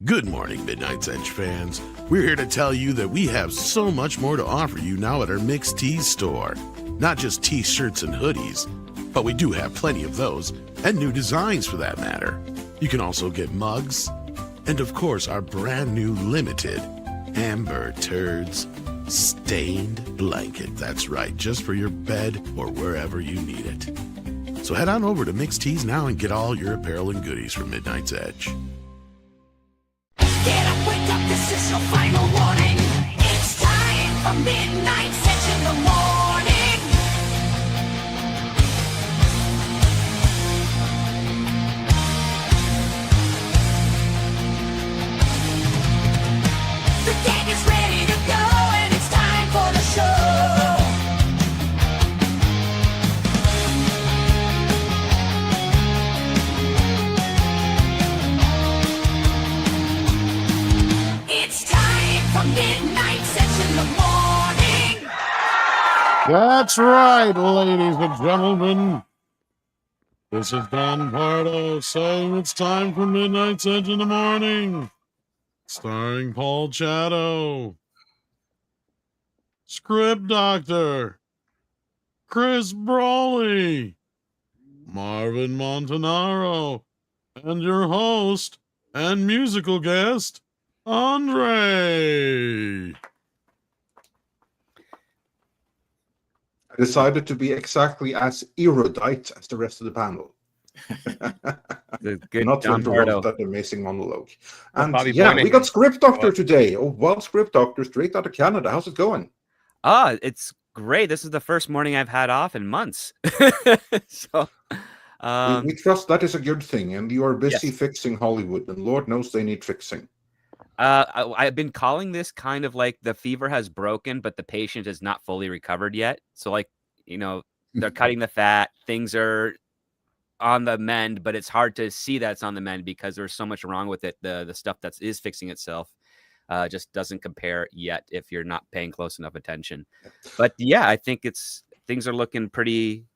Good morning, Midnight's Edge fans. We're here to tell you that we have so much more to offer you now at our Mixed Tees store. Not just t-shirts and hoodies, but we do have plenty of those, and new designs for that matter. You can also get mugs, and of course our brand new limited Amber Turds stained blanket. That's right, just for your bed or wherever you need it. So head on over to Mixed Tees now and get all your apparel and goodies from Midnight's Edge. Get up, wake up, this is your final warning. It's time for Midnight Edge in the morning. The gang is ready to go and it's time for the show. It's time for Midnight Edge in the morning. That's right, ladies and gentlemen. This is Don Pardo saying it's time for Midnight's Edge in the morning. Starring Paul Chatto, Script Doctor, Chris Brawley, Marvin Montanaro, and your host and musical guest, Andre. I decided to be exactly as erudite as the rest of the panel. Good Not to Don interrupt Pardo. that amazing monologue. And Bobby yeah, Boyning. we got Script Doctor today. Oh, well, Script Doctor, straight out of Canada. How's it going? It's great. This is the first morning I've had off in months. So, We trust that is a good thing, and you are busy Yes. fixing Hollywood, and Lord knows they need fixing. I've been calling this kind of like the fever has broken, but the patient is not fully recovered yet. So, like, they're cutting the fat. Things are on the mend, but it's hard to see that it's on the mend because there's so much wrong with it. The stuff that is fixing itself just doesn't compare yet if you're not paying close enough attention. But yeah, I think things are looking pretty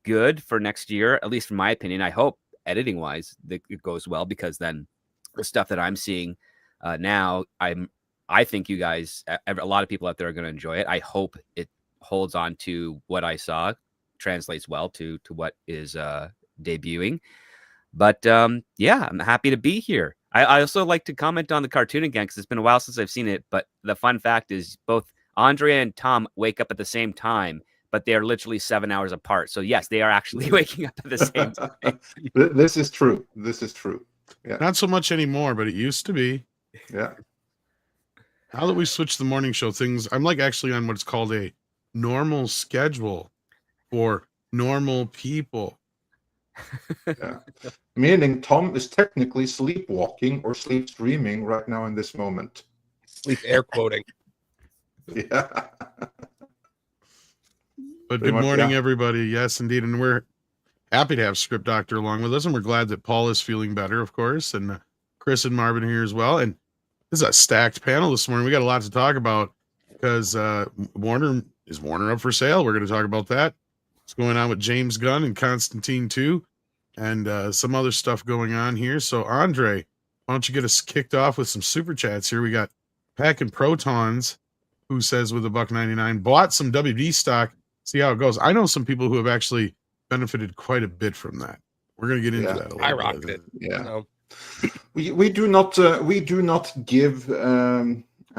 good for next year, at least from my opinion. I hope editing wise that it goes well, because then the stuff that I'm seeing now, I think you guys, a lot of people out there are going to enjoy it. I hope it holds on to what I saw, translates well to what is debuting. But yeah, I'm happy to be here. I also like to comment on the cartoon again because it's been a while since I've seen it. But the fun fact is both Andrea and Tom wake up at the same time, but they are literally 7 hours apart. So yes, they are actually waking up at the same time. This is true. This is true. Yeah. Not so much anymore, but it used to be. Yeah. Now that we switched the morning show things, I'm like actually on what's called a normal schedule for normal people. Yeah. Meaning Tom is technically sleepwalking or sleep streaming right now in this moment. Sleep air quoting. Yeah. But Pretty good much, morning, yeah. everybody. Yes, indeed. And we're happy to have Script Doctor along with us. And we're glad that Paul is feeling better, of course. And Chris and Marvin are here as well. And this is a stacked panel this morning. We got a lot to talk about because Warner up for sale. We're going to talk about that. What's going on with James Gunn and Constantine 2 and some other stuff going on here. So, Andre, why don't you get us kicked off with some super chats here? We got Packing Protons, who says with $1.99, bought some WD stock. See how it goes. I know some people who have actually benefited quite a bit from that. We're going to get into Yeah. that a little I bit. rocked it. Yeah. So, We do not give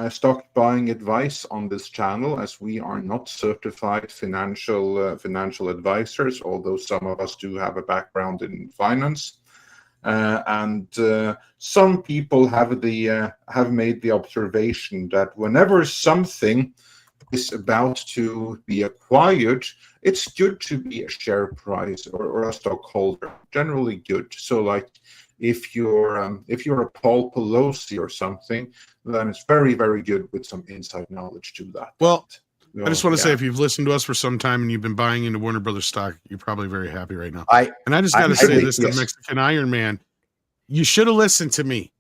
stock buying advice on this channel, as we are not certified financial advisors, although some of us do have a background in finance. And some people have made the observation that whenever something is about to be acquired, it's good to be a share price or a stockholder. Generally good. So like if you're a Paul Pelosi or something, then it's very, very good with some inside knowledge to that. Well, I just want to say, yeah. if you've listened to us for some time and you've been buying into Warner Brothers stock, you're probably very happy right now. And I just got to say think, this yes. to Mexican Iron Man. You should have listened to me.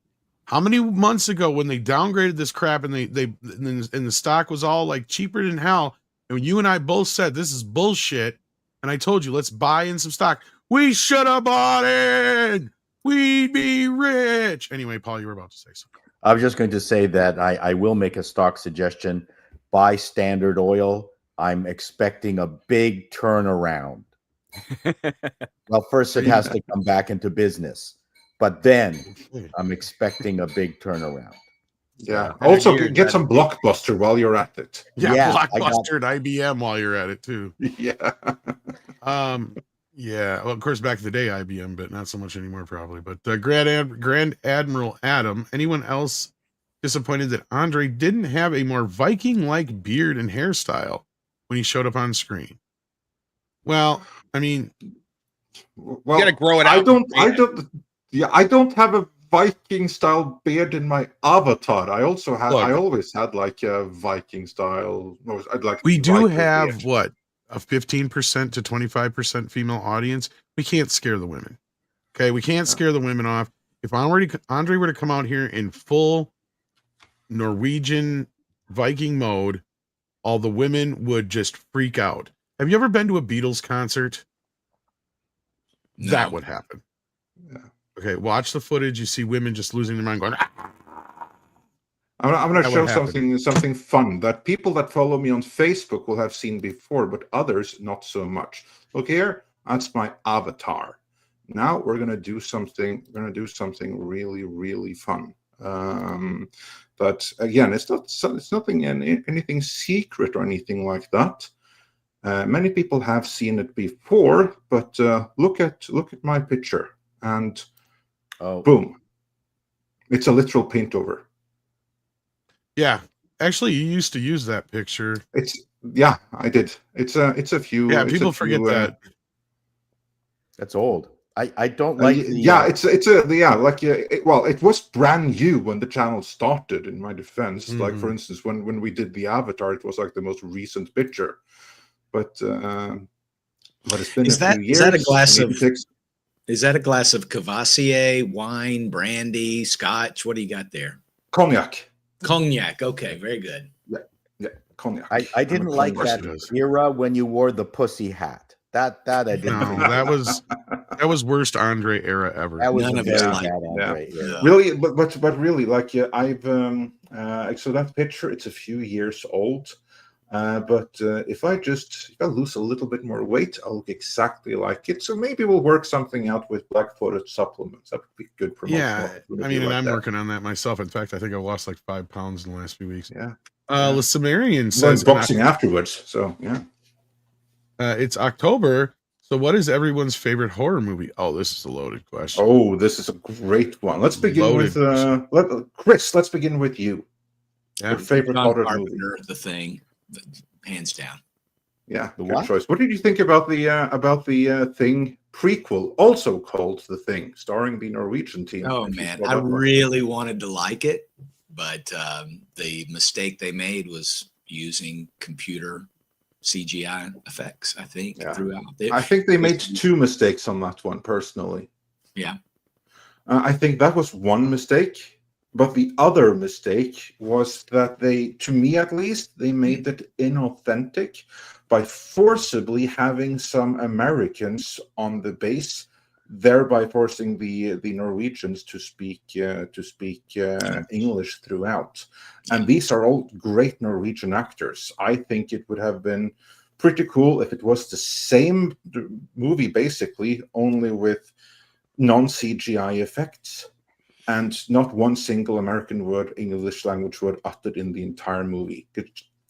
How many months ago when they downgraded this crap and and the stock was all like cheaper than hell, and you and I both said this is bullshit, and I told you let's buy in some stock. We should have bought in. We'd be rich. Anyway, Paul, you were about to say something. I was just going to say that I will make a stock suggestion. Buy Standard Oil. I'm expecting a big turnaround. Well, first it has to come back into business, but then I'm expecting a big turnaround. Yeah. And Also, again, get some Blockbuster while you're at it. Yeah, I got- Blockbuster and IBM while you're at it too. Yeah. Yeah. Well, of course, back in the day, IBM, but not so much anymore, probably. But Grand Admiral Adam. Anyone else disappointed that Andre didn't have a more Viking-like beard and hairstyle when he showed up on screen? Well, I mean, Well, You gotta grow it I out. don't have a Viking style beard in my avatar. I also had. Look. I always had like a Viking style. I'd like. we do Viking have beard. what, a 15% to 25% female audience. We can't scare the women. Okay, we can't scare the women off. If Andre were to come out here in full Norwegian Viking mode, all the women would just freak out. Have you ever been to a Beatles concert? That would happen. Yeah. Okay, watch the footage. You see women just losing their mind, going. "Ah!" I'm going to That show would happen. something fun that people that follow me on Facebook will have seen before, but others not so much. Look here, that's my avatar. Now we're going to do something. We're going to do something really, really fun. But again, it's nothing anything secret or anything like that. Many people have seen it before, but look at my picture, and Oh, boom, it's a literal paint over. Yeah, actually, you used to use that picture. I did. It's a few. Yeah, it's people a forget few, that. that's old. I don't like. It was brand new when the channel started. In my defense, like for instance, when we did the avatar, it was like the most recent picture. But it's been Is a that- few is years. that a glass maybe of- 6. Is that a glass of Cavassier, wine, brandy, scotch? What do you got there? Cognac? Cognac. Okay, very good. Yeah, cognac. I didn't I'm a like cognac. that does. era when you wore the pussy hat. That I didn't. No, think that was worst Andre era ever. that was None a of us very like bad it. Andre era. Really, but really, like I've so that picture, it's a few years old. But if I lose a little bit more weight, I'll look exactly like it. So maybe we'll work something out with black-footed supplements. That would be good for Yeah, I mean, and like I'm that. working on that myself. In fact, I think I've lost like 5 pounds in the last few weeks. Yeah. The Sumerian Learn says boxing afterwards. So yeah. it's October. So, what is everyone's favorite horror movie? Oh, this is a loaded question. Oh, this is a great one. Let's begin Loaded with Chris. Let's begin with you. Yeah. Your favorite John horror movie? Carpenter, The Thing, hands down. Yeah, The good what? choice. What did you think about the Thing prequel, also called The Thing, starring the Norwegian team? Oh If you man, saw I that one. really wanted to like it, but the mistake they made was using computer CGI effects. I think Yeah. throughout it. I think they made 2 mistakes on that one, personally. Yeah. I think that was one mistake, but the other mistake was that to me at least, they made it inauthentic by forcibly having some Americans on the base, thereby forcing the Norwegians to speak English throughout. And these are all great Norwegian actors. I think it would have been pretty cool if it was the same movie, basically, only with non-CGI effects and not one single American word, English language word uttered in the entire movie.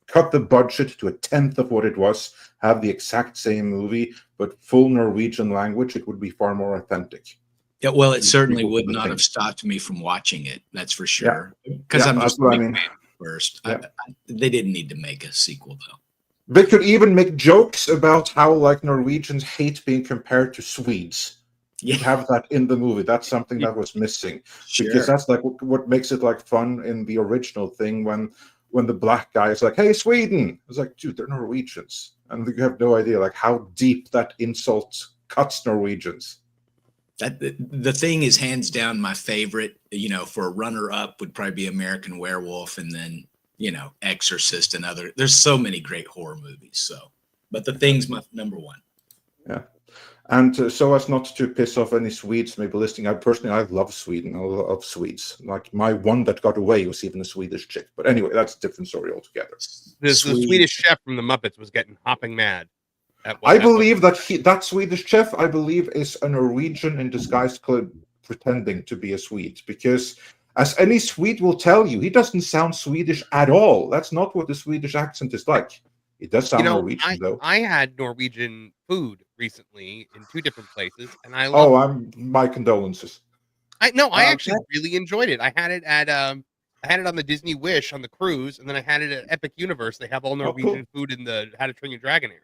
Cut the budget to 1/10 of what it was, have the exact same movie, but full Norwegian language. It would be far more authentic. Yeah, well, it certainly People would would not think. have stopped me from watching it. That's for sure. Because Yeah, I'm that's just what I a big mean. fan first. Yeah. They didn't need to make a sequel though. They could even make jokes about how like Norwegians hate being compared to Swedes. Yeah, Have that in the movie. That's something that was missing. Because that's like what makes it like fun in the original thing when the black guy is like, "Hey, Sweden!" It's like, dude, they're Norwegians, and you have no idea like how deep that insult cuts Norwegians. That the Thing is hands down my favorite. You know, for a runner-up would probably be American Werewolf, and then Exorcist and other. There's so many great horror movies. So, but The Thing's my number one. Yeah. And so as not to piss off any Swedes maybe listening, I love Sweden. I love Swedes. Like my one that got away was even a Swedish chick. But anyway, that's a different story altogether. The Swedes. Swedish chef from the Muppets was getting hopping mad. I believe that Swedish chef, I believe, is a Norwegian in disguise, pretending to be a Swede. Because as any Swede will tell you, he doesn't sound Swedish at all. That's not what the Swedish accent is like. It does sound Norwegian, though. I had Norwegian food recently in 2 different places, and I love. My condolences. I actually really enjoyed it. I had it at I had it on the Disney Wish on the cruise, and then I had it at Epic Universe. They have all Norwegian food in the How to Train Your Dragon area.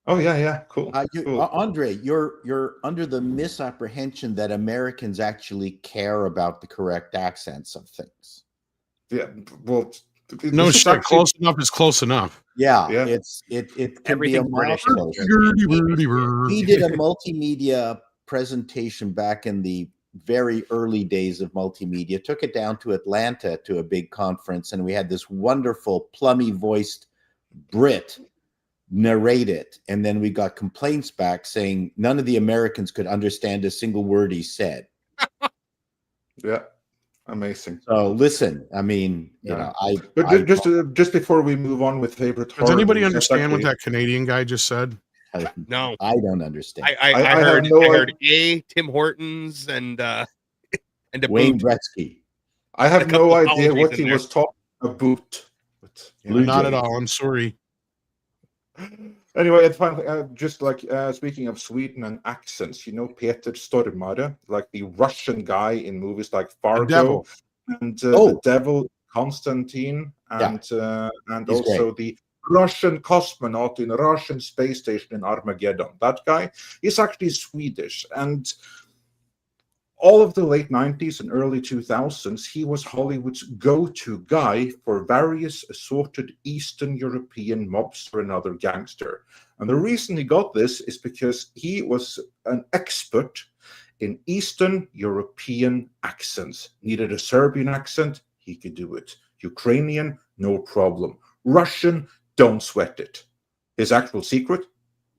Oh yeah, cool. Cool. Andre, you're under the misapprehension that Americans actually care about the correct accents of things. Yeah, well, No shit. Close enough is close enough. Yeah. Yeah. It can be a Everything British. milestone. He did a multimedia presentation back in the very early days of multimedia, took it down to Atlanta to a big conference, and we had this wonderful plummy voiced Brit narrate it, and then we got complaints back saying none of the Americans could understand a single word he said. Yeah, amazing. So listen, I mean, you know, just before we move on with favorite, Does horror anybody movies, understand what that Canadian guy just said? No, I don't understand. I heard Tim Hortons and a Wayne boot. Gretzky. I have a couple no of idea what apologies he in was talking about. But, yeah. Blue Not Jays. at all. I'm sorry. Anyway, and finally, just like speaking of Sweden and accents, you know Peter Stormare, like the Russian guy in movies like Fargo Devil. and the Devil, Constantine, and He's also the Russian cosmonaut in a Russian space station in Armageddon. That guy is actually Swedish, and all of the late 90s and early 2000s, he was Hollywood's go-to guy for various assorted Eastern European mobster and other gangster. And the reason he got this is because he was an expert in Eastern European accents. Needed a Serbian accent, he could do it. Ukrainian, no problem. Russian, don't sweat it. His actual secret,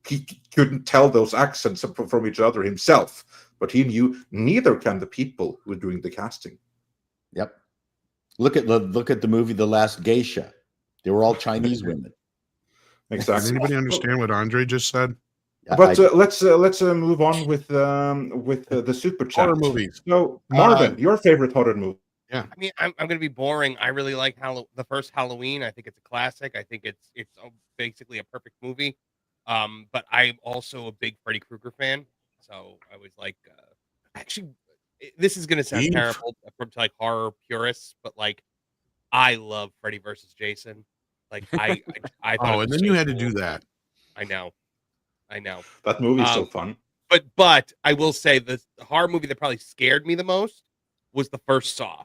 he couldn't tell those accents from each other himself. But he knew neither can the people who were doing the casting. Yep. Look at the movie The Last Geisha. They were all Chinese women. Exactly. Does anybody understand what Andre just said? But let's move on with the super chat. Horror movies. So Marvin, your favorite horror movie? I mean, I'm going to be boring. I really like the first Halloween. I think it's a classic. I think it's basically a perfect movie. But I'm also a big Freddy Krueger fan. So I was like, actually, this is going to sound terrible from like horror purists, but like, I love Freddy versus Jason. Like I thought. Oh, and then you had to do that. I know. That movie is so fun. But I will say the horror movie that probably scared me the most was the first Saw.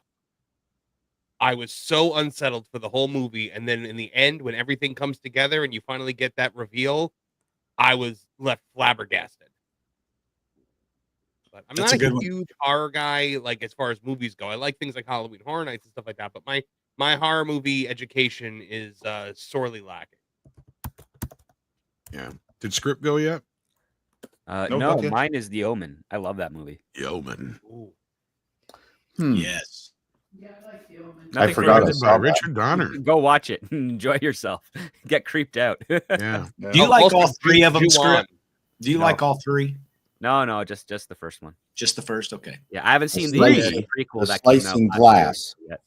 I was so unsettled for the whole movie, and then in the end, when everything comes together and you finally get that reveal, I was left flabbergasted. But I'm not a huge horror guy, like as far as movies go. I like things like Halloween Horror Nights and stuff like that. But my horror movie education is sorely lacking. Yeah. Did script go yet? Nope, No, not yet. mine is The Omen. I love that movie. Yeoman. Ooh. Yes. I forgot I Directed saw by that. Richard Donner. Go watch it. Enjoy yourself. Get creeped out. Yeah. Do you like Also, all three of them, Ju-on. Script? Do you No. like all three? No, just the first one. Just the first? Okay. Yeah, I haven't seen the slicing- prequel the that came out slicing last glass. year yet.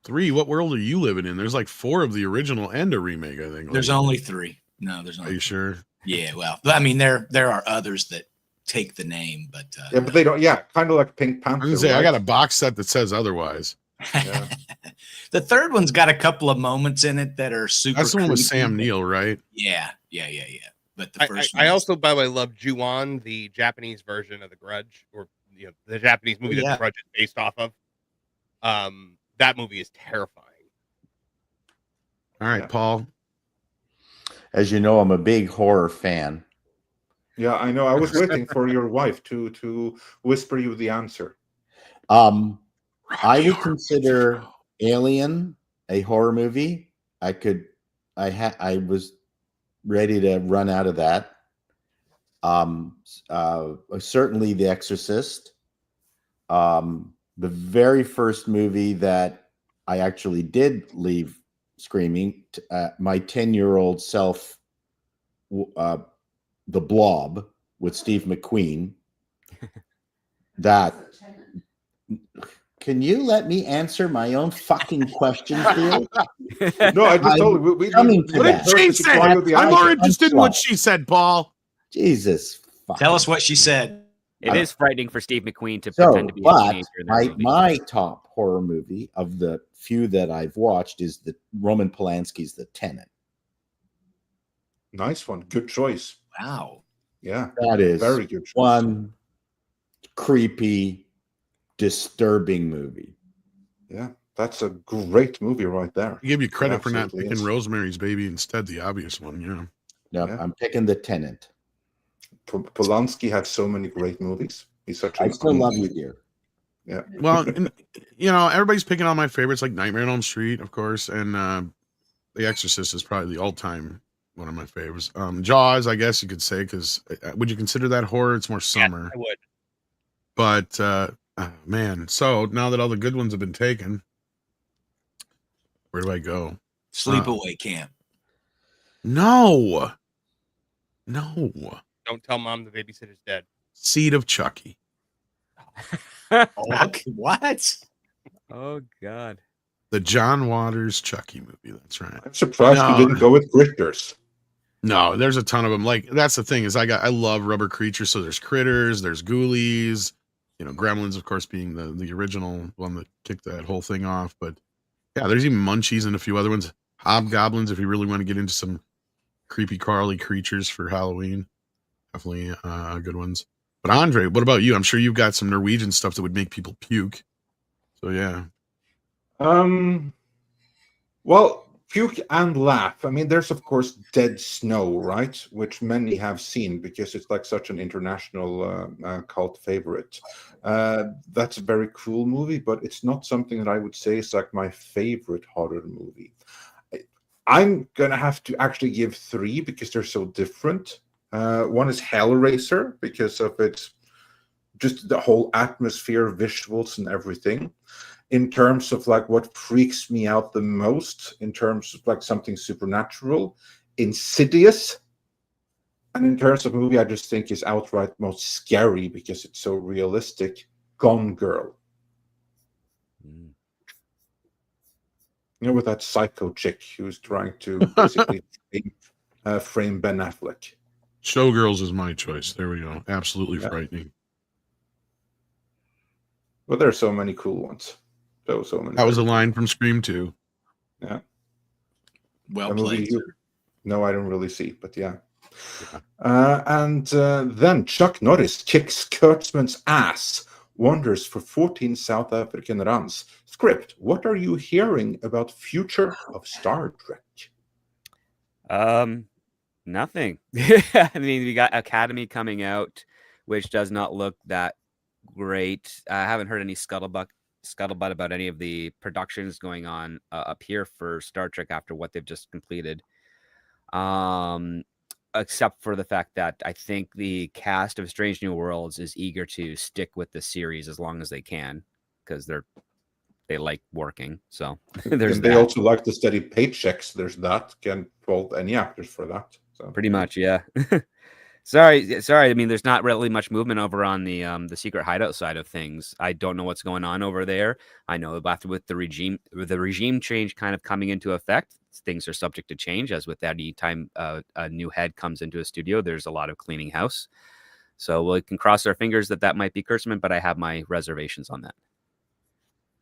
3. What world are you living in? There's like 4 of the original and a remake, I think. There's only three. No, there's Are only you sure? Yeah, well, I mean, there are others that take the name, but Yeah, but they don't. Yeah, kind of like Pink I Panther. was gonna say I right? got a box set that says otherwise. Yeah. The third one's got a couple of moments in it that are super. That's the one with creepy. Sam Neill, right? Yeah. But the first I one, also, by the way, love Ju-on, the Japanese version of The Grudge, or the Japanese movie that Yeah. The Grudge is based off of. That movie is terrifying. All right, Yeah. Paul. As you know, I'm a big horror fan. Yeah, I know. I was waiting for your wife to whisper you the answer. I would consider Alien a horror movie. I was ready to run out of that. Certainly The Exorcist. The very first movie that I actually did leave screaming, my 10-year-old self, The Blob with Steve McQueen. That. Can you let me answer my own fucking questions here? No, I just I'm told you. coming to What that. did she say? I'm more interested in what she said, Paul. Jesus. Tell us what she said. It is frightening for Steve McQueen to So, pretend to be a but teenager in that movie. my top horror movie of the few that I've watched is the Roman Polanski's The Tenant. Nice one. Good choice. Wow. Yeah. That is Very good choice. one creepy, disturbing movie. Yeah. That's a great movie right there. I give you credit for not Absolutely picking is. Rosemary's Baby instead, the obvious one. Yeah. No, Yeah. I'm picking The Tenant. Polanski had so many great movies. He's such a I still love you, dear. Yeah. Well, and, everybody's picking on my favorites like Nightmare on Elm Street, of course, and The Exorcist is probably the all-time one of my favorites. Jaws, I guess you could say, because would you consider that horror? It's more summer. I would. But man, so now that all the good ones have been taken, where do I go? Sleepaway Camp. No. Don't tell mom the babysitter's dead. Seed of Chucky. What? Oh God. The John Waters Chucky movie. That's right. I'm surprised No. you didn't go with Grifters. No, there's a ton of them. Like, that's the thing is I love rubber creatures. So there's Critters, there's Ghoulies, Gremlins, of course, being the original one that kicked that whole thing off. But yeah, there's even Munchies and a few other ones. Hobgoblins, if you really want to get into some creepy crawly creatures for Halloween. Definitely good ones. But Andre, what about you? I'm sure you've got some Norwegian stuff that would make people puke. So yeah. Well, puke and laugh. I mean, there's of course Dead Snow, right? Which many have seen because it's like such an international cult favorite. That's a very cool movie, but it's not something that I would say is like my favorite horror movie. I'm gonna have to actually give 3 because they're so different. One is Hellraiser because of its just the whole atmosphere, visuals, and everything. In terms of like what freaks me out the most, in terms of like something supernatural, Insidious. And in terms of movie, I just think is outright most scary because it's so realistic. Gone Girl. With that psycho chick who's trying to basically frame Ben Affleck. Showgirls is my choice. There we go. Absolutely Yeah. frightening. But there are so many cool ones. So many. That was a line from Scream 2. Yeah. Well A movie played. you- No, I don't really see, but yeah. And then Chuck Norris kicks Kurtzman's ass, wonders for 14 South African runs. Script, what are you hearing about future of Star Trek? Nothing. I mean, we got Academy coming out, which does not look that great. I haven't heard any scuttlebutt about any of the productions going on up here for Star Trek after what they've just completed. Except for the fact that I think the cast of Strange New Worlds is eager to stick with the series as long as they can because they like working. So there's And they that. also like the steady paychecks. There's that. Can't fault any actors for that. So Pretty much, yeah. Sorry. I mean, there's not really much movement over on the secret hideout side of things. I don't know what's going on over there. I know after with the regime change kind of coming into effect, things are subject to change. As with any time a new head comes into a studio, there's a lot of cleaning house. So we can cross our fingers that might be Kurtzman, but I have my reservations on that.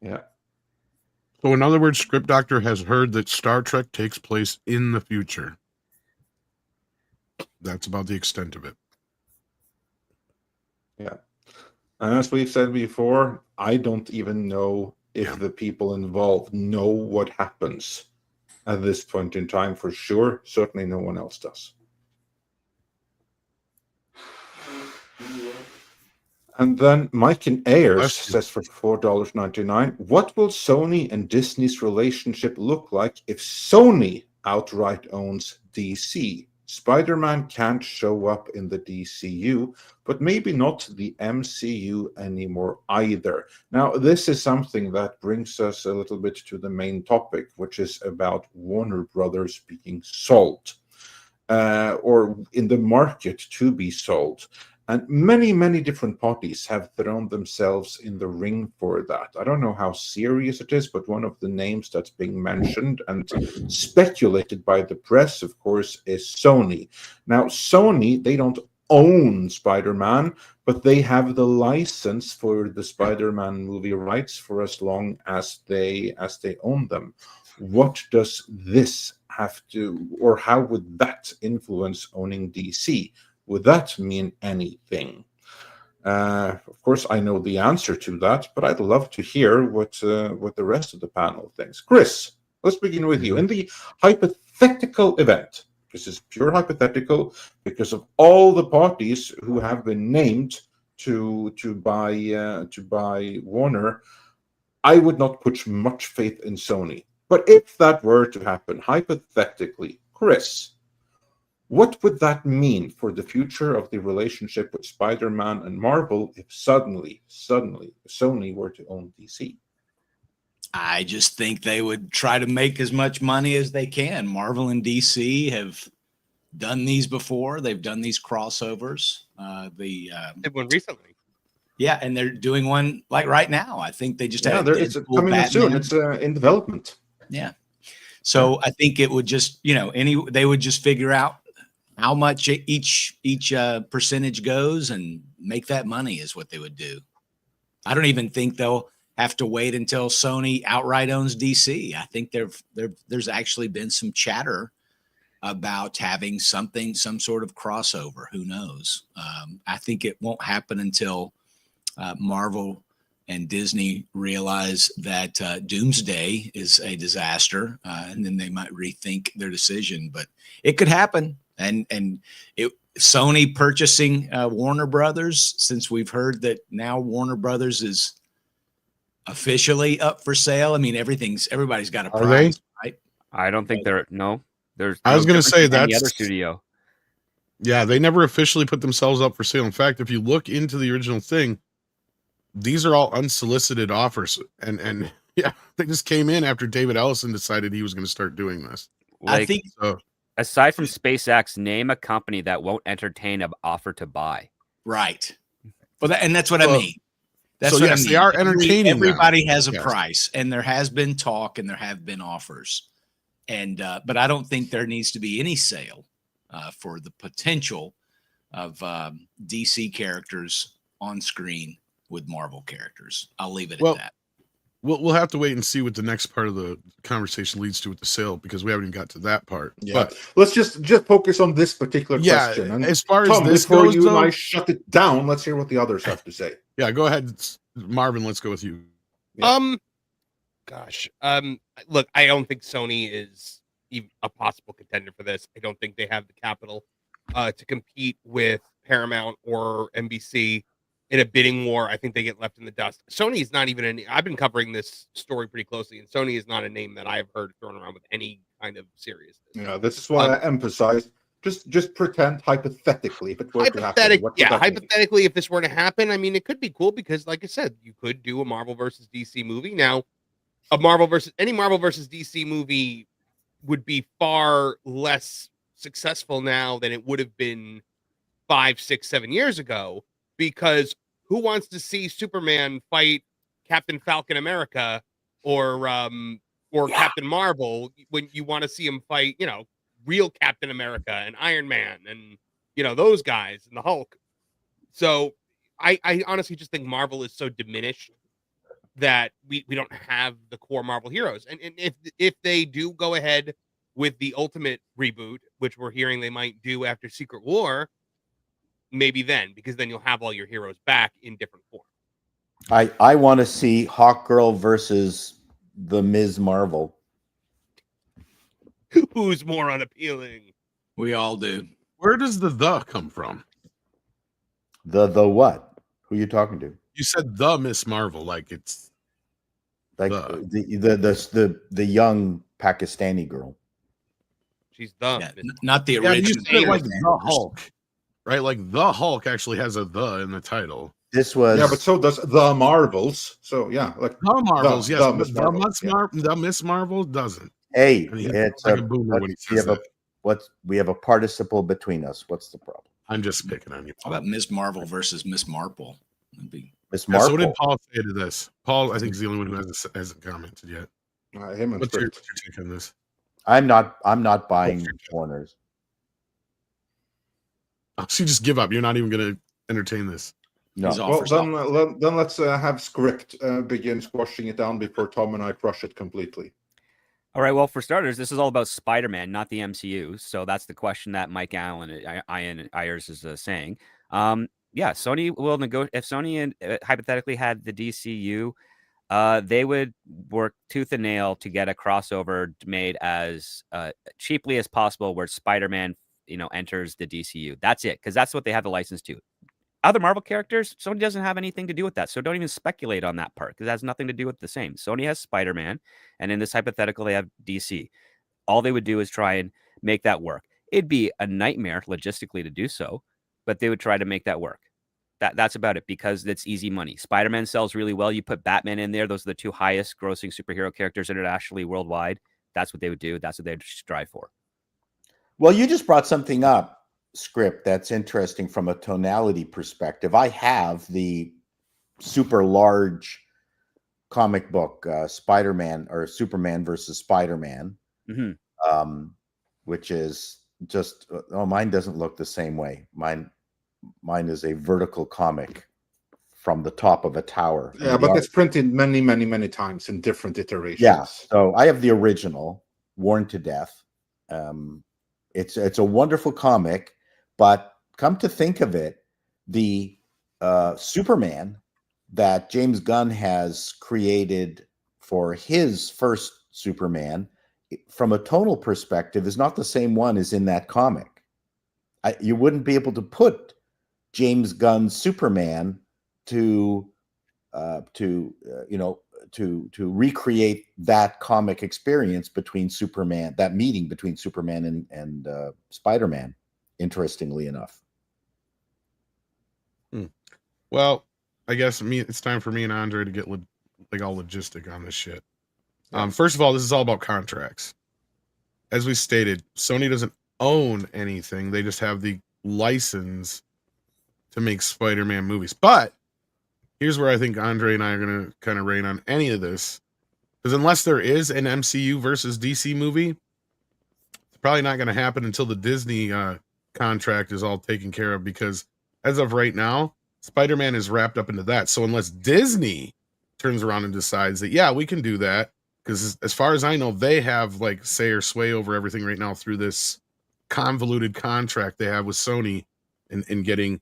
yeah. So in other words, Script Doctor has heard that Star Trek takes place in the future. That's about the extent of it. Yeah. And as we've said before, I don't even know if the people involved know what happens at this point in time for sure. Certainly no one else does. And then Mike in Ayers Bless you. says for $4.99, what will Sony and Disney's relationship look like if Sony outright owns DC? Spider-Man can't show up in the DCU, but maybe not the MCU anymore either. Now, this is something that brings us a little bit to the main topic, which is about Warner Brothers being sold, or in the market to be sold. And many, many different parties have thrown themselves in the ring for that. I don't know how serious it is, but one of the names that's being mentioned and speculated by the press, of course, is Sony. Now, Sony, they don't own Spider-Man, but they have the license for the Spider-Man movie rights for as long as they own them. What does this have to, or how would that influence owning DC? Would that mean anything? Of course, I know the answer to that, but I'd love to hear what the rest of the panel thinks. Chris, let's begin with you. In the hypothetical event, this is pure hypothetical, because of all the parties who have been named to buy Warner, I would not put much faith in Sony. But if that were to happen, hypothetically, Chris, what would that mean for the future of the relationship with Spider-Man and Marvel if suddenly Sony were to own DC? I just think they would try to make as much money as they can. Marvel and DC have done these before. They've done these crossovers. Did one recently. Yeah, and they're doing one like right now. I think they just had it's coming in soon. It's in development. Yeah. So I think it would just, they would just figure out how much each percentage goes and make that money is what they would do. I don't even think they'll have to wait until Sony outright owns DC. I think there's actually been some chatter about having some sort of crossover. Who knows? I think it won't happen until Marvel and Disney realize that Doomsday is a disaster, and then they might rethink their decision. But it could happen. And Sony purchasing Warner Brothers, since we've heard that now Warner Brothers is officially up for sale. I mean, everybody's got a price, right? I don't think there's I was no going to say difference than any that's other studio. Yeah, they never officially put themselves up for sale. In fact, if you look into the original thing, these are all unsolicited offers, and yeah, they just came in after David Ellison decided he was going to start doing this. I think So, aside from SpaceX, name a company that won't entertain an offer to buy. right. Well, that's what I mean. That's so what yes, I mean. they are entertaining. Everybody has a Yes. price, and there has been talk, and there have been offers, and but I don't think there needs to be any sale for the potential of DC characters on screen with Marvel characters. I'll leave it at that. We'll have to wait and see what the next part of the conversation leads to with the sale, because we haven't even got to that part. Yeah. But Let's just focus on this particular question. And as far as Tom, this before goes, you and though, I shut it down, let's hear what the others have to say. yeah, go ahead, Marvin. Let's go with you. Yeah. Look, I don't think Sony is even a possible contender for this. I don't think they have the capital to compete with Paramount or NBC in a bidding war. I think they get left in the dust. Sony is not even I've been covering this story pretty closely, and Sony is not a name that I've heard thrown around with any kind of seriousness. Yeah, this is why I emphasize just pretend hypothetically if it were to happen. What would that mean? Hypothetically, if this were to happen, I mean, it could be cool because, like I said, you could do a Marvel versus DC movie. Now, any Marvel versus DC movie would be far less successful now than it would have been 5, 6, 7 years ago, because who wants to see Superman fight Captain Falcon America or Captain Marvel when you want to see him fight, real Captain America and Iron Man and, those guys and the Hulk. So I honestly just think Marvel is so diminished that we don't have the core Marvel heroes. And if they do go ahead with the Ultimate reboot, which we're hearing they might do after Secret War, maybe then, because then you'll have all your heroes back in different form. I want to see Hawkgirl versus the Ms. Marvel. Who's more unappealing? We all do. Where does the come from? The what? Who are you talking to? You said the Miss Marvel, like it's Like the young Pakistani girl. She's the Yeah, Miss not the Yeah, but you original. said it like Miss the Marvel. Hulk, right? Like the Hulk actually has a "the" in the title. This was Yeah, but so does the Marvels. So yeah, like The Marvels, yes, the but Miss Marvel. Yeah. the Miss Marvel doesn't. hey, And he it's like a a boomer when he we says have a that. we have a participle between us. What's the problem? I'm just picking on you. How about Miss Marvel versus Miss Marple? That'd be Miss Yeah, so what did Marple. Paul say to this? Paul, I think, is the only one who hasn't commented yet. Him and What's your Script. take on this? I'm not buying Warners. Oh, so you just give up. You're not even going to entertain this. No. he's Well, offers off. then let's have Script begin squashing it down before Tom and I crush it completely. All right. Well, for starters, this is all about Spider-Man, not the MCU. So that's the question that Mike Allen, Ian Ayers is saying. Yeah, Sony will negotiate. If Sony hypothetically had the DCU, they would work tooth and nail to get a crossover made as cheaply as possible, where Spider-Man, enters the DCU. That's it, because that's what they have the license to. Other Marvel characters, Sony doesn't have anything to do with that. So don't even speculate on that part, because it has nothing to do with the same. Sony has Spider-Man, and in this hypothetical, they have DC. All they would do is try and make that work. It'd be a nightmare logistically to do so, but they would try to make that work. That's about it, because it's easy money. Spider-Man sells really well. You put Batman in there. Those are the two highest grossing superhero characters internationally, worldwide. That's what they would do. That's what they'd strive for. Well, you just brought something up, Script, that's interesting from a tonality perspective. I have the super large comic book, Spider-Man or Superman versus Spider-Man, which is just, mine doesn't look the same way. Mine is a vertical comic from the top of a tower. Yeah, but it's printed many, many, many times in different iterations. Yeah, so I have the original, Worn to Death. It's a wonderful comic, but come to think of it, the Superman that James Gunn has created for his first Superman, from a tonal perspective, is not the same one as in that comic. You wouldn't be able to put James Gunn's Superman to recreate that comic experience between Superman, that meeting between Superman and Spider-Man, interestingly enough. Well, I guess it's time for me and Andre to get all logistic on this shit. First of all, this is all about contracts. As we stated, Sony doesn't own anything. They just have the license to make Spider-Man movies. But here's where I think Andre and I are going to kind of rain on any of this. Because unless there is an MCU versus DC movie, it's probably not going to happen until the Disney contract is all taken care of. Because as of right now, Spider-Man is wrapped up into that. So unless Disney turns around and decides that, yeah, we can do that. Because as far as I know, they have say or sway over everything right now through this convoluted contract they have with Sony in getting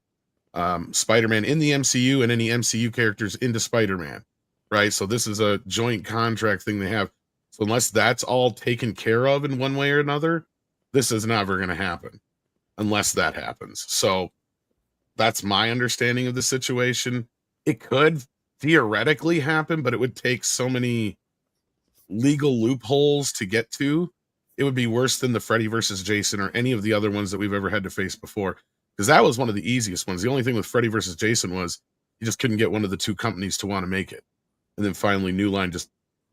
Spider-Man in the MCU and any MCU characters into Spider-Man, right? So this is a joint contract thing they have. So unless that's all taken care of in one way or another, this is never going to happen unless that happens. So that's my understanding of the situation. It could theoretically happen, but it would take so many legal loopholes to get to. It would be worse than the Freddy versus Jason or any of the other ones that we've ever had to face before. Because that was one of the easiest ones. The only thing with Freddy versus Jason was you just couldn't get one of the two companies to want to make it. And then finally New Line just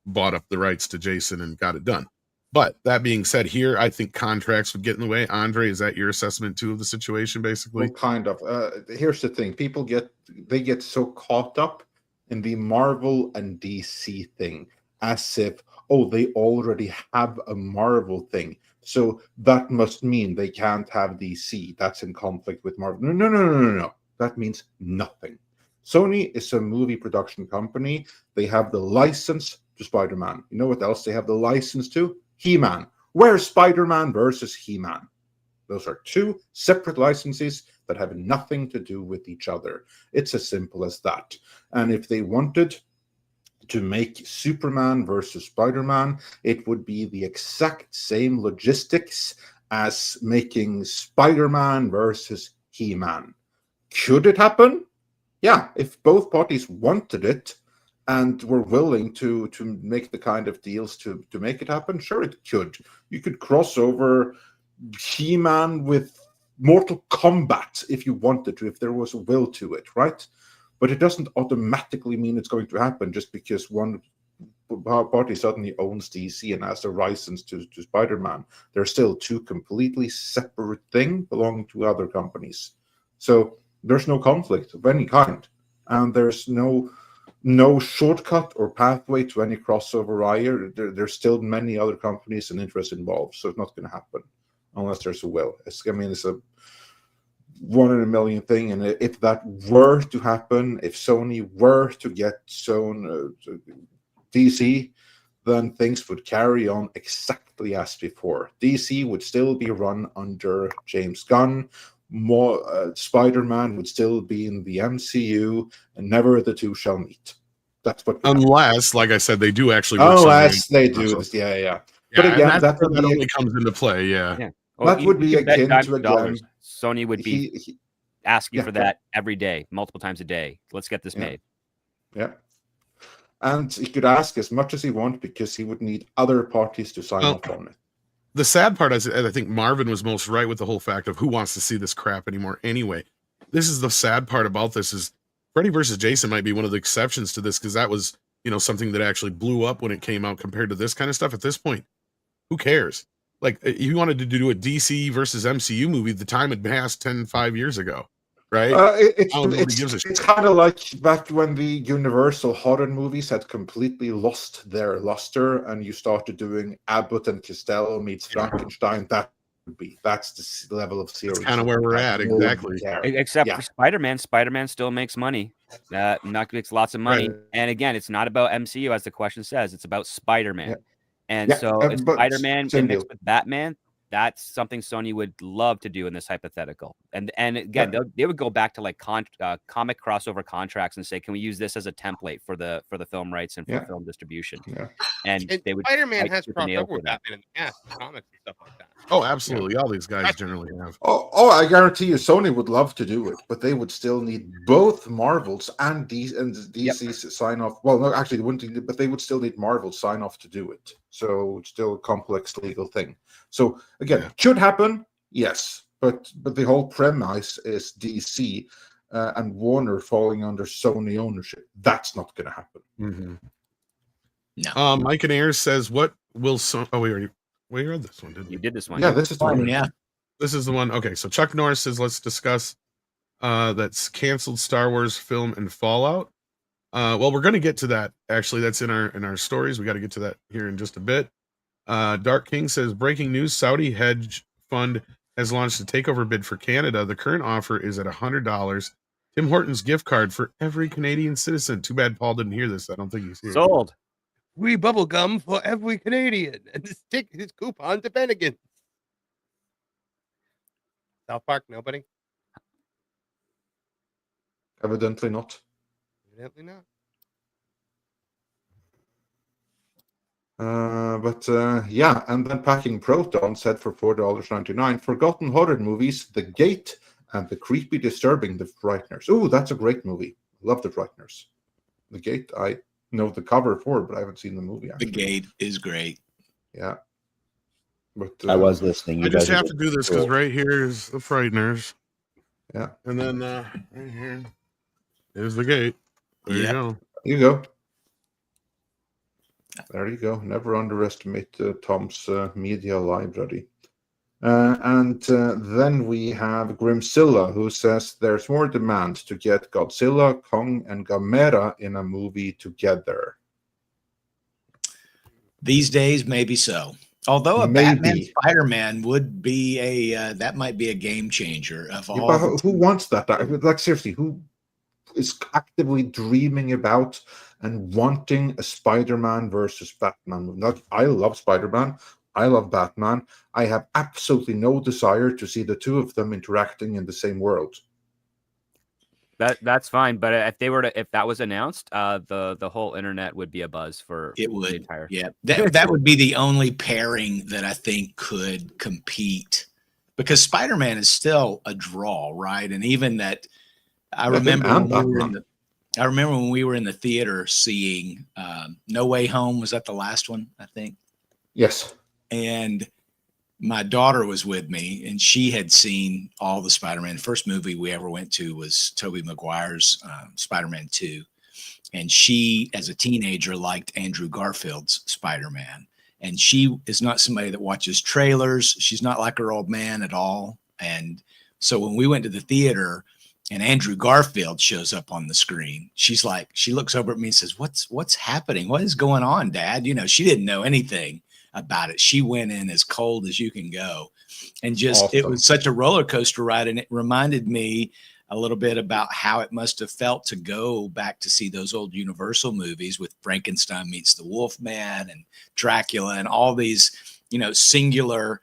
bought up the rights to Jason and got it done. But that being said, here, I think contracts would get in the way. Andre, is that your assessment too of the situation, basically? Well, kind of. Here's the thing. People get so caught up in the Marvel and DC thing as if, they already have a Marvel thing. So that must mean they can't have DC. That's in conflict with Marvel. No. That means nothing. Sony is a movie production company. They have the license to Spider-Man. You know what else they have the license to? He-Man. Where's Spider-Man versus He-Man? Those are two separate licenses that have nothing to do with each other. It's as simple as that. And if they wanted to make Superman versus Spider-Man, it would be the exact same logistics as making Spider-Man versus He-Man. Could it happen? Yeah, if both parties wanted it, and were willing to make the kind of deals to make it happen, sure, it could. You could cross over He-Man with Mortal Kombat if you wanted to, if there was a will to it, right? But it doesn't automatically mean it's going to happen just because one party suddenly owns DC and has a license to Spider-Man. They're still two completely separate things belonging to other companies. So there's no conflict of any kind, and there's no shortcut or pathway to any crossover either. There's still many other companies and interests involved, so it's not going to happen unless there's a will. It's a 1 in a million thing, and if that were to happen, if Sony were to get DC, then things would carry on exactly as before. DC would still be run under James Gunn. Spider-Man would still be in the MCU, and never the two shall meet. That's what. Unless, like I said, they do actually. Work Unless they something do out. this, yeah. Yeah, But again, and that would that be only comes into play. Yeah. Yeah. That would be you can bet akin dimes to, and dollars. again, Sony would be he asking yeah, for go that every day, multiple times a day. Let's get this Yeah. made. yeah. And he could ask as much as he wants because he would need other parties to sign off on it. The sad part is, I think Marvin was most right with the whole fact of who wants to see this crap anymore anyway. This is the sad part about this is Freddy versus Jason might be one of the exceptions to this because that was, something that actually blew up when it came out compared to this kind of stuff. At this point, who cares? Like, if you wanted to do a DC versus MCU movie, the time had passed 5 years ago, right? Nobody gives a shit. It's kind of like back when the Universal horror movies had completely lost their luster, and you started doing Abbott and Costello meets Frankenstein. That's the level of series. That's kind of where we're at, exactly. Except Yeah. for Spider-Man. Spider-Man still makes money. Makes lots of money. Right. And again, it's not about MCU, as the question says. It's about Spider-Man. Yeah. And Yeah, so if but Spider-Man same mixed deal. with Batman, that's something Sony would love to do in this hypothetical. And again, they would go back to like comic crossover contracts and say, can we use this as a template for the film rights and for film distribution? Yeah. And they would Spider-Man fight has tooth and crossed nail over for with that. Batman in the past, comics and stuff like that. Oh, absolutely. All these guys generally have. Oh, I guarantee you, Sony would love to do it, but they would still need both Marvel's and DC's sign off. Well, no, actually, they wouldn't, but they would still need Marvel's sign off to do it. So it's still a complex legal thing. So again, it should happen, yes, but the whole premise is DC and Warner falling under Sony ownership. That's not going to happen. Mm-hmm. No. Mike and Ayers says, "What will we read this one? Didn't we? You did this one. Yeah, this is the one. Yeah. This is the one. Okay, so Chuck Norris says, let's discuss that's canceled Star Wars film and Fallout. Well, we're going to get to that. Actually, that's in our stories. We got to get to that here in just a bit. Dark King says, breaking news: Saudi hedge fund has launched a takeover bid for Canada. The current offer is at $100. Tim Hortons gift card for every Canadian citizen. Too bad Paul didn't hear this. I don't think he's here. Sold. Free bubble gum for every Canadian, and stick his coupon to Bennigan. South Park, nobody? Evidently not. Evidently not. Yeah, and then Packing Proton said for $4.99, forgotten horror movies, The Gate and The Creepy Disturbing The Frighteners. Oh, that's a great movie. Love The Frighteners. The Gate, I know the cover for, but I haven't seen the movie. The Actually. Gate is great. Yeah. But I was listening. I You just guys are have to do this because cool. right here is the Frighteners. Yeah. And then right here is the gate. There Yep. you go. you go. There you go. Never underestimate Tom's media library. And then we have Grimzilla, who says there's more demand to get Godzilla, Kong, and Gamera in a movie together. These days, maybe so. Although a Maybe. Batman Spider-Man would be that might be a game changer of Yeah, all. but who wants that? Like, seriously, who is actively dreaming about and wanting a Spider-Man versus Batman movie? Like, I love Spider-Man. I love Batman. I have absolutely no desire to see the two of them interacting in the same world. That's fine, but if that was announced, the whole internet would be a buzz for It the would, entire. yeah. That would be the only pairing that I think could compete, because Spider-Man is still a draw, right? And even that, I Yeah, remember and when we were Batman. I remember when we were in the theater seeing No Way Home. Was that the last one? I think. Yes. And my daughter was with me, and she had seen all the Spider-Man. The first movie we ever went to was Tobey Maguire's Spider-Man 2. And she, as a teenager, liked Andrew Garfield's Spider-Man. And she is not somebody that watches trailers. She's not like her old man at all. And so when we went to the theater and Andrew Garfield shows up on the screen, she's like, she looks over at me and says, what's happening? What is going on, Dad? You know, she didn't know anything about it. She went in as cold as you can go. And just, it Awesome. was such a roller coaster ride. And it reminded me a little bit about how it must have felt to go back to see those old Universal movies with Frankenstein meets the Wolfman and Dracula and all these, you know, singular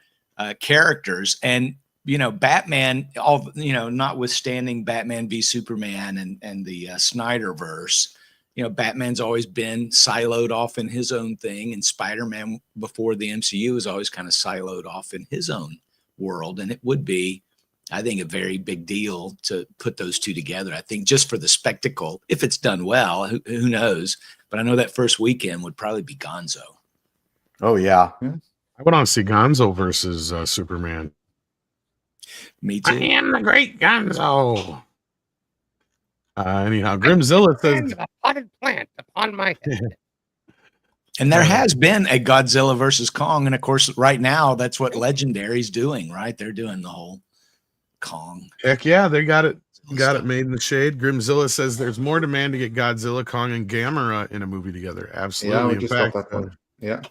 characters. And, you know, Batman, all, you know, notwithstanding Batman v Superman and the Snyderverse, you know, Batman's always been siloed off in his own thing, and Spider-Man before the MCU was always kind of siloed off in his own world. And it would be, I think, a very big deal to put those two together. I think just for the spectacle, if it's done well, who knows? But I know that first weekend would probably be Gonzo. Oh yeah. I went on to see Gonzo versus Superman. Me I too. am the great Gonzo. Anyhow, Grimzilla says, A potted plant upon my head. And there has been a Godzilla versus Kong. And of course, right now, that's what Legendary's doing, right? They're doing the whole Kong. heck yeah, they got it. Got it stuff. made in the shade. Grimzilla says there's more demand to get Godzilla, Kong, and Gamera in a movie together. Absolutely. Yeah, we In just fact, got that one. Yeah.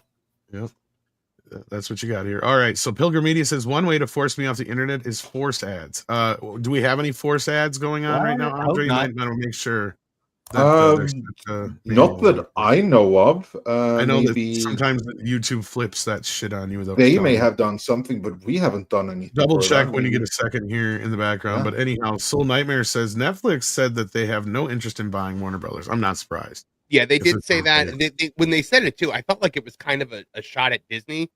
that's what you got here. All right. So Pilgrim Media says one way to force me off the internet is force ads. Do we have any force ads going on right now, I hope Andre? You not. might want to make sure. Not that I know of. I know maybe that sometimes YouTube flips that shit on you. Without they telling may you. have done something, but we haven't done anything. Double for check them, when you maybe. get a second here in the background. Yeah. But anyhow, Soul Nightmare says Netflix said that they have no interest in buying Warner Brothers. I'm not surprised. Yeah, they This did is say not that. fair. When they said it too, I felt like it was kind of a shot at Disney,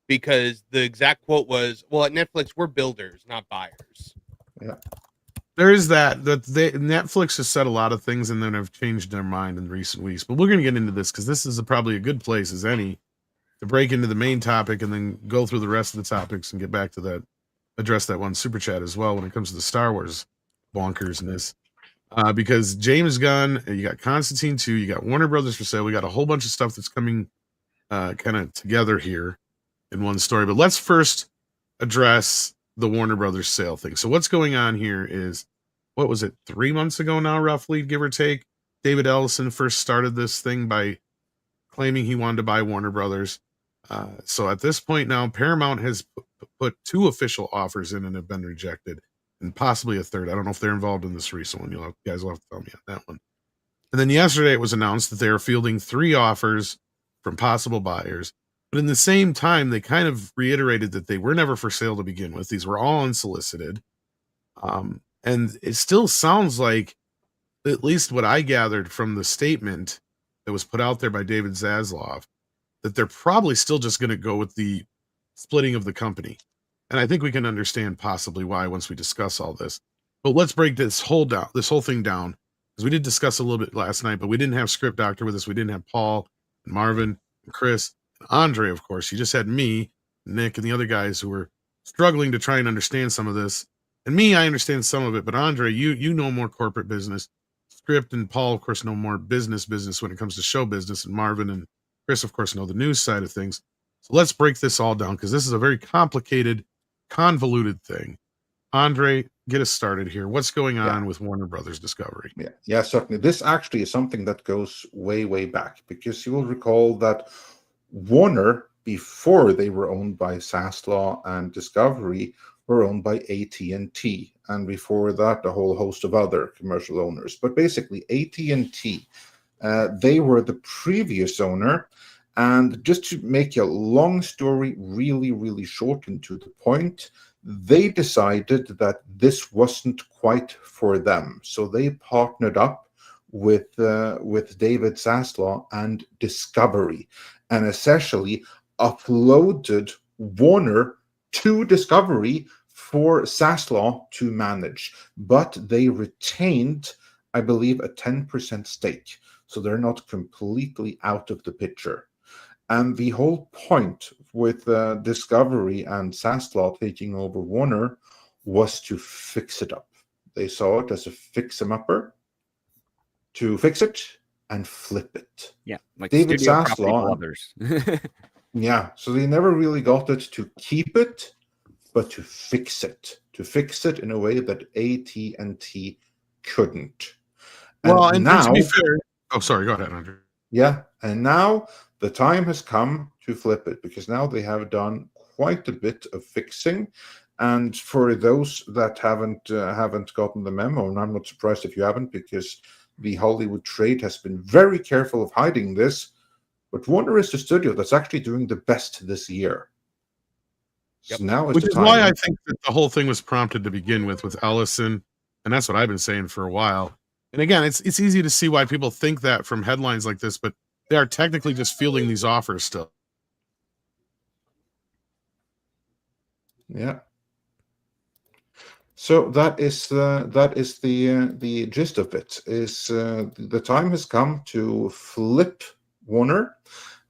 because the exact quote was, "Well, at Netflix, we're builders, not buyers." There is that Netflix has said a lot of things and then have changed their mind in recent weeks. But we're going to get into this because this is probably a good place as any to break into the main topic and then go through the rest of the topics and get back to that, address that one super chat as well when it comes to the Star Wars bonkersness. Because James Gunn, you got Constantine 2, you got Warner Brothers for sale. We got a whole bunch of stuff that's coming kind of together here in one story. But let's first address the Warner Brothers sale thing. So what's going on here is, what was it, 3 months ago now, roughly, give or take? David Ellison first started this thing by claiming he wanted to buy Warner Brothers. So at this point now, Paramount has put 2 official offers in and have been rejected, and possibly a third. I don't know if they're involved in this recent one. You guys will have to tell me on that one. And then yesterday it was announced that they are fielding 3 offers from possible buyers. But in the same time, they kind of reiterated that they were never for sale to begin with. These were all unsolicited. And it still sounds like, at least what I gathered from the statement that was put out there by David Zaslav, that they're probably still just going to go with the splitting of the company. And I think we can understand possibly why once we discuss all this. But let's break this whole thing down, because we did discuss a little bit last night, but we didn't have Script Doctor with us. We didn't have Paul and Marvin and Chris and Andre, of course. You just had me, Nick, and the other guys who were struggling to try and understand some of this. And me, I understand some of it, but Andre, you know more corporate business. Script and Paul, of course, know more business when it comes to show business, and Marvin and Chris, of course, know the news side of things. So let's break this all down, because this is a very complicated, convoluted thing. Andre, get us started here. What's going on with Warner Brothers Discovery? Yeah, certainly. This actually is something that goes way, way back, because you will recall that Warner, before they were owned by Zaslav and Discovery, were owned by AT&T, and before that, a whole host of other commercial owners. But basically, AT&T, they were the previous owner. And just to make a long story really, really short and to the point, they decided that this wasn't quite for them. So they partnered up with David Zaslav and Discovery, and essentially uploaded Warner to Discovery for Zaslav to manage. But they retained I believe, a 10% stake. So they're not completely out of the picture. And the whole point with Discovery and Zaslav taking over Warner was to fix it up. They saw it as a fix-em-upper, to fix it and flip it. Yeah, like David studio property Zaslav, brothers. yeah, so they never really got it to keep it, but to fix it in a way that AT&T couldn't. Well, and now, to be fair, oh, sorry, go ahead, Andre. yeah, and now the time has come to flip it, because now they have done quite a bit of fixing. And for those that haven't gotten the memo, and I'm not surprised if you haven't, because the Hollywood trade has been very careful of hiding this, but Warner is the studio that's actually doing the best this year. Yep. So now is Which the is time. why I think that the whole thing was prompted to begin with Ellison, and that's what I've been saying for a while. And again, it's easy to see why people think that from headlines like this, but they are technically just fielding these offers still. Yeah. So that is the gist of it. Is the time has come to flip Warner,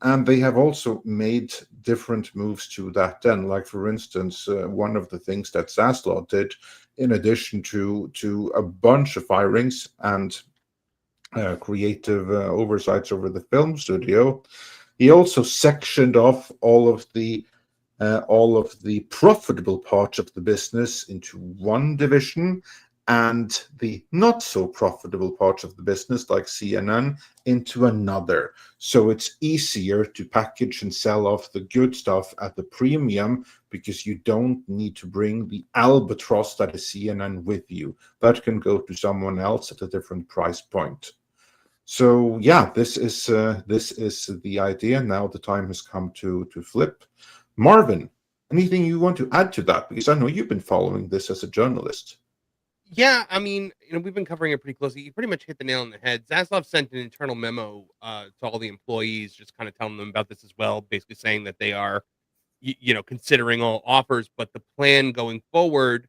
and they have also made different moves to that end. Like, for instance, one of the things that Zaslav did, in addition to a bunch of firings and creative oversights over the film studio, he also sectioned off all of the profitable parts of the business into one division, and the not so profitable parts of the business, like CNN, into another. So it's easier to package and sell off the good stuff at the premium, because you don't need to bring the albatross that is CNN with you. That can go to someone else at a different price point. So yeah, this is the idea. Now the time has come to flip. Marvin, anything you want to add to that? Because I know you've been following this as a journalist. Yeah, I mean, we've been covering it pretty closely. You pretty much hit the nail on the head. Zaslav sent an internal memo to all the employees, just kind of telling them about this as well, basically saying that they are, considering all offers, but the plan going forward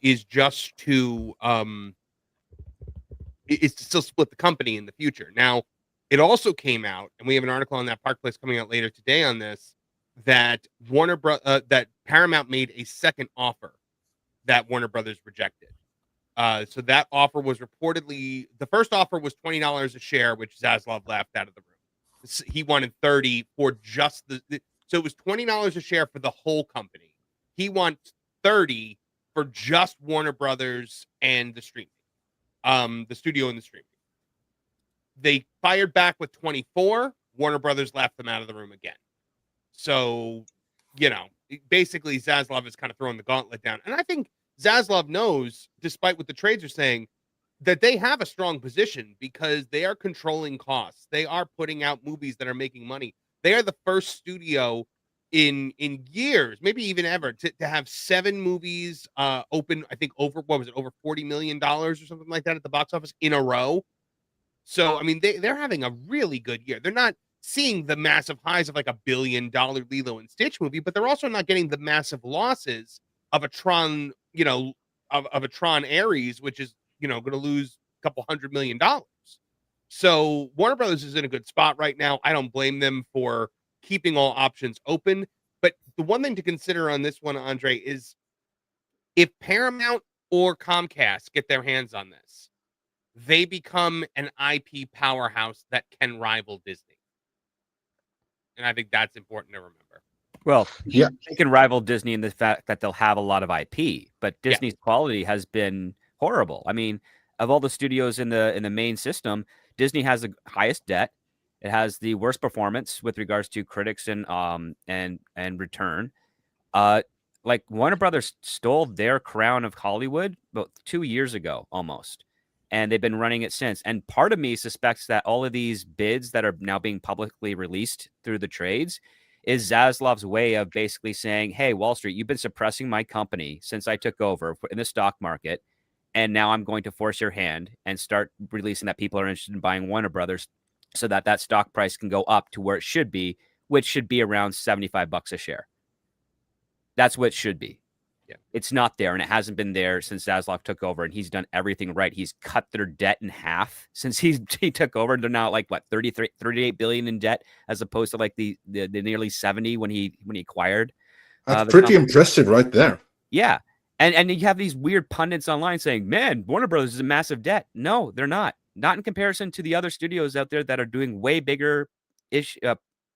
is just to is to still split the company in the future. Now, it also came out, and we have an article on that Park Place coming out later today on this, that that Paramount made a second offer that Warner Brothers rejected. So that offer was reportedly, the first offer was $20 a share, which Zaslav laughed out of the room. He wanted 30 for just so it was $20 a share for the whole company. He wants 30 for just Warner Brothers and the streaming, the studio and the streaming. They fired back with 24. Warner Brothers left them out of the room again. So, basically Zaslav is kind of throwing the gauntlet down. And I think Zaslav knows, despite what the trades are saying, that they have a strong position, because they are controlling costs. They are putting out movies that are making money. They are the first studio in years, maybe even ever, to have 7 movies open, I think over $40 million or something like that at the box office in a row. So, I mean, they're having a really good year. They're not seeing the massive highs of like $1 billion Lilo and Stitch movie, but they're also not getting the massive losses of a Tron, of a Tron Ares, which is, going to lose a couple $100 million. So Warner Brothers is in a good spot right now. I don't blame them for keeping all options open. But the one thing to consider on this one, Andre, is if Paramount or Comcast get their hands on this, they become an IP powerhouse that can rival Disney. And I think that's important to remember. Well, Yeah. they can rival Disney in the fact that they'll have a lot of IP, but Disney's quality has been horrible. I mean, of all the studios in the main system, Disney has the highest debt. It has the worst performance with regards to critics and return. Like Warner Brothers stole their crown of Hollywood about 2 years ago almost, and they've been running it since. And part of me suspects that all of these bids that are now being publicly released through the trades is Zaslav's way of basically saying, hey, Wall Street, you've been suppressing my company since I took over in the stock market, and now I'm going to force your hand and start releasing that people are interested in buying Warner Brothers so that that stock price can go up to where it should be, which should be around $75 a share. That's what it should be. It's not there, and it hasn't been there since Zaslav took over, and he's done everything right. He's cut their debt in half since he took over. They're now like what 38 billion in debt, as opposed to like the nearly 70 when he acquired. That's the pretty company. impressive right there. Yeah. And you have these weird pundits online saying, man, Warner Brothers is a massive debt. No, they're not. Not in comparison to the other studios out there that are doing way bigger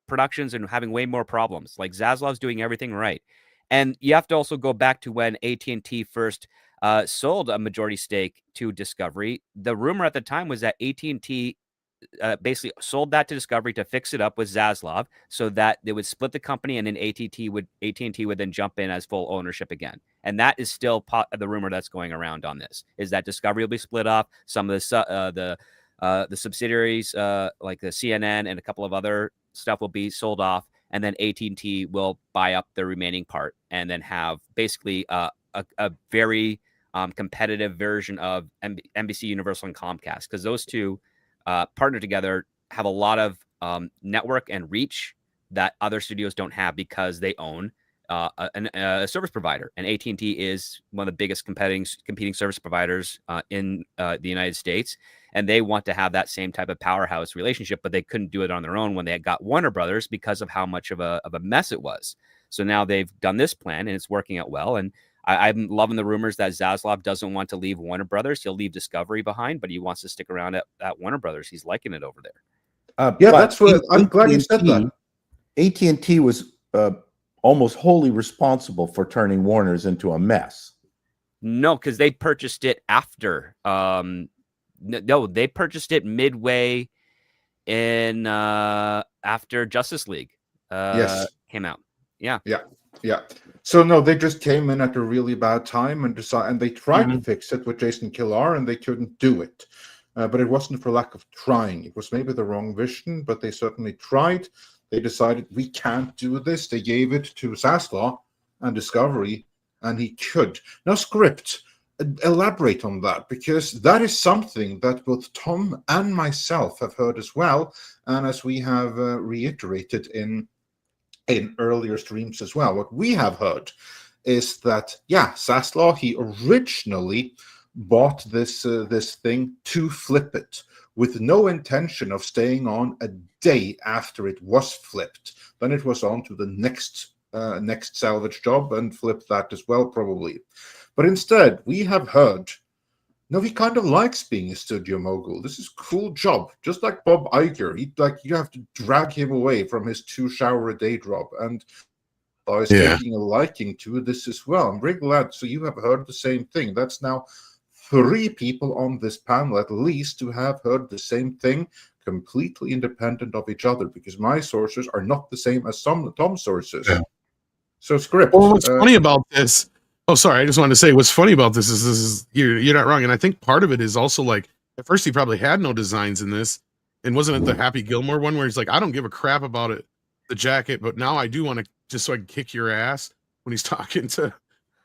productions and having way more problems. Like Zaslav's doing everything right. And you have to also go back to when AT&T first sold a majority stake to Discovery. The rumor at the time was that AT&T basically sold that to Discovery to fix it up with Zaslav so that they would split the company, and then AT&T would then jump in as full ownership again. And that is still the rumor that's going around on this, is that Discovery will be split off. Some of the subsidiaries like the CNN and a couple of other stuff will be sold off, and then AT&T will buy up the remaining part and then have basically a very competitive version of NBC Universal and Comcast, because those two partner together, have a lot of network and reach that other studios don't have because they own a service provider. And AT&T is one of the biggest competing service providers in the United States. And they want to have that same type of powerhouse relationship, but they couldn't do it on their own when they had got Warner Brothers because of how much of a mess it was. So now they've done this plan and it's working out well. And I'm loving the rumors that Zaslav doesn't want to leave Warner Brothers. He'll leave Discovery behind, but he wants to stick around at Warner Brothers. He's liking it over there. Yeah, that's what I'm glad you said that. AT&T was almost wholly responsible for turning Warner's into a mess. No, because they purchased it after. No, they purchased it midway in after Justice League came out. Yeah. So no, they just came in at a really bad time and they tried to fix it with Jason Kilar, and they couldn't do it. But it wasn't for lack of trying. It was maybe the wrong vision, but they certainly tried. They decided we can't do this. They gave it to Zaslav and Discovery, and he could. Now, Script, elaborate on that, because that is something that both Tom and myself have heard as well, and as we have reiterated in earlier streams as well. What we have heard is that, Zaslav, he originally bought this thing to flip it with no intention of staying on a day after it was flipped. Then it was on to the next salvage job and flipped that as well, probably. But instead, we have heard, no, he kind of likes being a studio mogul. This is a cool job. Just like Bob Iger, you have to drag him away from his 2-shower-a-day job. And I was taking a liking to this as well. I'm very glad. So you have heard the same thing. That's now 3 people on this panel, at least, who have heard the same thing, completely independent of each other, because my sources are not the same as some Tom's sources. Yeah. So, Script. Well, what's funny about this? Oh, sorry. I just wanted to say what's funny about this is you're not wrong, and I think part of it is also like at first he probably had no designs in this, and wasn't it the Happy Gilmore one where he's like, I don't give a crap about it, the jacket, but now I do want to, just so I can kick your ass, when he's talking to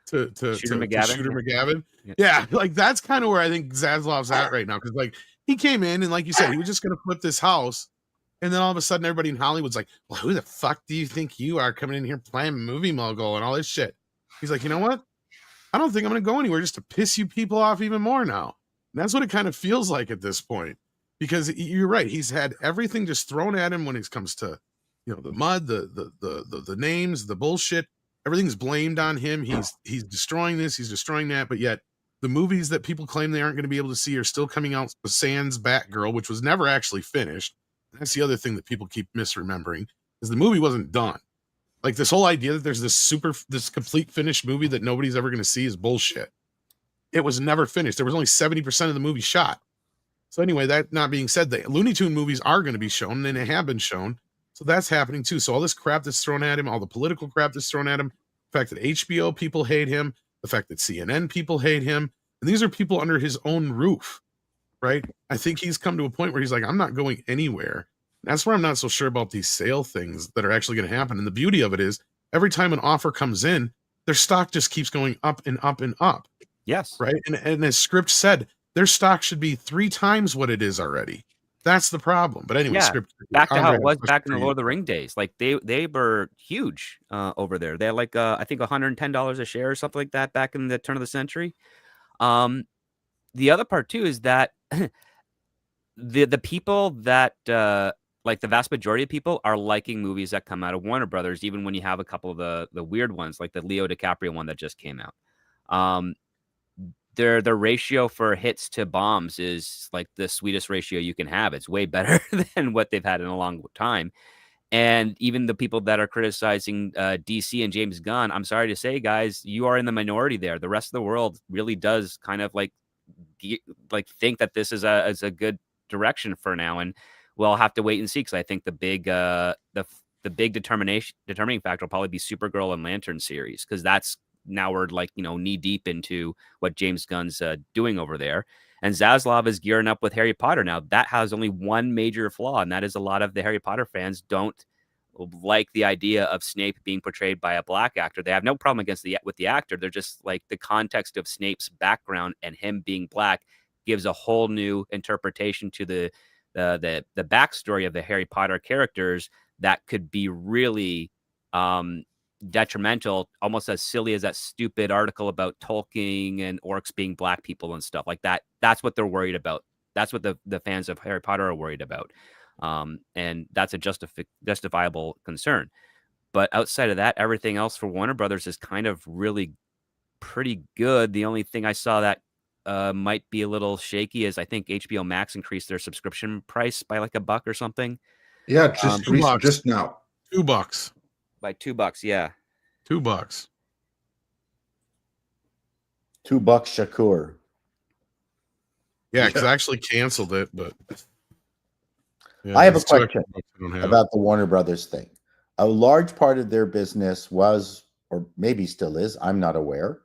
Shooter McGavin. Yeah, like that's kind of where I think Zaslav's at right now, because like he came in and like you said, he was just gonna flip this house, and then all of a sudden everybody in Hollywood's like, well, who the fuck do you think you are coming in here playing movie mogul and all this shit? He's like, you know what? I don't think I'm gonna go anywhere just to piss you people off even more now. And that's what it kind of feels like at this point, because you're right. He's had everything just thrown at him when it comes to, the mud, the names, the bullshit. Everything's blamed on him. He's destroying this, he's destroying that, but yet the movies that people claim they aren't going to be able to see are still coming out. Sans Batgirl, which was never actually finished. And that's the other thing that people keep misremembering, is the movie wasn't done. Like this whole idea that there's this complete finished movie that nobody's ever going to see is bullshit. It was never finished. There was only 70% of the movie shot. So anyway, that not being said, the Looney Tune movies are going to be shown, and they have been shown. So that's happening too. So all this crap that's thrown at him, all the political crap that's thrown at him, the fact that HBO people hate him, the fact that CNN people hate him, and these are people under his own roof, right? I think he's come to a point where he's like, I'm not going anywhere. That's where I'm not so sure about these sale things that are actually going to happen. And the beauty of it is every time an offer comes in, their stock just keeps going up and up and up. Yes. Right. And as Script said, their stock should be 3 times what it is already. That's the problem. But anyway, Yeah, script. back to how Andre it had a was question back in for the you. Lord of the Ring days. Like they were huge over there. They had like I think $110 a share or something like that back in the turn of the century. The other part too is that the people that like the vast majority of people are liking movies that come out of Warner Brothers, even when you have a couple of the weird ones, like the Leo DiCaprio one that just came out. Their ratio for hits to bombs is like the sweetest ratio you can have. It's way better than what they've had in a long time. And even the people that are criticizing DC and James Gunn, I'm sorry to say, guys, you are in the minority there. The rest of the world really does kind of like think that this is a good direction for now, and we'll have to wait and see, because I think the big determining factor will probably be Supergirl and Lantern series, because that's now we're like knee deep into what James Gunn's doing over there. And Zaslav is gearing up with Harry Potter now. That has only one major flaw, and that is a lot of the Harry Potter fans don't like the idea of Snape being portrayed by a black actor. They have no problem with the actor. They're just like the context of Snape's background and him being black gives a whole new interpretation to the backstory of the Harry Potter characters that could be really detrimental, almost as silly as that stupid article about Tolkien and orcs being black people and stuff like that. That's what they're worried about. That's what the fans of Harry Potter are worried about. And that's a justifiable concern. But outside of that, everything else for Warner Brothers is kind of really pretty good. The only thing I saw that might be a little shaky is I think HBO Max increased their subscription price by like $1 or something. Yeah, just $2. just now. $2. By $2, yeah. $2. $2 Shakur. Yeah, because I actually canceled it, but yeah, I have a it's $2 question I don't have. about the Warner Brothers thing. A large part of their business was, or maybe still is, I'm not aware,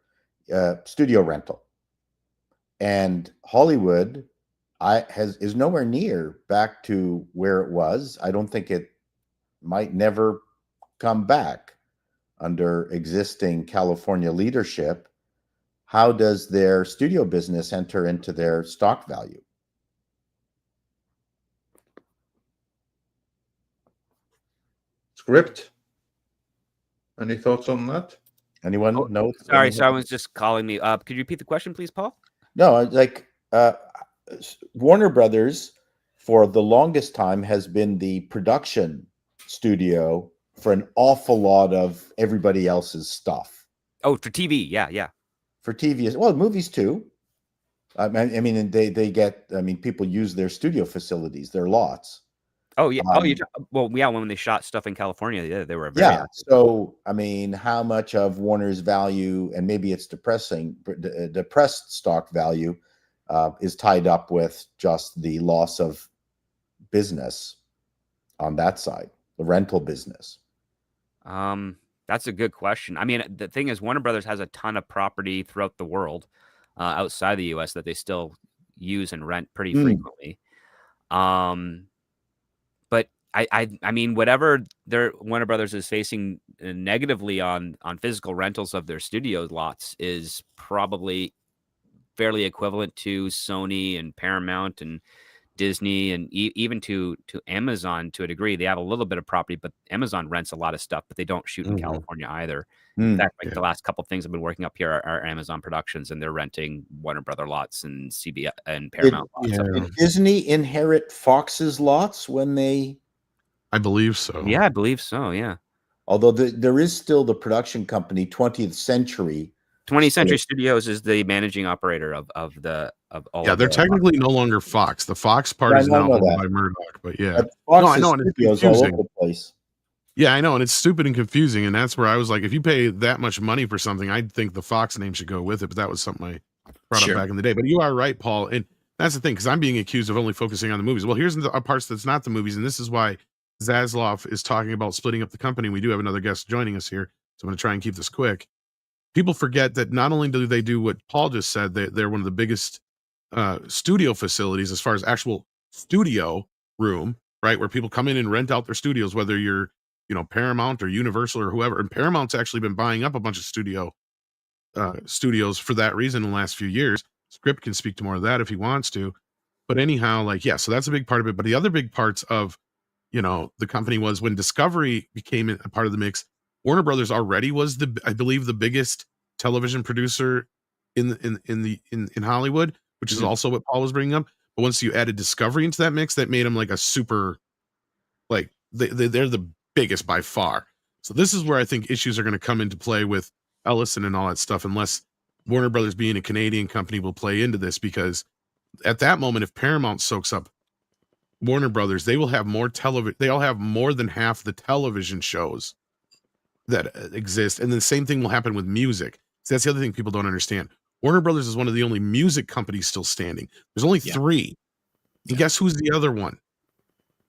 studio rental. And Hollywood is nowhere near back to where it was. I don't think it might never come back under existing California leadership. How does their studio business enter into their stock value? Script. Any thoughts on that? Anyone Oh, know? Sorry, someone's just calling me up. Could you repeat the question, please, Paul? No, like Warner Brothers for the longest time has been the production studio for an awful lot of everybody else's stuff. Oh, for TV, yeah. For TV, well, movies too. I mean, they get. I mean, people use their studio facilities, their lots. Oh yeah. When they shot stuff in California, yeah, they were very Yeah. So, I mean, how much of Warner's value, and maybe it's depressed stock value, is tied up with just the loss of business on that side, the rental business? That's a good question. I mean, the thing is, Warner Brothers has a ton of property throughout the world, outside the U.S. that they still use and rent pretty frequently. But I mean, whatever their Warner Brothers is facing negatively on physical rentals of their studio lots is probably fairly equivalent to Sony and Paramount and Disney and even to Amazon to a degree. They have a little bit of property, but Amazon rents a lot of stuff, but they don't shoot in California either. In fact, like the last couple of things I've been working up here are Amazon productions, and they're renting Warner Brother lots and CBS and Paramount lots. Did Disney inherit Fox's lots when they? I believe so. Yeah, I believe so. Yeah. Although there is still the production company, 20th Century. 20th Century Studios is the managing operator of all. Yeah, they're technically no longer Fox. The Fox part is now owned by Murdoch. But yeah, Fox I know, and it's Studios all confusing. over the place. Yeah, I know, and it's stupid and confusing. And that's where I was like, if you pay that much money for something, I'd think the Fox name should go with it. But that was something I brought up back in the day. But you are right, Paul. And that's the thing, because I'm being accused of only focusing on the movies. Well, here's the parts that's not the movies. And this is why Zaslav is talking about splitting up the company. We do have another guest joining us here. So I'm going to try and keep this quick. People forget that not only do they do what Paul just said, they're one of the biggest studio facilities as far as actual studio room, right? Where people come in and rent out their studios, whether you're, Paramount or Universal or whoever. And Paramount's actually been buying up a bunch of studios for that reason in the last few years. Script can speak to more of that if he wants to. But anyhow, like, yeah, so that's a big part of it. But the other big parts of, the company was when Discovery became a part of the mix. Warner Brothers already was I believe, the biggest television producer in Hollywood, which is also what Paul was bringing up. But once you added Discovery into that mix, that made them like a super, like they're the biggest by far. So this is where I think issues are going to come into play with Ellison and all that stuff, unless Warner Brothers, being a Canadian company, will play into this, because at that moment, if Paramount soaks up Warner Brothers, they will have more television. They'll have more than half the television shows that exist. And the same thing will happen with music. So that's the other thing people don't understand. Warner Brothers is one of the only music companies still standing. There's only three. And guess who's the other one?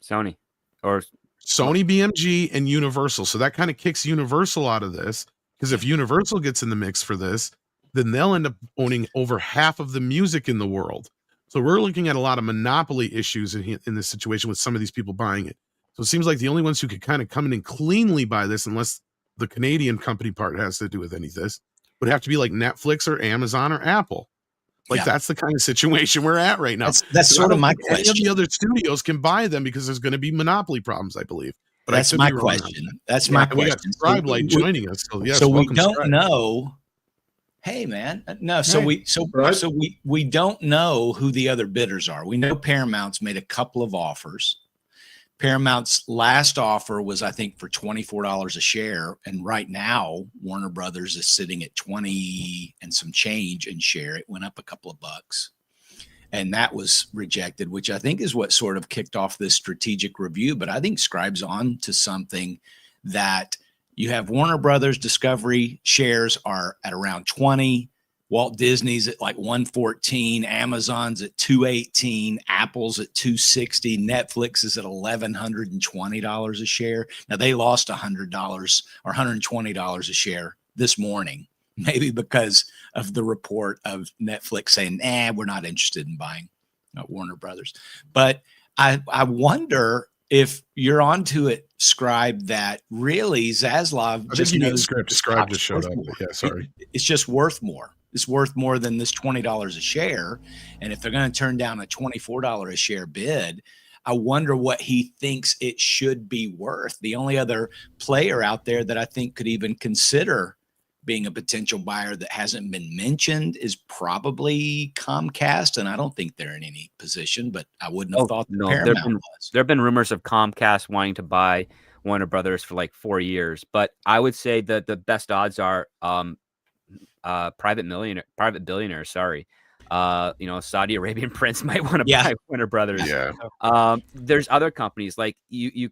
Sony or Sony, BMG, and Universal. So that kind of kicks Universal out of this, because if Universal gets in the mix for this, then they'll end up owning over half of the music in the world. So we're looking at a lot of monopoly issues in this situation with some of these people buying it. So it seems like the only ones who could kind of come in and cleanly buy this, unless the Canadian company part has to do with any of this, would have to be like Netflix or Amazon or Apple. Like, that's the kind of situation we're at right now. That's sort of my question. Any of the other studios can buy them because there's going to be monopoly problems, I believe. But that's my question. That's my question. We got Scribe Light joining us. So yes, so we don't Scribe. know. Hey man, no. So we don't know who the other bidders are. We know Paramount's made a couple of offers. Paramount's last offer was, I think, for $24 a share, and right now Warner Brothers is sitting at 20 and some change in share. It went up a couple of bucks, and that was rejected, which I think is what sort of kicked off this strategic review. But I think Scribe's on to something, that you have Warner Brothers Discovery shares are at around 20. Walt Disney's at like 114, Amazon's at 218, Apple's at 260, Netflix is at $1,120 a share. Now they lost $100 or $120 a share this morning, maybe because of the report of Netflix saying, we're not interested in buying Warner Brothers. But I wonder if you're onto it, Scribe, that really Zaslav just knows Scribe just showed up. Yeah, sorry. It's just worth more. It's worth more than this $20 a share. And if they're going to turn down a $24 a share bid, I wonder what he thinks it should be worth. The only other player out there that I think could even consider being a potential buyer that hasn't been mentioned is probably Comcast. And I don't think they're in any position, but I wouldn't have thought Paramount was. There have been rumors of Comcast wanting to buy Warner Brothers for like 4 years, but I would say that the best odds are private billionaire. Sorry. Saudi Arabian prince might want to buy Warner Brothers. Yeah. There's other companies like the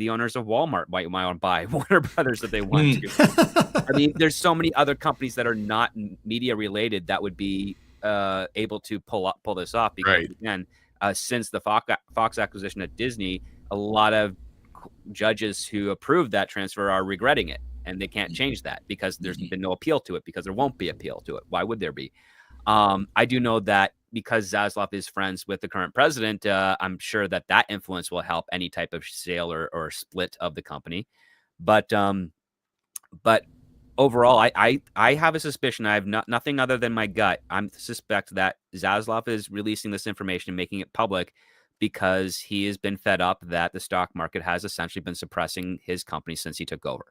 owners of Walmart might want to buy Warner Brothers if they want to. I mean, there's so many other companies that are not media related that would be able to pull this off, because again, since the Fox acquisition at Disney, a lot of judges who approved that transfer are regretting it, and they can't change that because there's been no appeal to it, because there won't be appeal to it. Why would there be? I do know that because Zaslav is friends with the current president, I'm sure that influence will help any type of sale or split of the company. But overall, I have a suspicion. I have nothing other than my gut. I suspect that Zaslav is releasing this information and making it public because he has been fed up that the stock market has essentially been suppressing his company since he took over.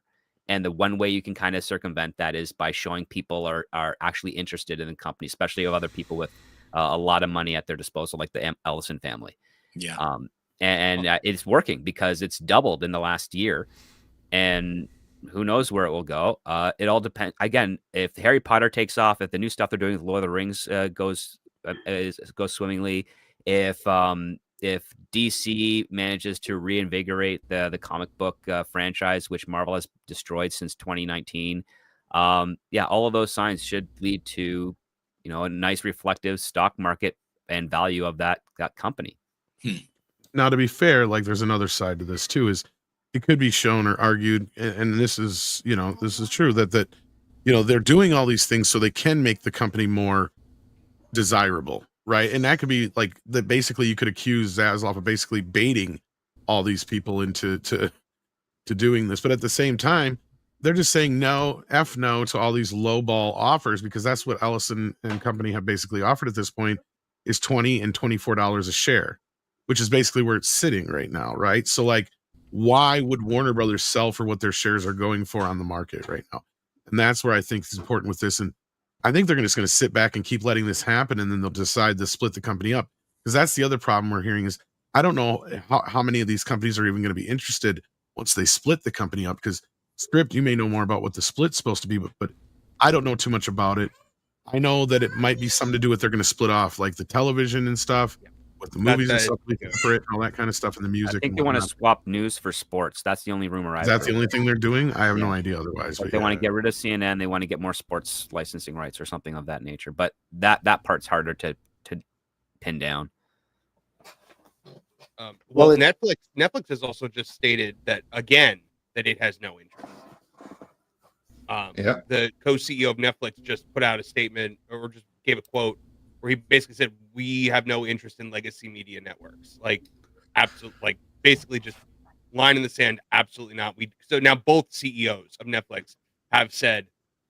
And the one way you can kind of circumvent that is by showing people are actually interested in the company, especially of other people with a lot of money at their disposal, like the Ellison family. Yeah. It's working because it's doubled in the last year, and who knows where it will go. It all depends. Again, if Harry Potter takes off, if the new stuff they're doing with Lord of the Rings goes swimmingly, if DC manages to reinvigorate the comic book franchise, which Marvel has destroyed since 2019, all of those signs should lead to, a nice reflective stock market and value of that company. Now, to be fair, like, there's another side to this too, is it could be shown or argued, and this is, this is true, that they're doing all these things so they can make the company more desirable. Right. And that could be like that. Basically, you could accuse Zaslav of basically baiting all these people into doing this. But at the same time, they're just saying no to all these lowball offers, because that's what Ellison and company have basically offered at this point. is $20 and $24 a share, which is basically where it's sitting right now, right? So like, why would Warner Brothers sell for what their shares are going for on the market right now? And that's where I think it's important with this. And I think they're just going to sit back and keep letting this happen, and then they'll decide to split the company up. Because that's the other problem we're hearing is I don't know how many of these companies are even going to be interested once they split the company up. Because Script, you may know more about what the split's supposed to be, but I don't know too much about it. I know that it might be something to do with they're going to split off like the television and stuff, with the movies and stuff, separate, and all that kind of stuff, and the music. I think they want to swap news for sports. That's the only rumor. That's the only thing they're doing. I have no idea otherwise. Like they want to get rid of CNN. They want to get more sports licensing rights or something of that nature. But that part's harder to pin down. Well, Netflix has also just stated that again that it has no interest. The co-CEO of Netflix just put out a statement or just gave a quote where he basically said, "We have no interest in legacy media networks." Like, absolutely, like basically just line in the sand. Absolutely not. So now both CEOs of Netflix have said,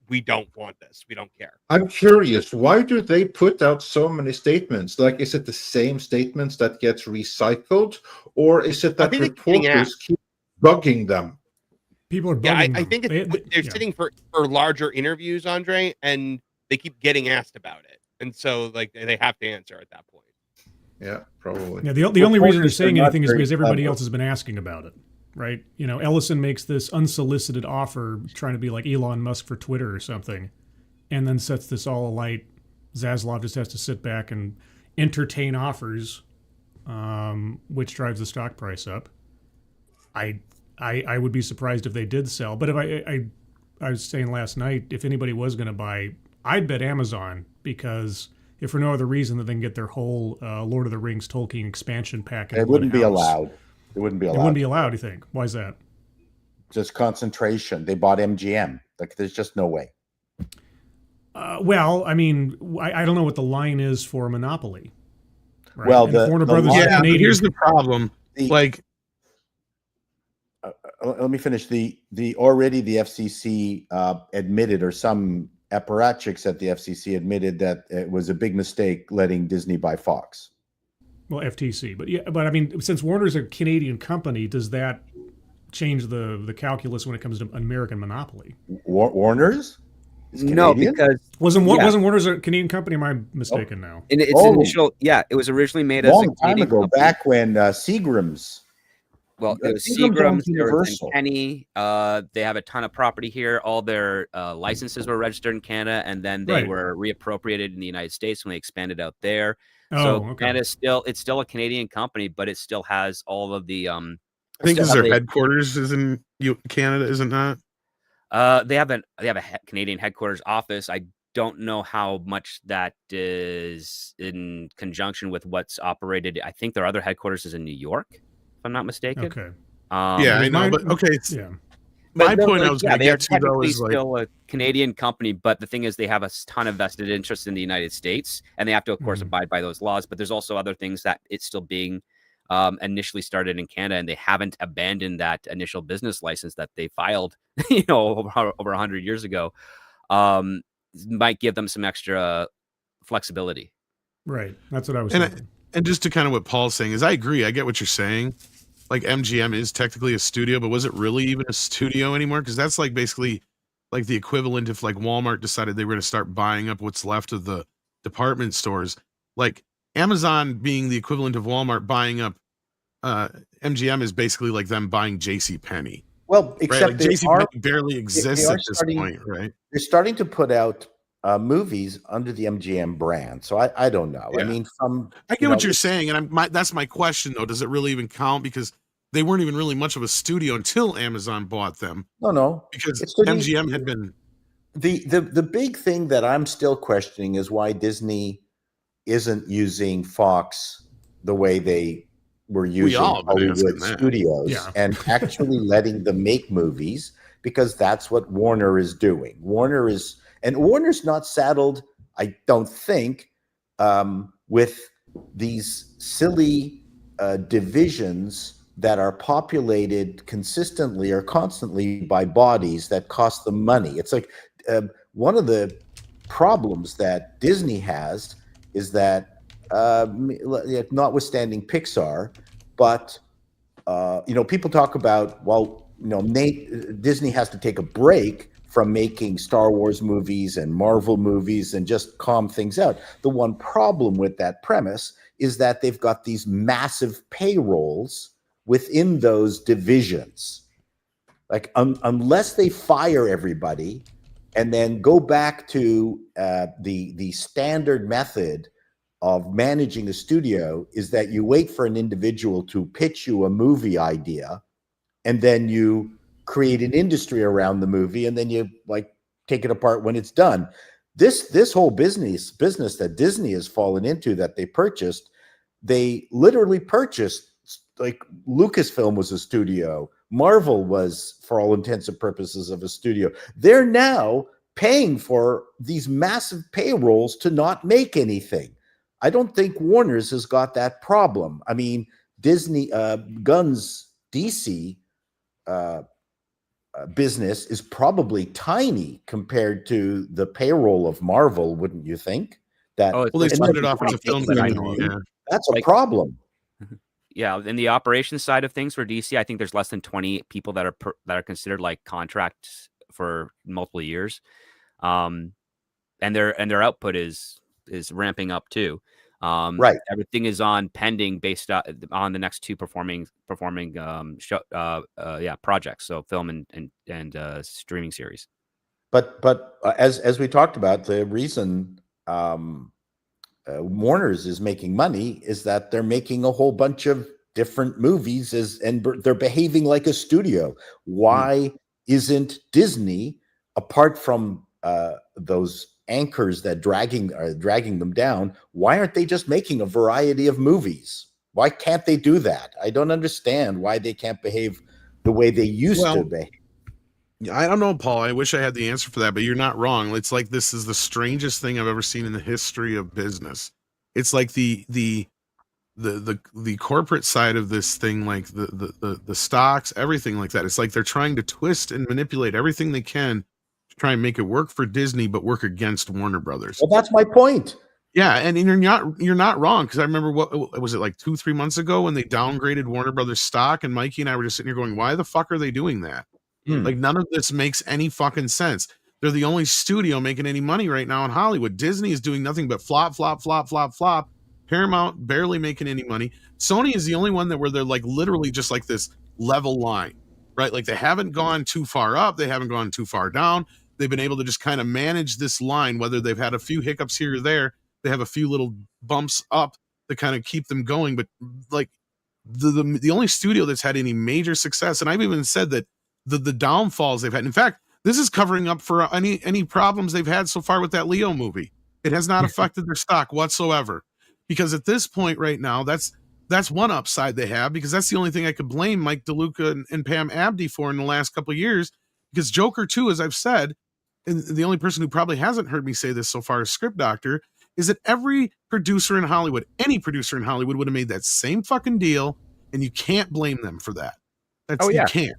"We don't want this. We don't care." I'm curious, why do they put out so many statements? Like, is it the same statements that gets recycled, or is it that reporters keep bugging them? People are bugging I them. think they're sitting for larger interviews, Andre, and they keep getting asked about it, and so like they have to answer at that point. Yeah, probably. Yeah, the only reason they're saying anything is because everybody else has been asking about it, right? You know, Ellison makes this unsolicited offer, trying to be like Elon Musk for Twitter or something, and then sets this all alight. Zaslav just has to sit back and entertain offers, which drives the stock price up. I would be surprised if they did sell. But if I was saying last night, if anybody was going to buy, I'd bet Amazon, because if for no other reason that they can get their whole Lord of the Rings Tolkien expansion package. It wouldn't be allowed. It wouldn't be allowed. It wouldn't be allowed, you think? Why is that? Just concentration. They bought MGM. Like, there's just no way. Well, I mean, I don't know what the line is for monopoly. Right? Well, Warner Brothers is Canadian. Here's the problem. Let me finish. The FCC admitted, or some apparatchiks at the FCC admitted, that it was a big mistake letting Disney buy Fox. Well, FTC, but I mean, since Warner's a Canadian company, does that change the calculus when it comes to American monopoly? Warner's? No, because wasn't Warner's a Canadian company? Am I mistaken now? In its initial, it was originally made as long a time ago, company. back when Seagram's. Well, it was Seagram's, Universal. Penny. They have a ton of property here. All their licenses were registered in Canada, and then they were reappropriated in the United States when they expanded out there. Canada's still a Canadian company, but it still has all of the. I think their headquarters is in Canada, isn't that? They have a Canadian headquarters office. I don't know how much that is in conjunction with what's operated. I think their other headquarters is in New York, if I'm not mistaken. Okay. I know, but okay. Yeah. My point I was going to get to though is still a Canadian company, but the thing is they have a ton of vested interest in the United States, and they have to, of course, abide by those laws. But there's also other things that it's still being initially started in Canada, and they haven't abandoned that initial business license that they filed, over 100 years ago. Might give them some extra flexibility. Right. That's what I was saying. And just to kind of what Paul's saying is, I agree. I get what you're saying. Like, MGM is technically a studio, but was it really even a studio anymore? Because that's like basically like the equivalent if like Walmart decided they were going to start buying up what's left of the department stores. Like Amazon being the equivalent of Walmart buying up MGM is basically like them buying JCPenney. Well, except right? Like JCPenney barely exists at this point, right? They're starting to put out movies under the MGM brand. So I don't know. Yeah. I mean, I get what you're saying, and that's my question though. Does it really even count? Because they weren't even really much of a studio until Amazon bought them. No, because MGM had been. The big thing that I'm still questioning is why Disney isn't using Fox the way they were using Hollywood studios and actually letting them make movies, because that's what Warner is doing. Warner's not saddled, I don't think, with these silly divisions that are populated consistently or constantly by bodies that cost them money. It's like one of the problems that Disney has is that notwithstanding Pixar, but people talk about, well, Disney has to take a break from making Star Wars movies and Marvel movies and just calm things out. The one problem with that premise is that they've got these massive payrolls within those divisions. Like, unless they fire everybody and then go back to the standard method of managing a studio, is that you wait for an individual to pitch you a movie idea, and then you create an industry around the movie, and then you take it apart when it's done. This whole business that Disney has fallen into, that they purchased, they literally purchased, like, Lucasfilm was a studio. Marvel was, for all intents and purposes, of a studio. They're now paying for these massive payrolls to not make anything. I don't think Warner's has got that problem. I mean, Disney, Gunn's DC business is probably tiny compared to the payroll of Marvel, wouldn't you think? That, Oh, Well, they it's split it off as a film that I company. know. Yeah. that's a like- problem. Yeah, in the operations side of things for DC, I think there's less than 20 people that are considered like contracts for multiple years, and their output is ramping up too. Right. Everything is on pending based on the next two performing projects. So film and streaming series. But as we talked about, the reason Warner's is making money is that they're making a whole bunch of different movies and they're behaving like a studio. Why isn't Disney, apart from those anchors that are dragging them down, why aren't they just making a variety of movies? Why can't they do that? I don't understand why they can't behave the way they used to behave. I don't know, Paul. I wish I had the answer for that, but you're not wrong. It's like, this is the strangest thing I've ever seen in the history of business. It's like the corporate side of this thing, like the stocks, everything like that. It's like they're trying to twist and manipulate everything they can to try and make it work for Disney, but work against Warner Brothers. Well, that's my point. Yeah, and you're not wrong, because I remember, what was it, like 2-3 months ago, when they downgraded Warner Brothers stock, and Mikey and I were just sitting here going, why the fuck are they doing that? Like, none of this makes any fucking sense. They're the only studio making any money right now in Hollywood. Disney is doing nothing but flop, flop, flop, flop, flop. Paramount barely making any money. Sony is the only one where they're like literally just like this level line, right? Like, they haven't gone too far up, they haven't gone too far down. They've been able to just kind of manage this line, whether they've had a few hiccups here or there. They have a few little bumps up to kind of keep them going. But like, the only studio that's had any major success, and I've even said that the downfalls they've had. In fact, this is covering up for any problems they've had so far with that Leo movie. It has not affected their stock whatsoever, because at this point right now, that's one upside they have, because that's the only thing I could blame Mike DeLuca and Pam Abdi for in the last couple of years. Because Joker 2, as I've said, and the only person who probably hasn't heard me say this so far is Script Doctor, is that every producer in Hollywood, any producer in Hollywood, would have made that same fucking deal, and you can't blame them for that. You can't.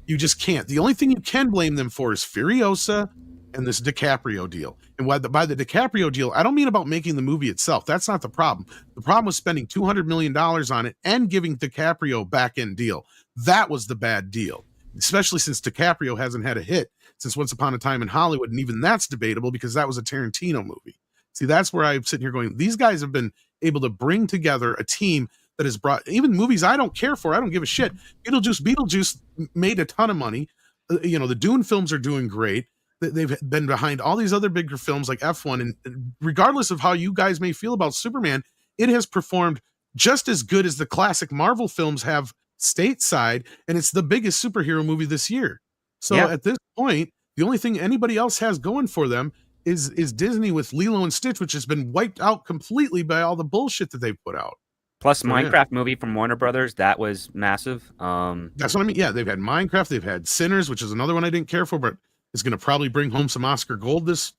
You just can't. The only thing you can blame them for is Furiosa and this DiCaprio deal. And by the DiCaprio deal, I don't mean about making the movie itself. That's not the problem. The problem was spending $200 million on it and giving DiCaprio back-end deal. That was the bad deal, especially since DiCaprio hasn't had a hit since Once Upon a Time in Hollywood, and even that's debatable because that was a Tarantino movie. See, that's where I'm sitting here going, these guys have been able to bring together a team that has brought even movies I don't care for. I don't give a shit. Beetlejuice made a ton of money. The Dune films are doing great. They've been behind all these other bigger films like F1. And regardless of how you guys may feel about Superman, it has performed just as good as the classic Marvel films have stateside. And it's the biggest superhero movie this year. So at this point, the only thing anybody else has going for them is Disney with Lilo and Stitch, which has been wiped out completely by all the bullshit that they've put out. Plus, Minecraft movie from Warner Brothers, that was massive. That's what I mean. Yeah, they've had Minecraft, they've had Sinners, which is another one I didn't care for, but it's going to probably bring home some Oscar gold this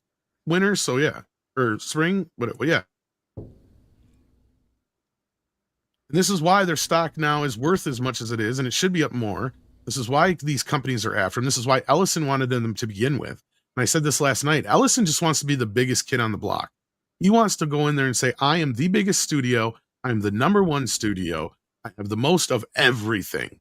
winter. So yeah, or spring, but yeah. And this is why their stock now is worth as much as it is, and it should be up more. This is why these companies are after them. This is why Ellison wanted them to begin with. And I said this last night. Ellison just wants to be the biggest kid on the block. He wants to go in there and say, I am the biggest studio. I'm the #1 studio. I have the most of everything,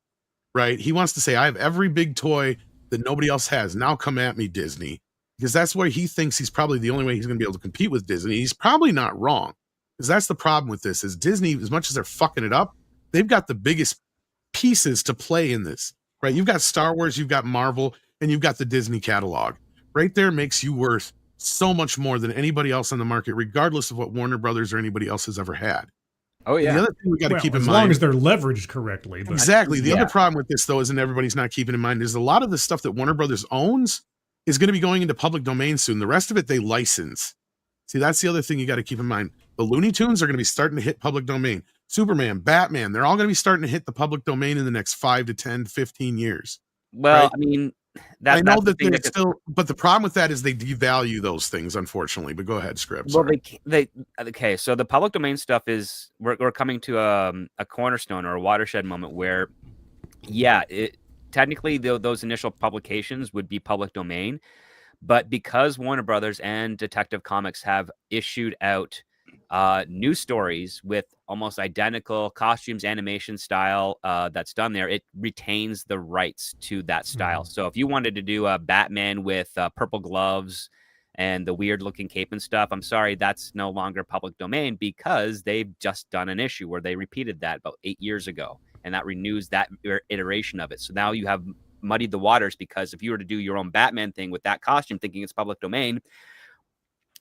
right? He wants to say, I have every big toy that nobody else has. Now come at me, Disney. Because that's where he thinks he's probably the only way he's going to be able to compete with Disney. He's probably not wrong. Because that's the problem with this is Disney, as much as they're fucking it up, they've got the biggest pieces to play in this, right? You've got Star Wars, you've got Marvel, and you've got the Disney catalog. Right there makes you worth so much more than anybody else on the market, regardless of what Warner Brothers or anybody else has ever had. Oh And yeah. the other thing we got to keep in as mind, long as they're leveraged correctly. But exactly. The Yeah. other problem with this, though, is, and everybody's not keeping in mind, is a lot of the stuff that Warner Brothers owns is going to be going into public domain soon. The rest of it they license. See, that's the other thing you got to keep in mind. The Looney Tunes are going to be starting to hit public domain. Superman, Batman, they're all going to be starting to hit the public domain in the next 5 to 10, 15 years. Well, Right. I mean, I know that's the that thing they're that still, but the problem with that is they devalue those things, unfortunately. But go ahead, Script. well, Sorry. they okay. So the public domain stuff is we're coming to a cornerstone or a watershed moment where, yeah, technically those initial publications would be public domain, but because Warner Brothers and Detective Comics have issued out news stories with almost identical costumes, animation style that's done there, it retains the rights to that style. So if you wanted to do a Batman with purple gloves and the weird looking cape and stuff, I'm sorry, that's no longer public domain because they've just done an issue where they repeated that about 8 years ago, and that renews that iteration of it. So now you have muddied the waters, because if you were to do your own Batman thing with that costume thinking it's public domain,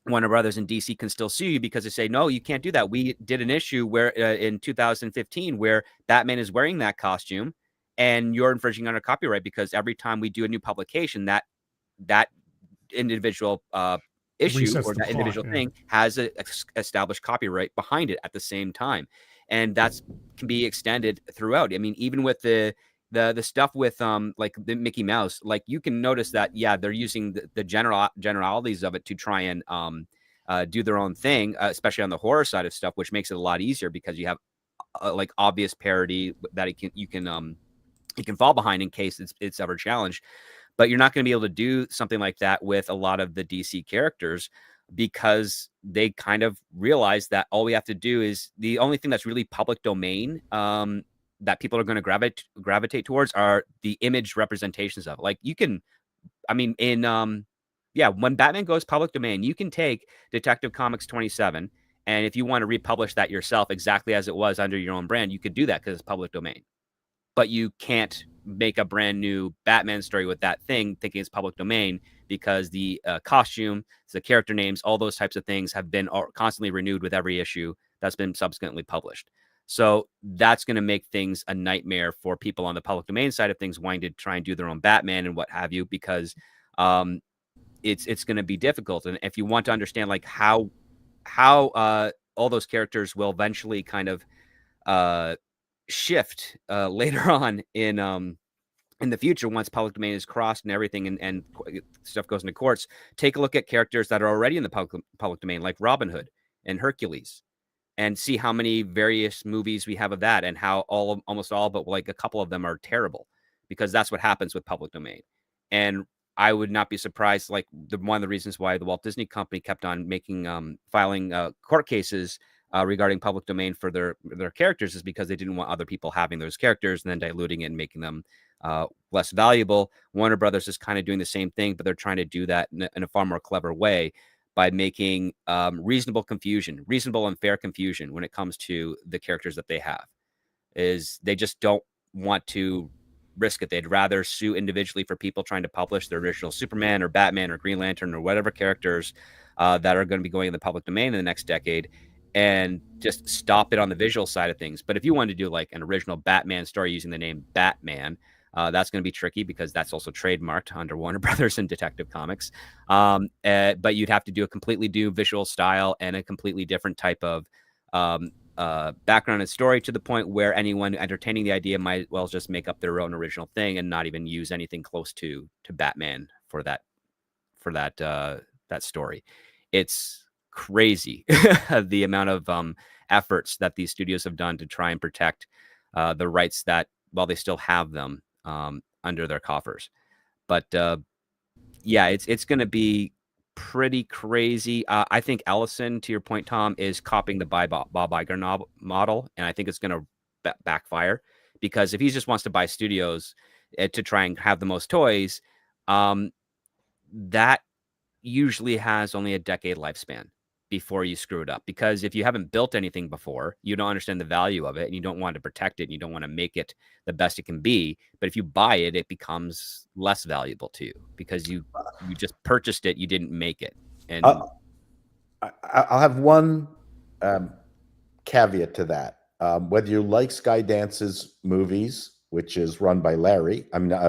Warner Brothers and DC can still sue you because they say, no, you can't do that. We did an issue where in 2015 where Batman is wearing that costume and you're infringing on our copyright, because every time we do a new publication, that individual issue Resets or the that clock, individual yeah. thing has a established copyright behind it at the same time. And that's can be extended throughout. I mean, even with the stuff with like the Mickey Mouse, like you can notice that, yeah, they're using the generalities of it to try and do their own thing, especially on the horror side of stuff, which makes it a lot easier because you have like obvious parody that you can fall behind in case it's ever challenged. But you're not going to be able to do something like that with a lot of the DC characters, because they kind of realize that all we have to do is the only thing that's really public domain that people are going to gravitate towards are the image representations of it. Like you can, I mean, in when Batman goes public domain, you can take Detective Comics 27, and if you want to republish that yourself exactly as it was under your own brand, you could do that because it's public domain. But you can't make a brand new Batman story with that thing thinking it's public domain, because the costume, the character names, all those types of things have been constantly renewed with every issue that's been subsequently published. So that's going to make things a nightmare for people on the public domain side of things wanting to try and do their own Batman and what have you, because it's going to be difficult. And if you want to understand like how all those characters will eventually kind of shift later on in the future, once public domain is crossed and everything and stuff goes into courts, take a look at characters that are already in the public domain, like Robin Hood and Hercules, and see how many various movies we have of that, and how almost all but like a couple of them are terrible, because that's what happens with public domain. And I would not be surprised, like one of the reasons why the Walt Disney Company kept on making filing court cases regarding public domain for their characters, is because they didn't want other people having those characters and then diluting it and making them less valuable. Warner Brothers is kind of doing the same thing, but they're trying to do that in a far more clever way by making reasonable and fair confusion when it comes to the characters that they have. Is they just don't want to risk it. They'd rather sue individually for people trying to publish their original Superman or Batman or Green Lantern or whatever characters that are going to be going in the public domain in the next decade, and just stop it on the visual side of things. But if you want to do like an original Batman story using the name Batman, that's going to be tricky, because that's also trademarked under Warner Brothers and Detective Comics. But you'd have to do a completely new visual style and a completely different type of background and story, to the point where anyone entertaining the idea might well just make up their own original thing and not even use anything close to Batman for that story. It's crazy the amount of efforts that these studios have done to try and protect the rights that, while they still have them under their coffers. But yeah, it's going to be pretty crazy. I think Ellison, to your point, Tom, is copying the Bob Iger model, and I think it's going to backfire, because if he just wants to buy studios to try and have the most toys, that usually has only a decade lifespan before you screw it up. Because if you haven't built anything before, you don't understand the value of it, and you don't want to protect it, and you don't want to make it the best it can be. But if you buy it, it becomes less valuable to you because you just purchased it, you didn't make it. And I'll have one caveat to that. Whether you like Skydance's movies, which is run by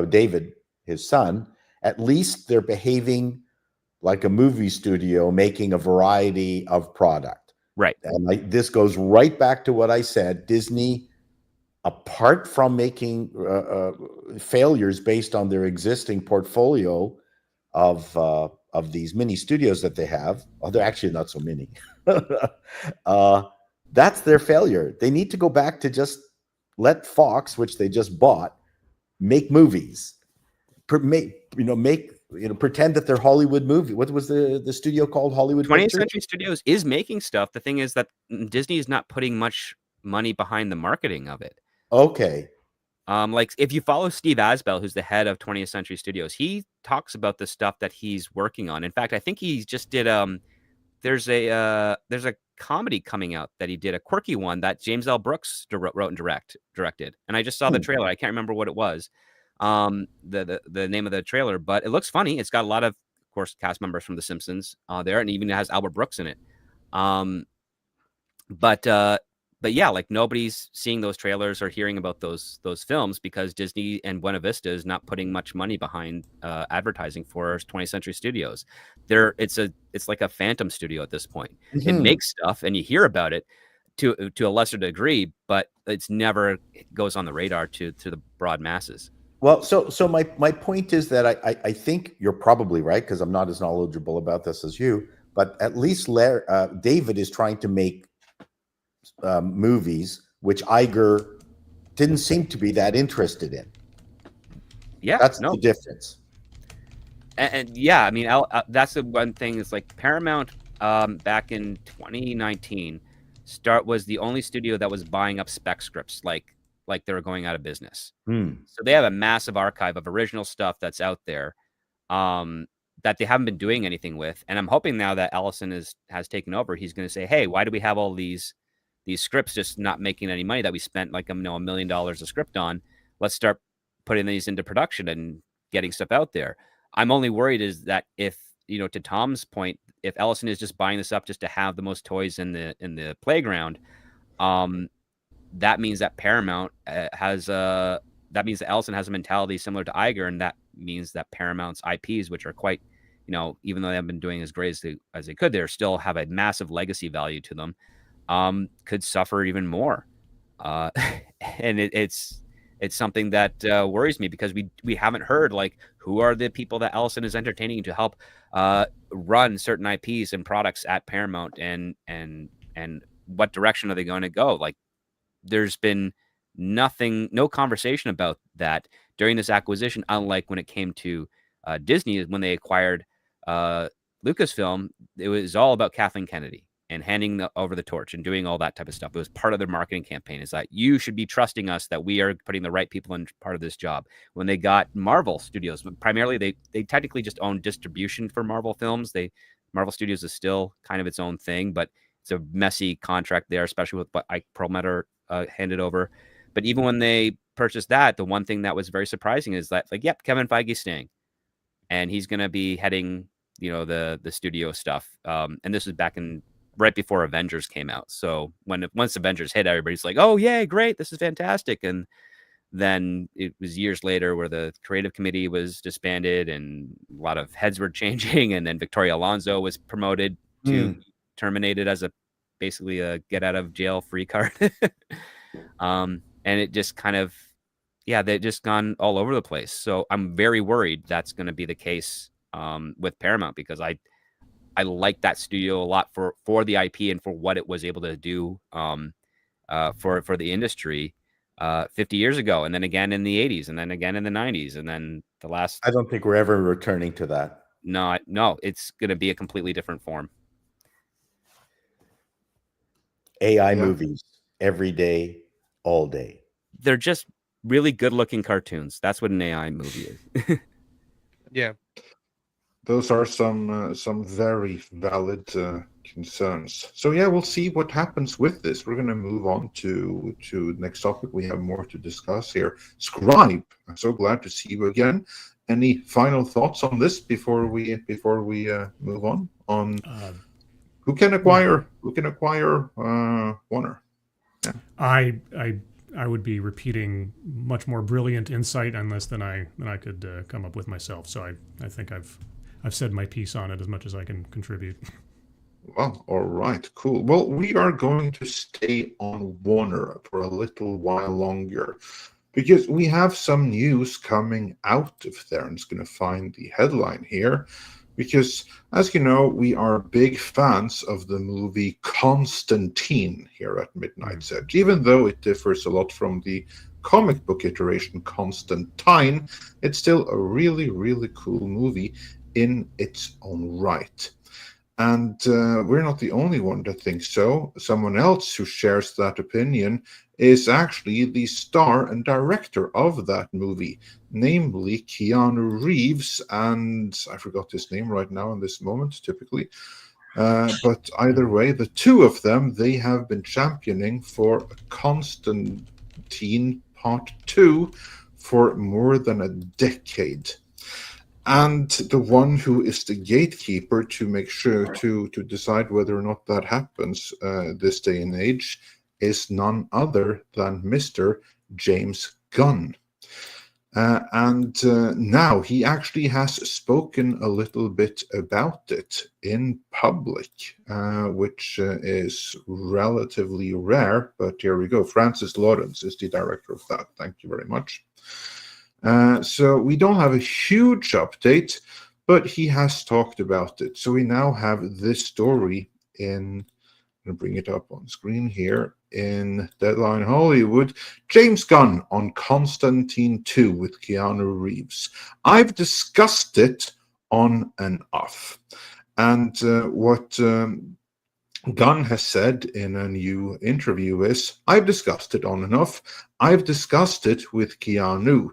David, his son, at least they're behaving like a movie studio, making a variety of product. Right. And this goes right back to what I said. Disney, apart from making failures based on their existing portfolio of these mini studios that they have, they're actually not so mini. That's their failure. They need to go back to just let Fox, which they just bought, make movies. Pretend that they're Hollywood movie. What was the studio called? Hollywood 20th Pictures? Century Studios is making stuff. The thing is that Disney is not putting much money behind the marketing of it. Okay. Like if you follow Steve Asbell, who's the head of 20th Century Studios, he talks about the stuff that he's working on. In fact, I think he just did there's a comedy coming out that he did, a quirky one that James L. Brooks wrote and directed. And I just saw the trailer. I can't remember what it was. The name of the trailer, but it looks funny. It's got a lot of course, cast members from The Simpsons there, and even has Albert Brooks in it. But yeah, like nobody's seeing those trailers or hearing about those films because Disney and Buena Vista is not putting much money behind advertising for 20th Century Studios. It's like a phantom studio at this point. Mm-hmm. It makes stuff, and you hear about it to a lesser degree, but it's never goes on the radar to the broad masses. Well, so my point is that I think you're probably right, because I'm not as knowledgeable about this as you, but at least David is trying to make movies which Iger didn't seem to be that interested in. Yeah, that's the difference. And yeah, I mean, that's the one thing is like Paramount back in 2019 was the only studio that was buying up spec scripts like they were going out of business. So they have a massive archive of original stuff that's out there that they haven't been doing anything with. And I'm hoping now that Ellison has taken over, he's going to say, hey, why do we have all these scripts just not making any money that we spent like $1 million a script on? Let's start putting these into production and getting stuff out there. I'm only worried is that if, to Tom's point, if Ellison is just buying this up just to have the most toys in the playground, that means that Paramount that means that Ellison has a mentality similar to Iger, and that means that Paramount's IPs, which are quite, even though they haven't been doing as great as they could, they still have a massive legacy value to them, could suffer even more. And it's something that worries me because we haven't heard like who are the people that Ellison is entertaining to help run certain IPs and products at Paramount, and what direction are they going to go? Like, there's been no conversation about that during this acquisition, unlike when it came to Disney, when they acquired Lucasfilm. It was all about Kathleen Kennedy and handing over the torch and doing all that type of stuff. It was part of their marketing campaign, is that you should be trusting us that we are putting the right people in part of this job. When they got Marvel Studios, primarily they technically just own distribution for Marvel films. Marvel Studios is still kind of its own thing, but it's a messy contract there, especially with what Ike Perlmutter handed over. But even when they purchased that, the one thing that was very surprising is that, like, yep, Kevin Feige's staying, and he's going to be heading, the studio stuff. And this was back in right before Avengers came out. So once Avengers hit, everybody's like, oh yeah, great, this is fantastic. And then it was years later where the creative committee was disbanded and a lot of heads were changing. And then Victoria Alonso was promoted to terminated as basically a get out of jail free card. And it just kind of, they've just gone all over the place. So I'm very worried that's going to be the case with Paramount, because I like that studio a lot for the IP and for what it was able to do for the industry 50 years ago, and then again in the 80s, and then again in the 90s, and then the last. I don't think we're ever returning to that. No, no, it's going to be a completely different form. AI Yeah. movies every day, all day. They're just really good-looking cartoons. That's what an AI movie is. Yeah. Those are some very valid concerns. So yeah, we'll see what happens with this. We're going to move on to the next topic. We have more to discuss here. Scribe, I'm so glad to see you again. Any final thoughts on this before we move on who can acquire Warner? I would be repeating much more brilliant insight on this than I could come up with myself. So I think I've said my piece on it as much as I can contribute. Well, all right, cool. Well, we are going to stay on Warner for a little while longer because we have some news coming out of there. I'm just going to find the headline here because, as you know, we are big fans of the movie Constantine here at Midnight's Edge, even though it differs a lot from the comic book iteration Constantine. It's still a really, really cool movie in its own right. And we're not the only one that thinks so. Someone else who shares that opinion is actually the star and director of that movie, namely Keanu Reeves, and I forgot his name right now in this moment, typically. But either way, the two of them, they have been championing for Constantine Part 2 for more than a decade. And the one who is the gatekeeper to make sure to decide whether or not that happens this day and age is none other than Mr. James Gunn. And now he actually has spoken a little bit about it in public, which is relatively rare. But here we go. Francis Lawrence is the director of that. Thank you very much. So we don't have a huge update, but he has talked about it. So we now have this story in, I'm going to bring it up on screen here, in Deadline Hollywood. James Gunn on Constantine 2 with Keanu Reeves. I've discussed it on and off. And what Gunn has said in a new interview is, I've discussed it on and off. I've discussed it with Keanu.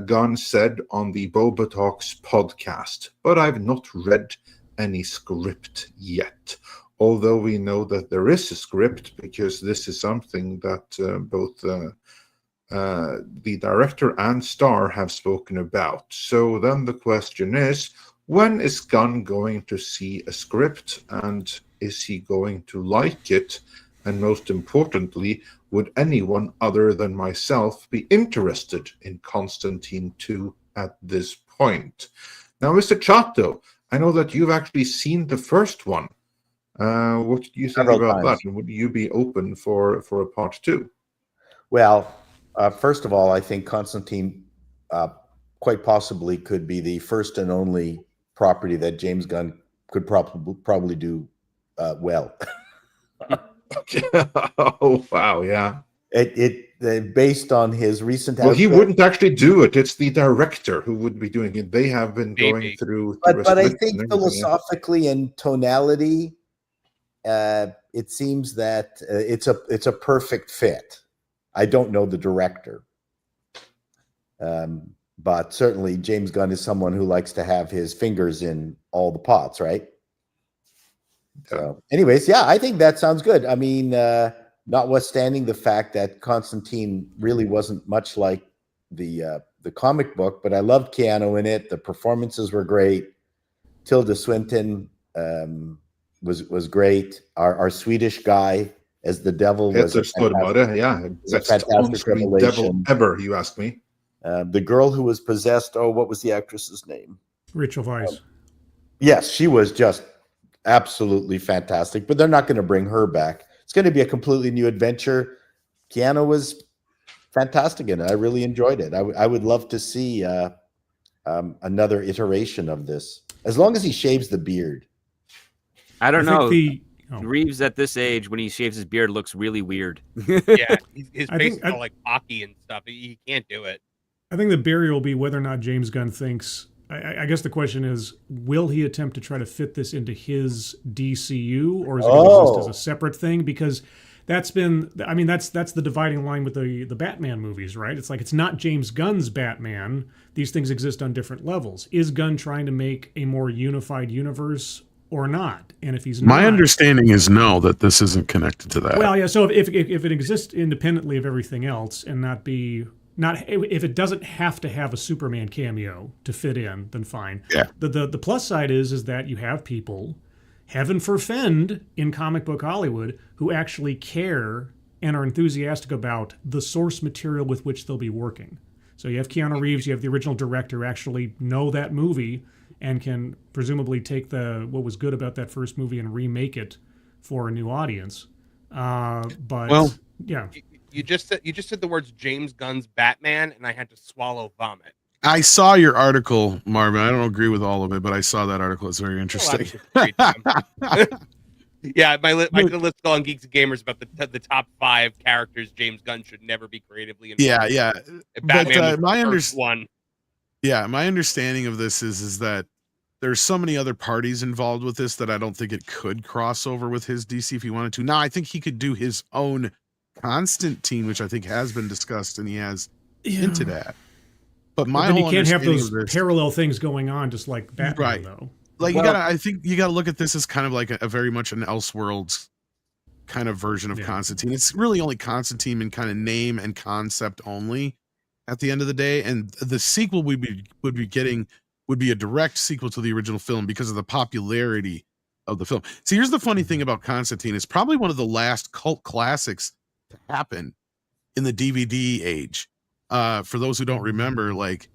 Gunn said on the Boba Talks podcast, but I've not read any script yet. Although we know that there is a script because this is something that both the director and star have spoken about. So then the question is, when is Gunn going to see a script, and is he going to like it? And most importantly, would anyone other than myself be interested in Constantine 2 at this point? Now, Mr. Chato, I know that you've actually seen the first one. What do you think Several about times. that? And would you be open for a part 2? Well, first of all, I think Constantine quite possibly could be the first and only property that James Gunn could probably do well. Oh, wow, yeah. It based on his recent. Well, he wouldn't actually do it. It's the director who would be doing it. They have been going Maybe. through. But I scripts think and everything, philosophically and tonality, it seems that it's a perfect fit. I don't know the director, but certainly James Gunn is someone who likes to have his fingers in all the pots, right? So, anyways, yeah, I think that sounds good. I mean, notwithstanding the fact that Constantine really wasn't much like the comic book, but I loved Keanu in it. The performances were great. Tilda Swinton was great. Our Swedish guy as the devil was Peter Stormare, yeah, best on-screen devil ever. You ask me. The girl who was possessed. Oh, what was the actress's name? Rachel Weisz. Yes, she was just absolutely fantastic, but they're not going to bring her back. It's going to be a completely new adventure. Keanu was fantastic in it. I really enjoyed it. I would love to see another iteration of this, as long as he shaves the beard. I don't I know. think Reeves at this age, when he shaves his beard, looks really weird. Yeah, his I face think- is all like hockey and stuff. He can't do it. I think the barrier will be whether or not James Gunn thinks I guess the question is, will he attempt to try to fit this into his DCU, or is it going to exist as a separate thing? Because that's been, I mean, that's the dividing line with the Batman movies, right? It's like, it's not James Gunn's Batman. These things exist on different levels. Is Gunn trying to make a more unified universe or not? And if he's not, My understanding is no, that this isn't connected to that. well, yeah. So if it exists independently of everything else and not if it doesn't have to have a Superman cameo to fit in, then fine. Yeah. The plus side is that you have people, heaven forfend, in comic book Hollywood who actually care and are enthusiastic about the source material with which they'll be working. So you have Keanu Reeves, you have the original director actually know that movie and can presumably take what was good about that first movie and remake it for a new audience. But well, yeah. You just said the words James Gunn's Batman, and I had to swallow vomit. I saw your article, Marvin. I don't agree with all of it, but I saw that article. It's very interesting. Yeah, my list on Geeks and Gamers about the top 5 characters James Gunn should never be creatively involved. Yeah. Batman But was the first one. Yeah, my understanding of this is that there's so many other parties involved with this that I don't think it could cross over with his DC if he wanted to. Now, I think he could do his own Constantine, which I think has been discussed, and he has hinted at. But then you can't have those parallel things going on, just like Batman, right? Though. Like I think you gotta look at this as kind of like a very much an Elseworlds kind of version of Constantine. It's really only Constantine in kind of name and concept only at the end of the day. And the sequel would be getting would be a direct sequel to the original film because of the popularity of the film. See, here's the funny thing about Constantine. It's probably one of the last cult classics to happen in the DVD age. For those who don't remember, like,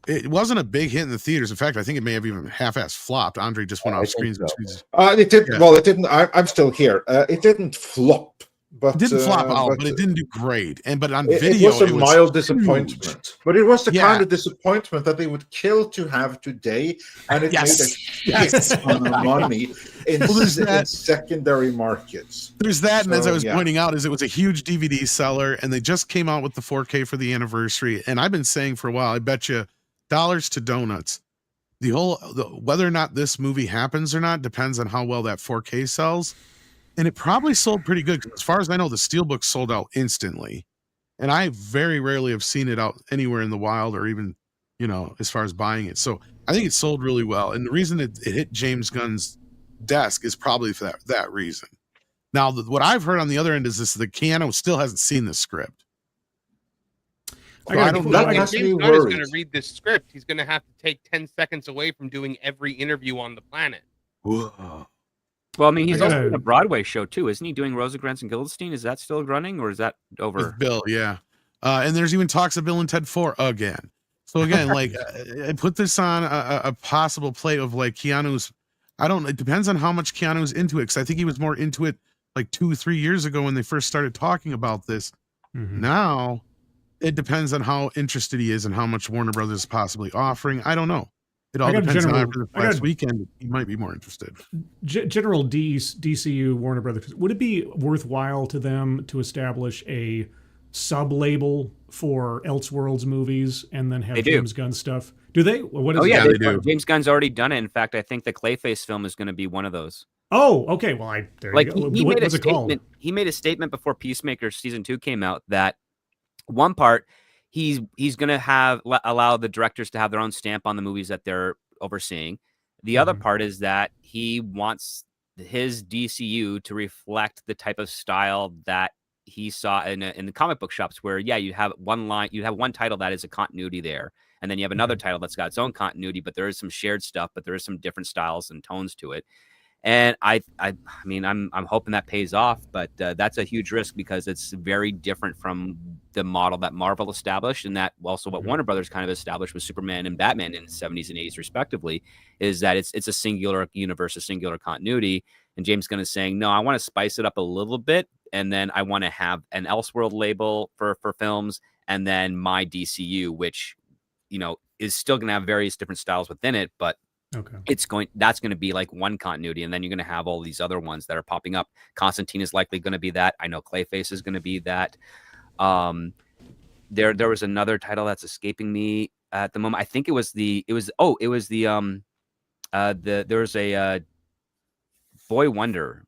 it wasn't a big hit in the theaters. In fact, I think it may have even half-ass flopped. Andre just went off screens. It did. Yeah. Well, it didn't. I'm still here. It didn't flop, but it didn't flop out, but it didn't do great. But on video, it was a mild disappointment. Huge. But it was the kind of disappointment that they would kill to have today, and it made a shit ton of money in secondary markets. There's that, and as I was pointing out, it was a huge DVD seller, and they just came out with the 4K for the anniversary. And I've been saying for a while, I bet you dollars to donuts, whether or not this movie happens or not depends on how well that 4K sells. And it probably sold pretty good. As far as I know, the Steelbook sold out instantly. And I very rarely have seen it out anywhere in the wild or even, as far as buying it. So I think it sold really well. And the reason it hit James Gunn's desk is probably for that reason. Now, what I've heard on the other end is that Keanu still hasn't seen the script. I don't know. If James Gunn is going to read this script, he's going to have to take 10 seconds away from doing every interview on the planet. Whoa. Well, I mean, he's also in a Broadway show too, isn't he? Doing Rosencrantz and Guildenstern. Is that still running, or is that over? With Bill, yeah. And there's even talks of Bill and Ted 4 again. So again, like, I put this on a possible play of like Keanu's. It depends on how much Keanu's into it, because I think he was more into it like 2-3 years ago when they first started talking about this. Mm-hmm. Now, it depends on how interested he is and how much Warner Brothers is possibly offering. I don't know. It all depends on after the last weekend. He might be more interested. General DCU, Warner Brothers, would it be worthwhile to them to establish a sub-label for Elseworlds movies and then have James Gunn stuff? Do they? What is they do. James Gunn's already done it. In fact, I think the Clayface film is going to be one of those. Oh, okay. Well, he made a statement before Peacemaker season 2 came out that one part, he's going to allow the directors to have their own stamp on the movies that they're overseeing. The other part is that he wants his DCU to reflect the type of style that he saw in the comic book shops, where you have one title that is a continuity there, and then you have another title that's got its own continuity, but there is some shared stuff, but there is some different styles and tones to it. And I mean, I'm hoping that pays off, but that's a huge risk because it's very different from the model that Marvel established, and that also what Warner Brothers kind of established with Superman and Batman in the 70s and 80s, respectively, is that it's a singular universe, a singular continuity. And James Gunn is saying, no, I want to spice it up a little bit, and then I want to have an Elseworld label for films, and then my DCU, which is still going to have various different styles within it, but that's going to be like one continuity, and then you're going to have all these other ones that are popping up. Constantine is likely going to be that. I know Clayface is going to be that. There was another title that's escaping me. at the moment. I think it was the there was a Boy Wonder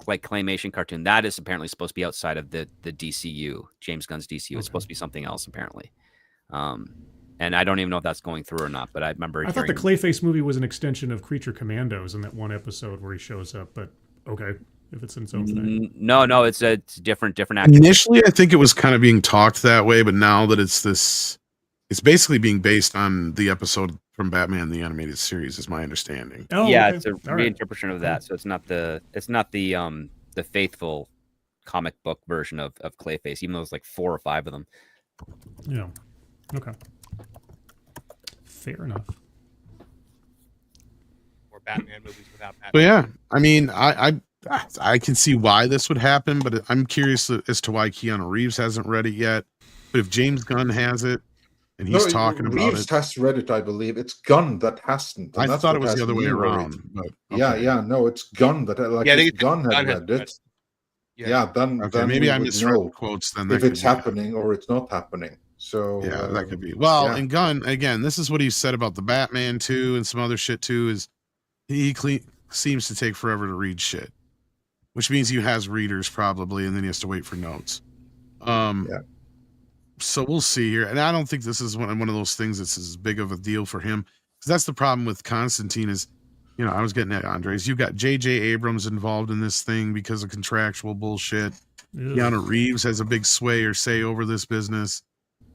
like claymation cartoon that is apparently supposed to be outside of the DCU, James Gunn's DCU. It's supposed to be something else apparently. And I don't even know if that's going through or not, but I remember I thought the Clayface movie was an extension of Creature Commandos in that one episode where he shows up, but okay, if it's in its own thing. No, it's different actor. Initially, I think it was kind of being talked that way, but now that it's basically being based on the episode from Batman the Animated Series, is my understanding. Oh, yeah, okay. it's a All right. reinterpretation of that. So it's not the faithful comic book version of Clayface, even though there's like 4 or 5 of them. Yeah. Okay. Fair enough. Or Batman movies without Batman. But yeah, I mean, I can see why this would happen, but I'm curious as to why Keanu Reeves hasn't read it yet. But if James Gunn has it and he's talking about Reeves it, has read it, I believe. It's Gunn that hasn't. I and that's thought it what was has the other way me worried. around. But Yeah, no, it's Gunn that like Yeah, I think if it's Gunn had Gunn read has it. Yeah. Yeah, then maybe we I would misread know the quotes. Then if that it's could be it. happening or it's not happening. So Yeah, that could be. Well, yeah. and Gunn, again, this is what he said about the Batman too, and some other shit too, is he seems to take forever to read shit, which means he has readers probably, and then he has to wait for notes. Yeah. So we'll see here, and I don't think this is one of those things that's as big of a deal for him, because that's the problem with Constantine is, you know, I was getting at Andres. You got J.J. Abrams involved in this thing because of contractual bullshit. Keanu Reeves has a big sway or say over this business,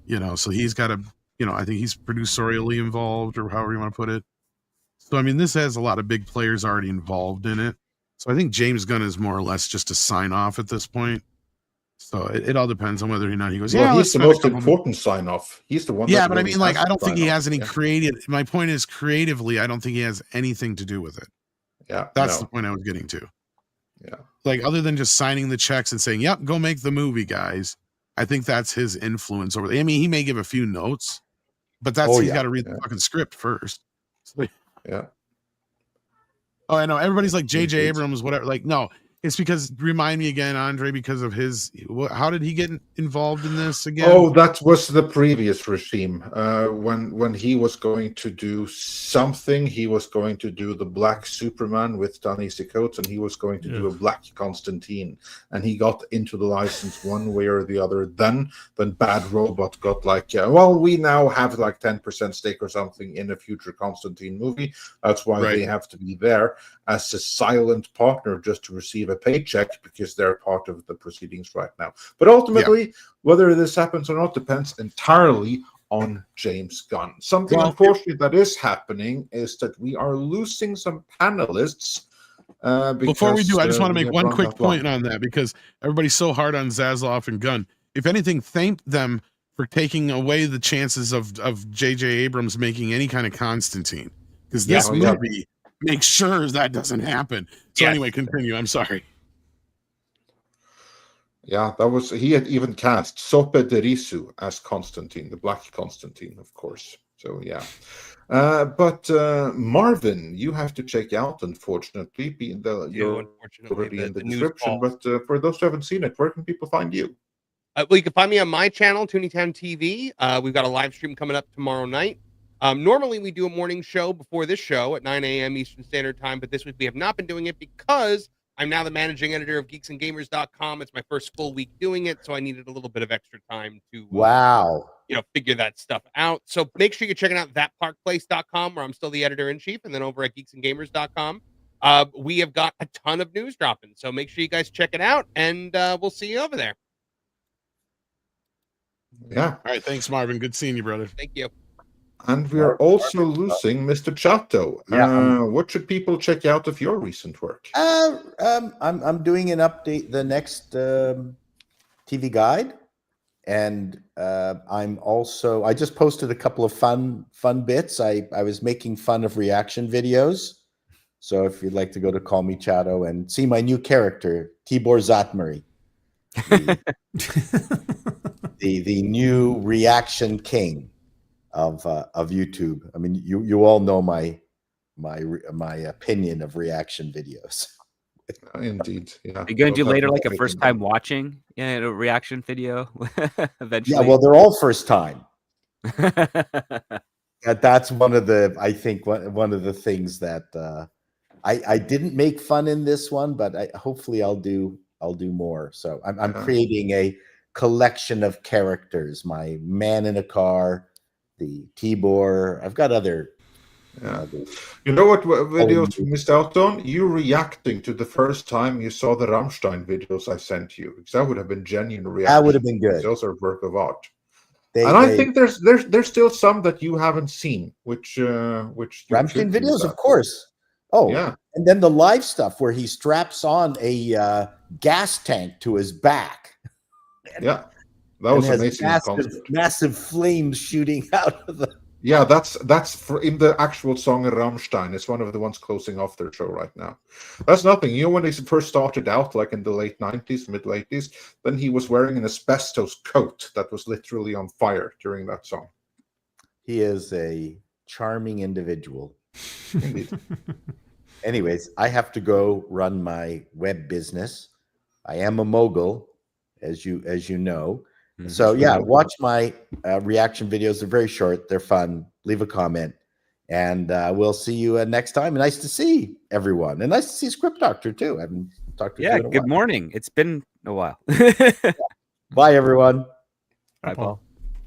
you know, so he's got a, you know, I think he's producerially involved or however you want to put it. So, I mean, this has a lot of big players already involved in it. So I think James Gunn is more or less just a sign off at this point. So it all depends on whether or not he goes, Well, yeah, he's the most important sign off. He's the one. Yeah, that but I really mean, like, has I don't to think he sign has off. any Yeah. creative. My point is creatively, I don't think he has anything to do with it. Yeah, That's no. the point I was getting to. Yeah. Like, other than just signing the checks and saying, yep, go make the movie, guys. I think that's his influence over. I mean, he may give a few notes, but that's he's got to read the fucking script first. So, Yeah. oh, I know. Everybody's like J.J. Indeed. Abrams, whatever. Like, no, it's because, remind me again, Andre, because of his, how did he get involved in this again? Oh, that was the previous regime. When he was going to do something, he was going to do the Black Superman with Ta-Nehisi Coates, and he was going to do a Black Constantine. And he got into the license one way or the other. Then Bad Robot got like, well, we now have like 10% stake or something in a future Constantine movie. That's why they have to be there as a silent partner just to receive a paycheck because they're part of the proceedings right now. But ultimately, whether this happens or not depends entirely on James Gunn. Something unfortunately that is happening is that we are losing some panelists. Before we do, I just want to make one quick point point on that, because everybody's so hard on Zaslav and Gunn. If anything, thank them for taking away the chances of J.J. Abrams making any kind of Constantine, because this movie makes sure that doesn't happen. So anyway, continue. I'm sorry. Yeah, that was, he had even cast Sope Derisu as Constantine, the Black Constantine, of course. So yeah, but Marvin, you have to check out. Unfortunately, you're already in the description. But for those who haven't seen it, where can people find you? Well, you can find me on my channel, Tooneytown TV. We've got a live stream coming up tomorrow night. Normally, we do a morning show before this show at 9 a.m. Eastern Standard Time, but this week we have not been doing it because I'm now the managing editor of geeksandgamers.com. It's my first full week doing it, so I needed a little bit of extra time to figure that stuff out. So make sure you're checking out thatparkplace.com, where I'm still the editor-in-chief, and then over at geeksandgamers.com. We have got a ton of news dropping, so make sure you guys check it out, and we'll see you over there. Yeah. All right. Thanks, Marvin. Good seeing you, brother. Thank you. And we are also losing Mr. Chato. What should people check out of your recent work? I'm doing an update, the next TV guide, and I just posted a couple of fun bits. I was making fun of reaction videos. So if you'd like to go to Call Me Chato and see my new character, Tibor Zatmary, the new reaction king of YouTube. I mean, you all know my opinion of reaction videos. Indeed, yeah. Are you going to do later like a first time watching a reaction video eventually? Yeah, well, they're all first time. That's one of the, I think one of the things that I didn't make fun in this one, but hopefully I'll do more. So I'm creating a collection of characters. My man in a car, the Tibor. I've got other. You know what videos we missed out on? You reacting to the first time you saw the Rammstein videos I sent you, because that would have been genuine reaction. That would have been good. Those are work of art. I think there's still some that you haven't seen, which Rammstein videos, of course. Oh, yeah. And then the live stuff where he straps on a gas tank to his back. Yeah, that was amazing. Massive flames shooting out of the. Yeah, that's in the actual song Rammstein. It's one of the ones closing off their show right now. That's nothing. You know, when they first started out, like in the late 90s, mid 80s, then he was wearing an asbestos coat that was literally on fire during that song. He is a charming individual. Indeed. Anyways, I have to go run my web business. I am a mogul, as you know. So yeah, watch my reaction videos. They're very short. They're fun. Leave a comment, and we'll see you next time. And nice to see everyone, and nice to see Script Doctor too. I haven't talked to you. Yeah, good morning. It's been a while. Bye, everyone. Bye, Paul.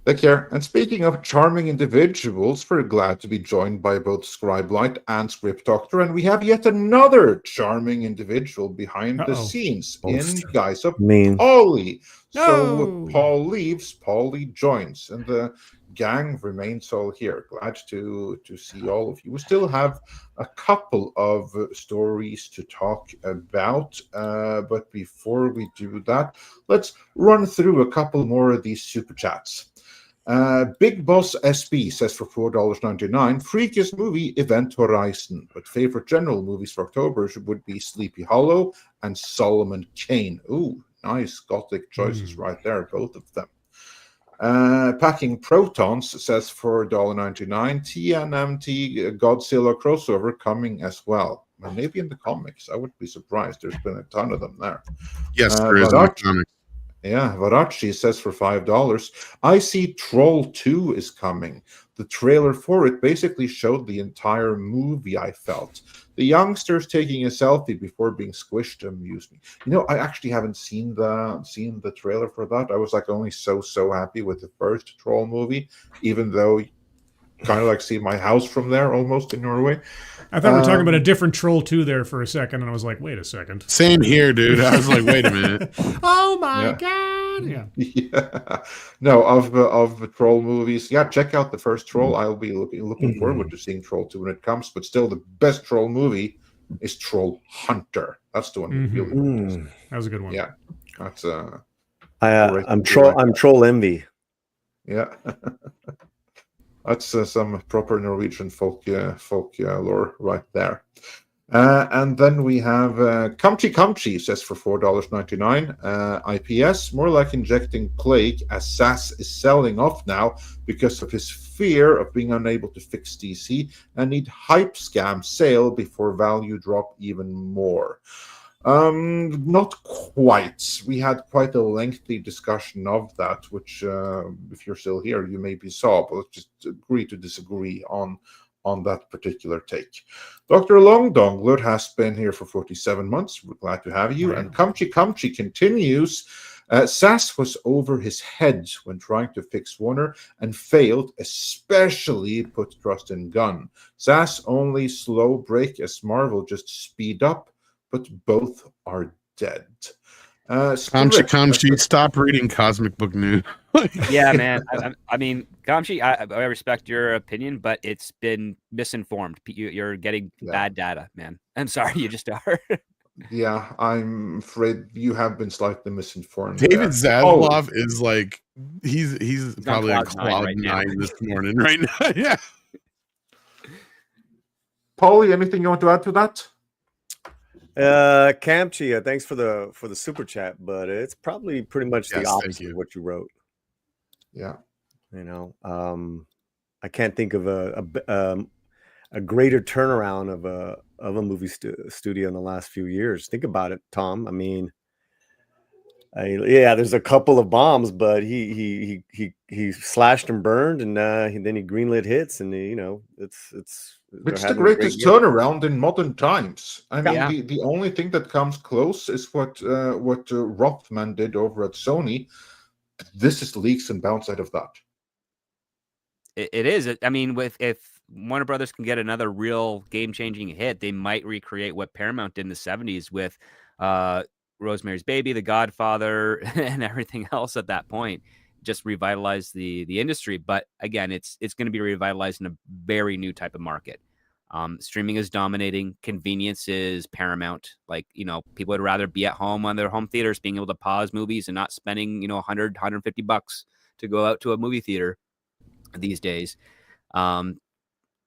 Take care. And speaking of charming individuals, we're glad to be joined by both Scribelight and Script Doctor, and we have yet another charming individual behind the scenes in Guys of Paulie. So Paul leaves, Paulie joins, and the gang remains all here. Glad to see all of you. We still have a couple of stories to talk about, but before we do that, let's run through a couple more of these super chats. Big Boss SB says for $4.99, freakiest movie, Event Horizon, but favorite general movies for October would be Sleepy Hollow and Solomon Kane. Ooh, nice gothic choices right there, both of them. Packing Protons says for $1.99, TNMT Godzilla crossover coming as well. And maybe in the comics, I wouldn't be surprised. There's been a ton of them there. Yes, there is in the comics. Yeah, Varachi says for $5, I see Troll 2 is coming. The trailer for it basically showed the entire movie, I felt. The youngsters taking a selfie before being squished amused me. You know, I actually haven't seen the trailer for that. I was like only so happy with the first Troll movie, even though kind of like see my house from there almost in Norway. I thought we were talking about a different Troll 2 there for a second, and I was like, wait a second. Same here, dude. I was like, wait a minute. Oh my God. Yeah. Yeah. No, of the Troll movies. Yeah, check out the first Troll. I'll be looking forward to seeing Troll 2 when it comes, but still the best Troll movie is Troll Hunter. That's the one we really That was a good one. Yeah. That's I'm Troll Envy. Yeah. That's some proper Norwegian folk lore right there. And then we have Kamchi says for $4.99. IPS, more like injecting plague, as SAS is selling off now because of his fear of being unable to fix DC and need hype scam sale before value drop even more. Not quite. We had quite a lengthy discussion of that, which if you're still here, you maybe saw, but let's just agree to disagree on that particular take. Dr. Longdongler has been here for 47 months. We're glad to have you. And Kamchi continues. SAS was over his head when trying to fix Warner and failed, especially put trust in Gunn. SAS only slow break as Marvel just speed up, but both are dead. Kamchi, stop reading Cosmic Book News. Yeah, man. I mean, Kamchi, I respect your opinion, but it's been misinformed. You're getting bad data, man. I'm sorry, you just are. Yeah, I'm afraid you have been slightly misinformed. David Zaslav is like he's probably on cloud nine this morning right now. Yeah. Paulie, anything you want to add to that? Kamchi, thanks for the super chat, but it's probably pretty much the opposite of what you wrote. Yeah, you know, I can't think of a greater turnaround of a movie studio in the last few years. Think about it, Tom. I mean, Yeah, there's a couple of bombs, but he slashed and burned, and then he greenlit hits, and it's they're It's the having a great greatest year. turnaround in modern times. I mean, Yeah. the only thing that comes close is what Rothman did over at Sony. This is leaps and bounds out of that. It is. I mean, if Warner Brothers can get another real game-changing hit, they might recreate what Paramount did in the 70s with Rosemary's Baby, The Godfather, and everything else at that point. Just revitalize the industry. But again, it's going to be revitalized in a very new type of market. Streaming is dominating. Convenience is paramount. Like, people would rather be at home on their home theaters, being able to pause movies and not spending, $100-$150 to go out to a movie theater these days.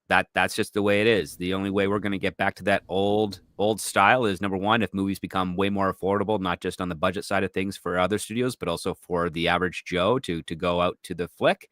That's just the way it is. The only way we're going to get back to that old style is, number one, if movies become way more affordable, not just on the budget side of things for other studios, but also for the average Joe to go out to the flick.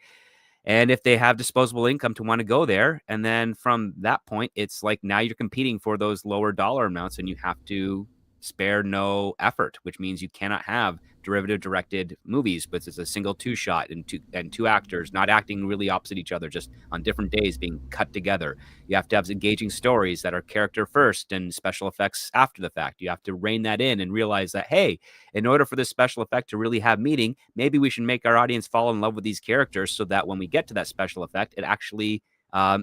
And if they have disposable income to want to go there. And then from that point, it's like now you're competing for those lower dollar amounts, and you have to spare no effort, which means you cannot have derivative directed movies, but it's a single two shot and two actors not acting really opposite each other, just on different days being cut together. You have to have engaging stories that are character first and special effects after the fact. You have to rein that in and realize that, hey, in order for this special effect to really have meaning, maybe we should make our audience fall in love with these characters so that when we get to that special effect, it actually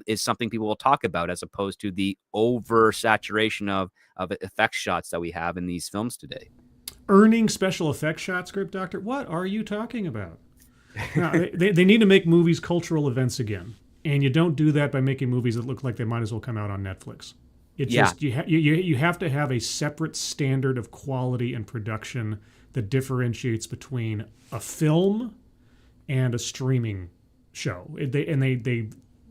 is something people will talk about, as opposed to the oversaturation of effects shots that we have in these films today. Earning special effects shots, Script Doctor? What are you talking about? No, they need to make movies cultural events again. And you don't do that by making movies that look like they might as well come out on Netflix. It's just you have to have a separate standard of quality and production that differentiates between a film and a streaming show.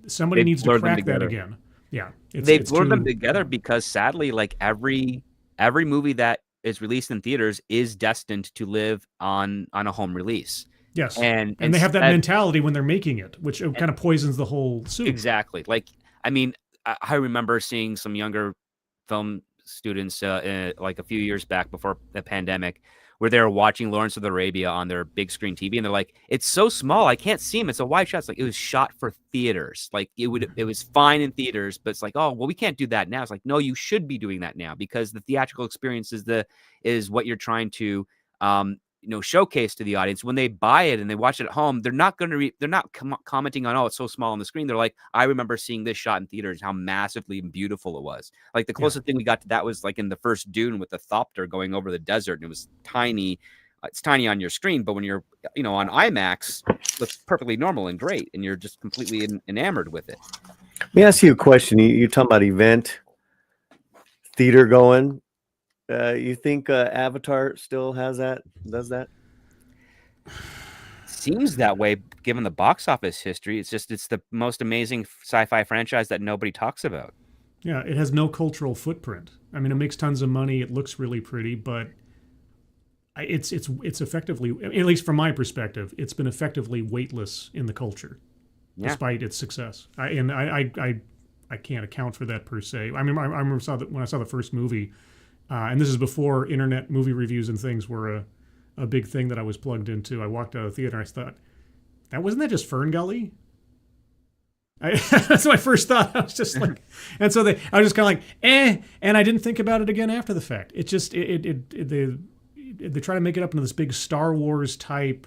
Somebody needs to crack that again. Yeah, they've blurred them together because, sadly, like every movie that is released in theaters is destined to live on a home release. Yes, and they have that mentality when they're making it, which kind of poisons the whole soup. Exactly. Like, I mean, I remember seeing some younger film students like a few years back before the pandemic, where they were watching Lawrence of Arabia on their big screen TV, and they're like, "It's so small, I can't see him. It's a wide shot." It's like, it was shot for theaters. Like, it was fine in theaters, but it's like, oh well, we can't do that now. It's like, no, you should be doing that now, because the theatrical experience is what you're trying to showcase to the audience. When they buy it and they watch it at home, they're not commenting on, oh, it's so small on the screen. They're like, I remember seeing this shot in theaters, how massively beautiful it was. Like, the closest thing we got to that was like in the first Dune with the Thopter going over the desert, and it was tiny. It's tiny on your screen, but when you're on IMAX, it looks perfectly normal and great, and you're just completely enamored with it. Let me ask you a question. You're talking about event theater going. You think Avatar still does that? Seems that way, given the box office history. It's the most amazing sci-fi franchise that nobody talks about. Yeah, it has no cultural footprint. I mean, it makes tons of money. It looks really pretty, but it's effectively, at least from my perspective, it's been effectively weightless in the culture, despite its success. I can't account for that per se. I mean, I remember when I saw the first movie. And this is before internet movie reviews and things were a big thing that I was plugged into. I walked out of the theater and I thought, wasn't that just Fern Gully? That's my first thought. I was just like, and so I was just kind of like, and I didn't think about it again after the fact. It just they try to make it up into this big Star Wars type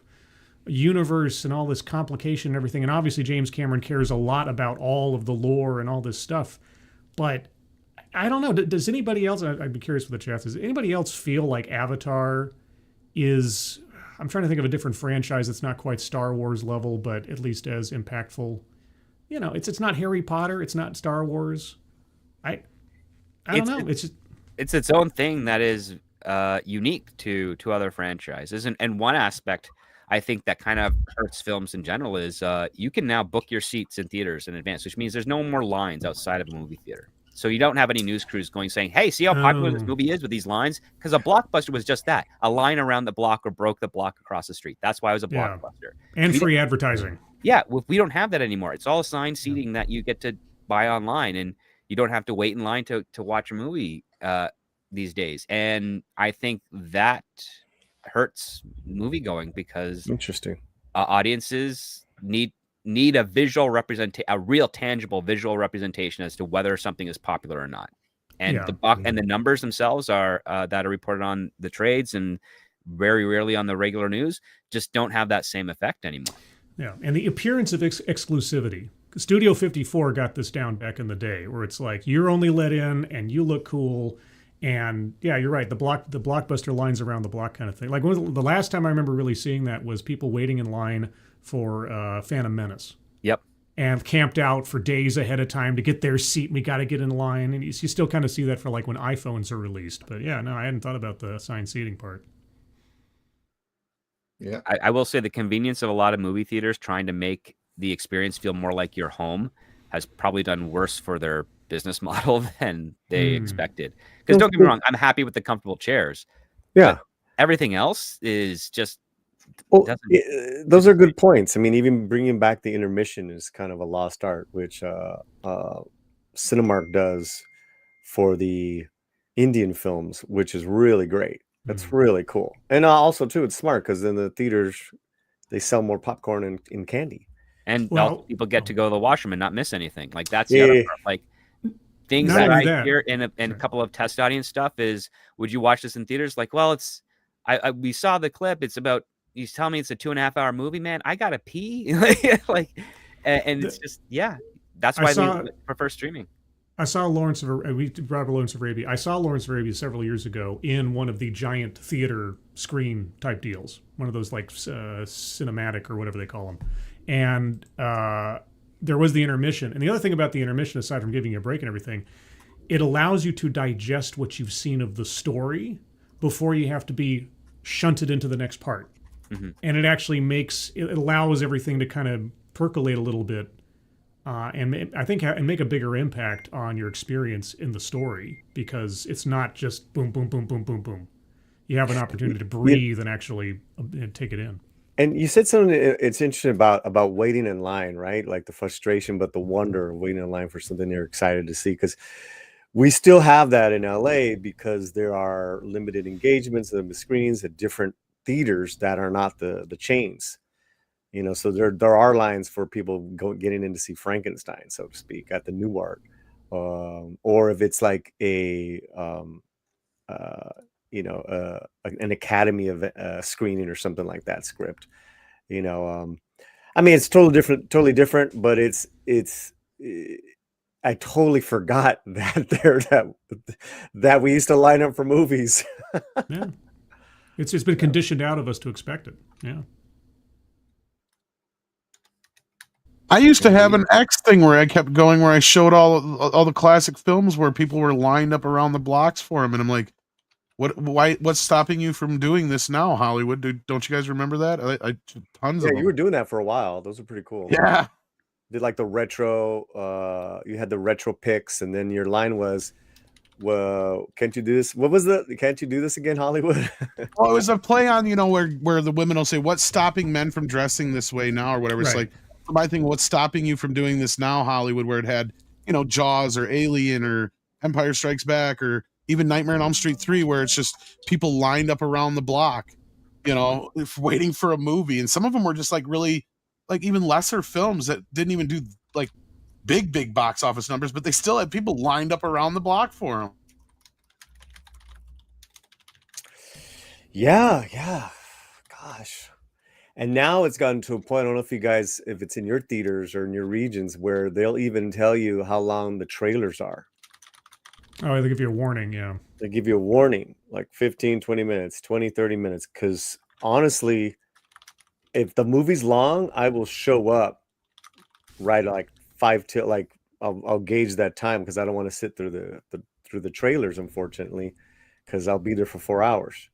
universe and all this complication and everything. And obviously James Cameron cares a lot about all of the lore and all this stuff, but I don't know. Does anybody else? I'd be curious with the chat. Does anybody else feel like Avatar is? I'm trying to think of a different franchise that's not quite Star Wars level, but at least as impactful. It's not Harry Potter. It's not Star Wars. I don't know. It's its own thing that is unique to other franchises, and one aspect I think that kind of hurts films in general is you can now book your seats in theaters in advance, which means there's no more lines outside of a movie theater. So you don't have any news crews saying, hey, see how popular this movie is with these lines? Because a blockbuster was just that, a line around the block or broke the block across the street. That's why it was a blockbuster. And free advertising. Yeah, we don't have that anymore. It's all assigned seating that you get to buy online, and you don't have to wait in line to watch a movie these days. And I think that hurts movie going because Interesting. audiences need a visual representation, a real tangible visual representation as to whether something is popular or not. And Yeah. and the numbers themselves are that are reported on the trades and very rarely on the regular news just don't have that same effect anymore. Yeah, and the appearance of exclusivity. Studio 54 got this down back in the day, where it's like you're only let in and you look cool, and yeah, you're right. The blockbuster lines around the block kind of thing. Like the last time I remember really seeing that was people waiting in line for Phantom Menace. Yep. And camped out for days ahead of time to get their seat. We got to get in line, and you still kind of see that for like when iPhones are released. But yeah, no, I hadn't thought about the assigned seating part. Yeah. I will say the convenience of a lot of movie theaters trying to make the experience feel more like your home has probably done worse for their business model than they expected. Because don't get me wrong, I'm happy with the comfortable chairs. Yeah. Everything else is just Well, those are good points. I mean, even bringing back the intermission is kind of a lost art, which Cinemark does for the Indian films, which is really great. That's really cool. And also, too, it's smart because in the theaters, they sell more popcorn and candy. And Well- people get to go to the washroom and not miss anything. Like that's the other part. Like things Not that only I that- hear in a couple of test audience stuff is, would you watch this in theaters? Like, well, it's we saw the clip. It's about, you tell me it's a 2.5 hour movie, man. I gotta pee. Like, and it's just, yeah, that's I why saw- we prefer streaming. I saw Lawrence of Arabia several years ago in one of the giant theater screen type deals, one of those like cinematic or whatever they call them. And there was the intermission. And the other thing about the intermission, aside from giving you a break and everything, it allows you to digest what you've seen of the story before you have to be shunted into the next part. And it actually it allows everything to kind of percolate a little bit. And I think and make a bigger impact on your experience in the story, because it's not just boom, boom, boom, boom, boom, boom. You have an opportunity to breathe and actually take it in. And you said something it's interesting about waiting in line, right? Like the frustration, but the wonder of waiting in line for something you're excited to see. Because we still have that in LA because there are limited engagements and screenings at different theaters that are not the chains. You know, so there are lines for people getting in to see Frankenstein, so to speak, at the Newark, or if it's like an Academy of screening or something like that script. You know, I mean, it's totally different, but I totally forgot that we used to line up for movies. Yeah, it's been conditioned out of us to expect it. Yeah. I used to have an X thing where I kept going, where I showed all the classic films where people were lined up around the blocks for them, and I'm like, what's stopping you from doing this now, Hollywood? Don't you guys remember that? I tons of them. You were doing that for a while. Those are pretty cool. Yeah. Did like the retro, you had the retro picks, and then your line was, well, can't you do this? What was can't you do this again, Hollywood? Well, it was a play on, where the women will say, what's stopping men from dressing this way now, or whatever. It's Right. like, for my thing, what's stopping you from doing this now, Hollywood, where it had, Jaws or Alien or Empire Strikes Back or even Nightmare on Elm Street 3, where it's just people lined up around the block, waiting for a movie. And some of them were just like really, like even lesser films that didn't even do like big box office numbers, but they still had people lined up around the block for them. Yeah. Gosh. And now it's gotten to a point, I don't know if it's in your theaters or in your regions, where they'll even tell you how long the trailers are. Oh, they give you a warning. Yeah. They give you a warning, like 15, 20 minutes, 20, 30 minutes. Because honestly, if the movie's long, I will show up right like 5 till, like I'll gauge that time, because I don't want to sit through the trailers, unfortunately, because I'll be there for 4 hours.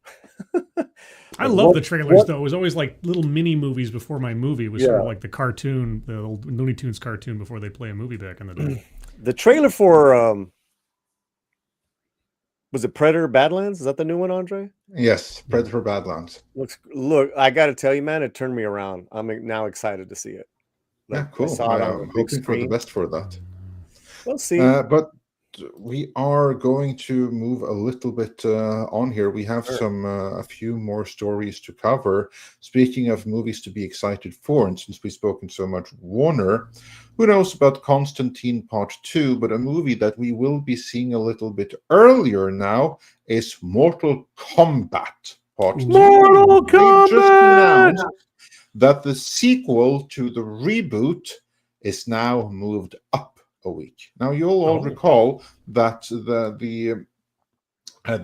I love the trailers, though. It was always like little mini movies before my movie. It was sort of like the cartoon, the old Looney Tunes cartoon before they play a movie back in the day. The trailer for was it Predator Badlands? Is that the new one, Andre? Yes, Predator Badlands. Look, I got to tell you, man, it turned me around. I'm now excited to see it. Yeah, Like, I cool. saw it on the I'm big hoping for the screen. best for that. We'll see. But we are going to move a little bit on here. We have a few more stories to cover. Speaking of movies to be excited for, and since we've spoken so much Warner, who knows about Constantine Part 2, but a movie that we will be seeing a little bit earlier now is Mortal Kombat Part 2. Mortal They just Kombat! announced that the sequel to the reboot is now moved up a week. Now, you'll all recall that the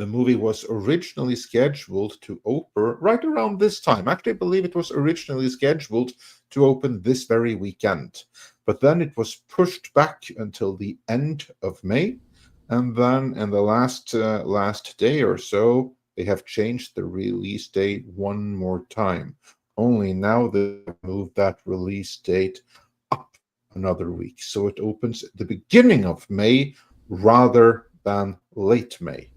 movie was originally scheduled to open right around this time. Actually, I believe it was originally scheduled to open this very weekend. But then it was pushed back until the end of May. And then in the last day or so, they have changed the release date one more time. Only now they've moved that release date up another week. So it opens at the beginning of May rather than late May.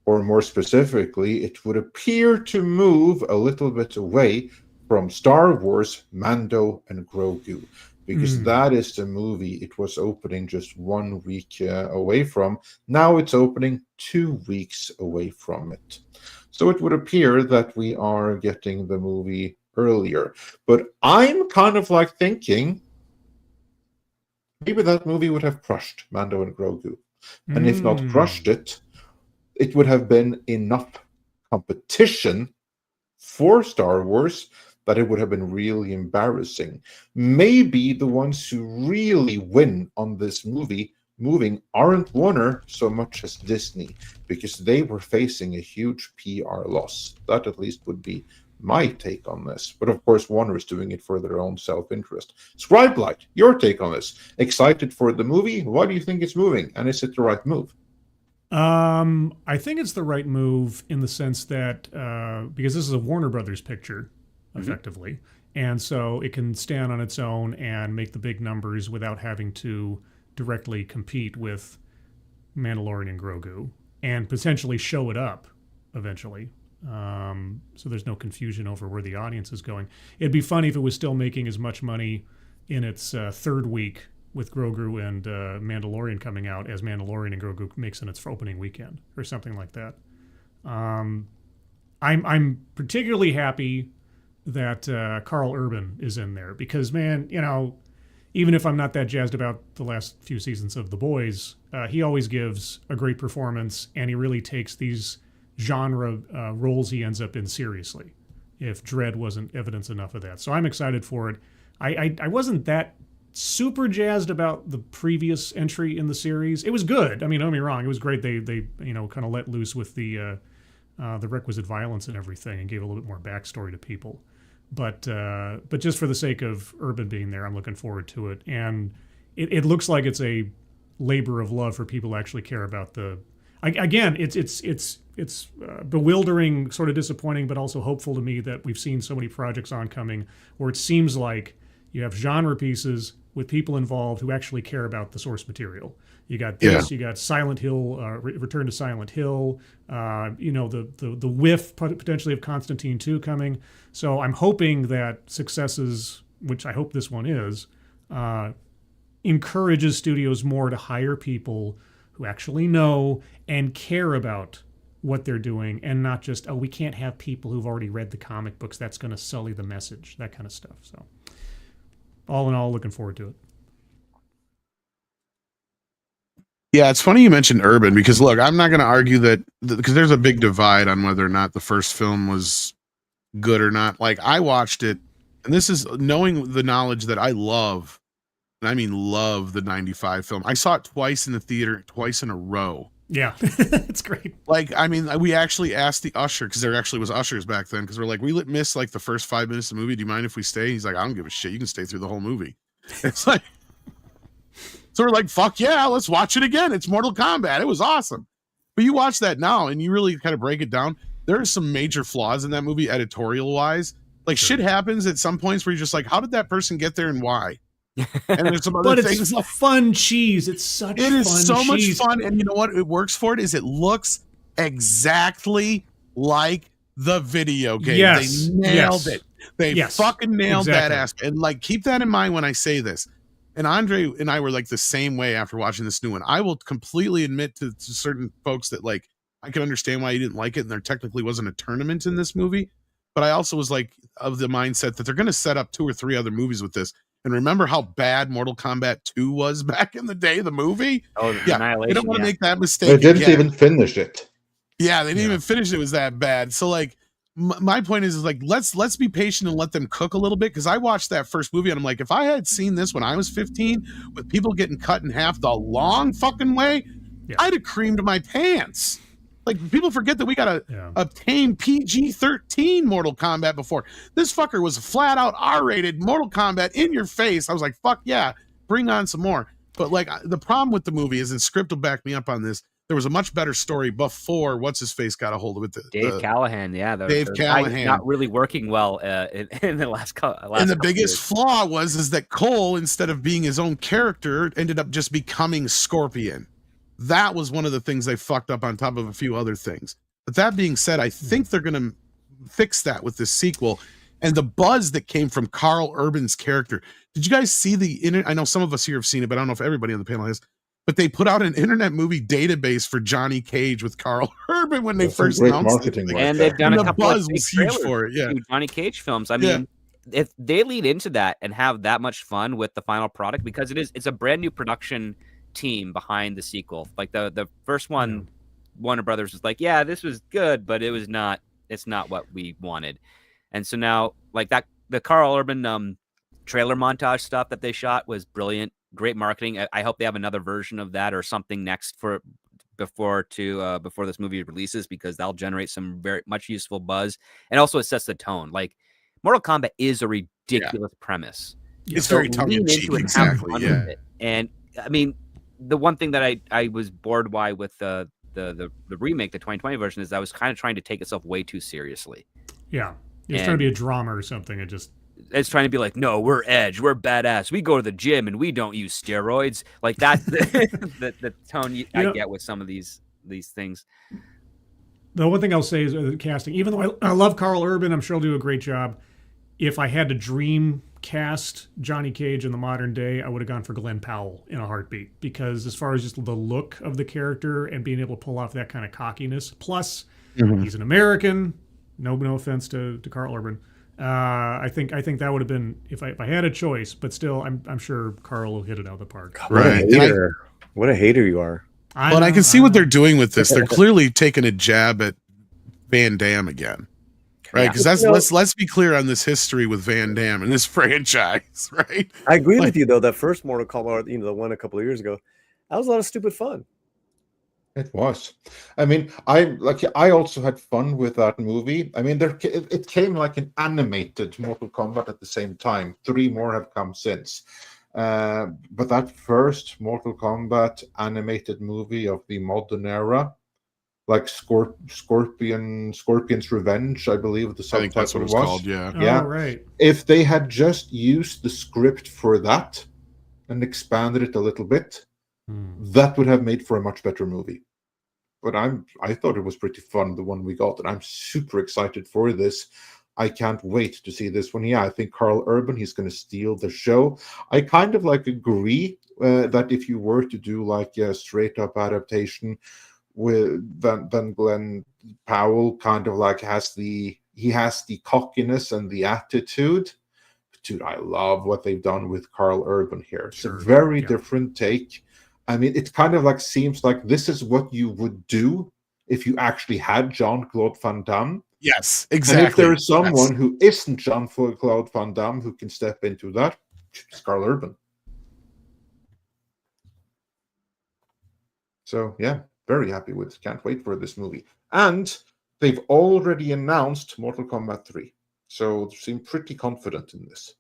Or more specifically, it would appear to move a little bit away from Star Wars, Mando, and Grogu. Because that is the movie it was opening just 1 week away from. Now it's opening 2 weeks away from it. So it would appear that we are getting the movie earlier. But I'm kind of like thinking maybe that movie would have crushed Mando and Grogu. And if not crushed it, it would have been enough competition for Star Wars that it would have been really embarrassing. Maybe the ones who really win on this moving aren't Warner so much as Disney, because they were facing a huge PR loss. That at least would be my take on this. But of course, Warner is doing it for their own self-interest. Scribelight, your take on this. Excited for the movie? Why do you think it's moving? And is it the right move? I think it's the right move in the sense that because this is a Warner Brothers picture, effectively, and so it can stand on its own and make the big numbers without having to directly compete with Mandalorian and Grogu, and potentially show it up eventually. So there's no confusion over where the audience is going. It'd be funny if it was still making as much money in its third week with Grogu and Mandalorian coming out as Mandalorian and Grogu makes in its opening weekend or something like that. I'm particularly happy that Carl Urban is in there because, man, you know, even if I'm not that jazzed about the last few seasons of The Boys, he always gives a great performance, and he really takes these genre roles he ends up in seriously, if Dredd wasn't evidence enough of that. So I'm excited for it. I wasn't that super jazzed about the previous entry in the series. It was good. I mean, don't get me wrong. It was great. They you know, kind of let loose with the requisite violence and everything and gave a little bit more backstory to people. But just for the sake of Urban being there, I'm looking forward to it. And it looks like it's a labor of love for people who actually care about the. Again, it's bewildering, sort of disappointing, but also hopeful to me that we've seen so many projects oncoming where it seems like you have genre pieces with people involved who actually care about the source material. You got this, you got Silent Hill, Return to Silent Hill, you know, the whiff potentially of Constantine 2 coming. So I'm hoping that successes, which I hope this one is, encourages studios more to hire people who actually know and care about what they're doing, and not just, oh, we can't have people who've already read the comic books. That's going to sully the message, that kind of stuff. So all in all, looking forward to it. Yeah, it's funny you mentioned Urban because look, I'm not going to argue that because there's a big divide on whether or not the first film was good or not. Like I watched it, and this is knowing the knowledge that I love, and I mean love the 95 film. I saw it twice in the theater, twice in a row. Yeah, it's great. Like, I mean, we actually asked the usher, because there actually was ushers back then, because we're like, we missed like the first 5 minutes of the movie. Do you mind if we stay? He's like, I don't give a shit. You can stay through the whole movie. It's like, so we're like, fuck yeah, let's watch it again. It's Mortal Kombat. It was awesome. But you watch that now and you really kind of break it down. There are some major flaws in that movie, editorial wise. Like shit happens at some points where you're just like, how did that person get there and why? And there's some other things. It's fun cheese. It's such it is fun so cheese. much fun. And you know what? It works for it is it looks exactly like the video game. Yes. They nailed it. They fucking nailed exactly. that aspect. And like, keep that in mind when I say this. And Andre and I were like the same way after watching this new one. I will completely admit to certain folks that like I can understand why you didn't like it, and there technically wasn't a tournament in this movie. But I also was like of the mindset that they're going to set up 2 or 3 other movies with this. And remember how bad Mortal Kombat 2 was back in the day, the movie? Oh, Yeah, Annihilation. they don't want to yeah. make that mistake. They didn't again. even finish it. Yeah, they didn't even finish it. It was that bad. So like my point is like let's be patient and let them cook a little bit, because I watched that first movie and I'm like, if I had seen this when I was 15 with people getting cut in half the long fucking way, Yeah. I'd have creamed my pants. Like, people forget that we got to Yeah. obtain PG-13 Mortal Kombat before. This fucker was flat out R-rated Mortal Kombat in your face. I was like, fuck yeah, bring on some more. But like the problem with the movie is, and Script will back me up on this, there was a much better story before what's his face got a hold of it. Dave Callahan, yeah, Dave Callahan. not really working well in the last. And the biggest flaw is that Cole, instead of being his own character, ended up just becoming Scorpion. That was one of the things they fucked up, on top of a few other things. But that being said, I think they're going to fix that with this sequel. And the buzz that came from Carl Urban's character. Did you guys see the internet? I know some of us here have seen it, but I don't know if everybody on the panel has. But they put out an internet movie database for Johnny Cage with Carl Urban when they That's some first great announced marketing it. right and there. they've done And a the couple of buzz big was huge trailers for it. Yeah. to Johnny Cage films. I Yeah. mean, if they lead into that and have that much fun with the final product, because it's a brand new production team behind the sequel. Like the first one, Warner Brothers was like, yeah, this was good, but it's not what we wanted. And so now, like that, the Carl Urban trailer montage stuff that they shot was brilliant, great marketing. I hope they have another version of that or something next before this movie releases, because that'll generate some very much useful buzz. And also it sets the tone. Like, Mortal Kombat is a ridiculous premise. It's So very tongue in lean cheek. into it and have Exactly. fun Yeah. with it. And I mean, the one thing that I was bored by with the remake, the 2020 version, is I was kind of trying to take itself way too seriously. Yeah. It's trying to be a drama or something. It's trying to be like, no, we're edge, we're badass, we go to the gym and we don't use steroids. Like that's the tone I get with some of these things. The one thing I'll say is the casting. Even though I love Carl Urban, I'm sure he'll do a great job. If I had to dream cast Johnny Cage in the modern day, I would have gone for Glenn Powell in a heartbeat, because as far as just the look of the character and being able to pull off that kind of cockiness, plus he's an American. No offense to Carl Urban. I think that would have been, if I had a choice, but still, I'm sure Carl will hit it out of the park. Right. What a hater you are. I can see what they're doing with this. They're clearly taking a jab at Van Damme again. Right, because let's be clear on this history with Van Damme and this franchise, right? I agree with you though. That first Mortal Kombat, the one a couple of years ago, that was a lot of stupid fun. It was. I mean, I also had fun with that movie. I mean, it came like an animated Mortal Kombat at the same time. 3 more have come since. But that first Mortal Kombat animated movie of the modern era, like Scorpion's Revenge, I believe the subtitle I think that's what it was called. Yeah. Yeah. Oh, right. If they had just used the script for that and expanded it a little bit, that would have made for a much better movie. But I thought it was pretty fun, the one we got, and I'm super excited for this. I can't wait to see this one. Yeah, I think Carl Urban, he's going to steal the show. I kind of like agree that if you were to do like a straight up adaptation, then Glenn Powell kind of like has the cockiness and the attitude. Dude, I love what they've done with Carl Urban here. It's a very different take. I mean, it kind of like seems like this is what you would do if you actually had Jean-Claude Van Damme. Yes, exactly. And if there is someone who isn't Jean-Claude Van Damme who can step into that, it's Carl Urban. So, yeah, very happy with it. Can't wait for this movie. And they've already announced Mortal Kombat 3. So they seem pretty confident in this.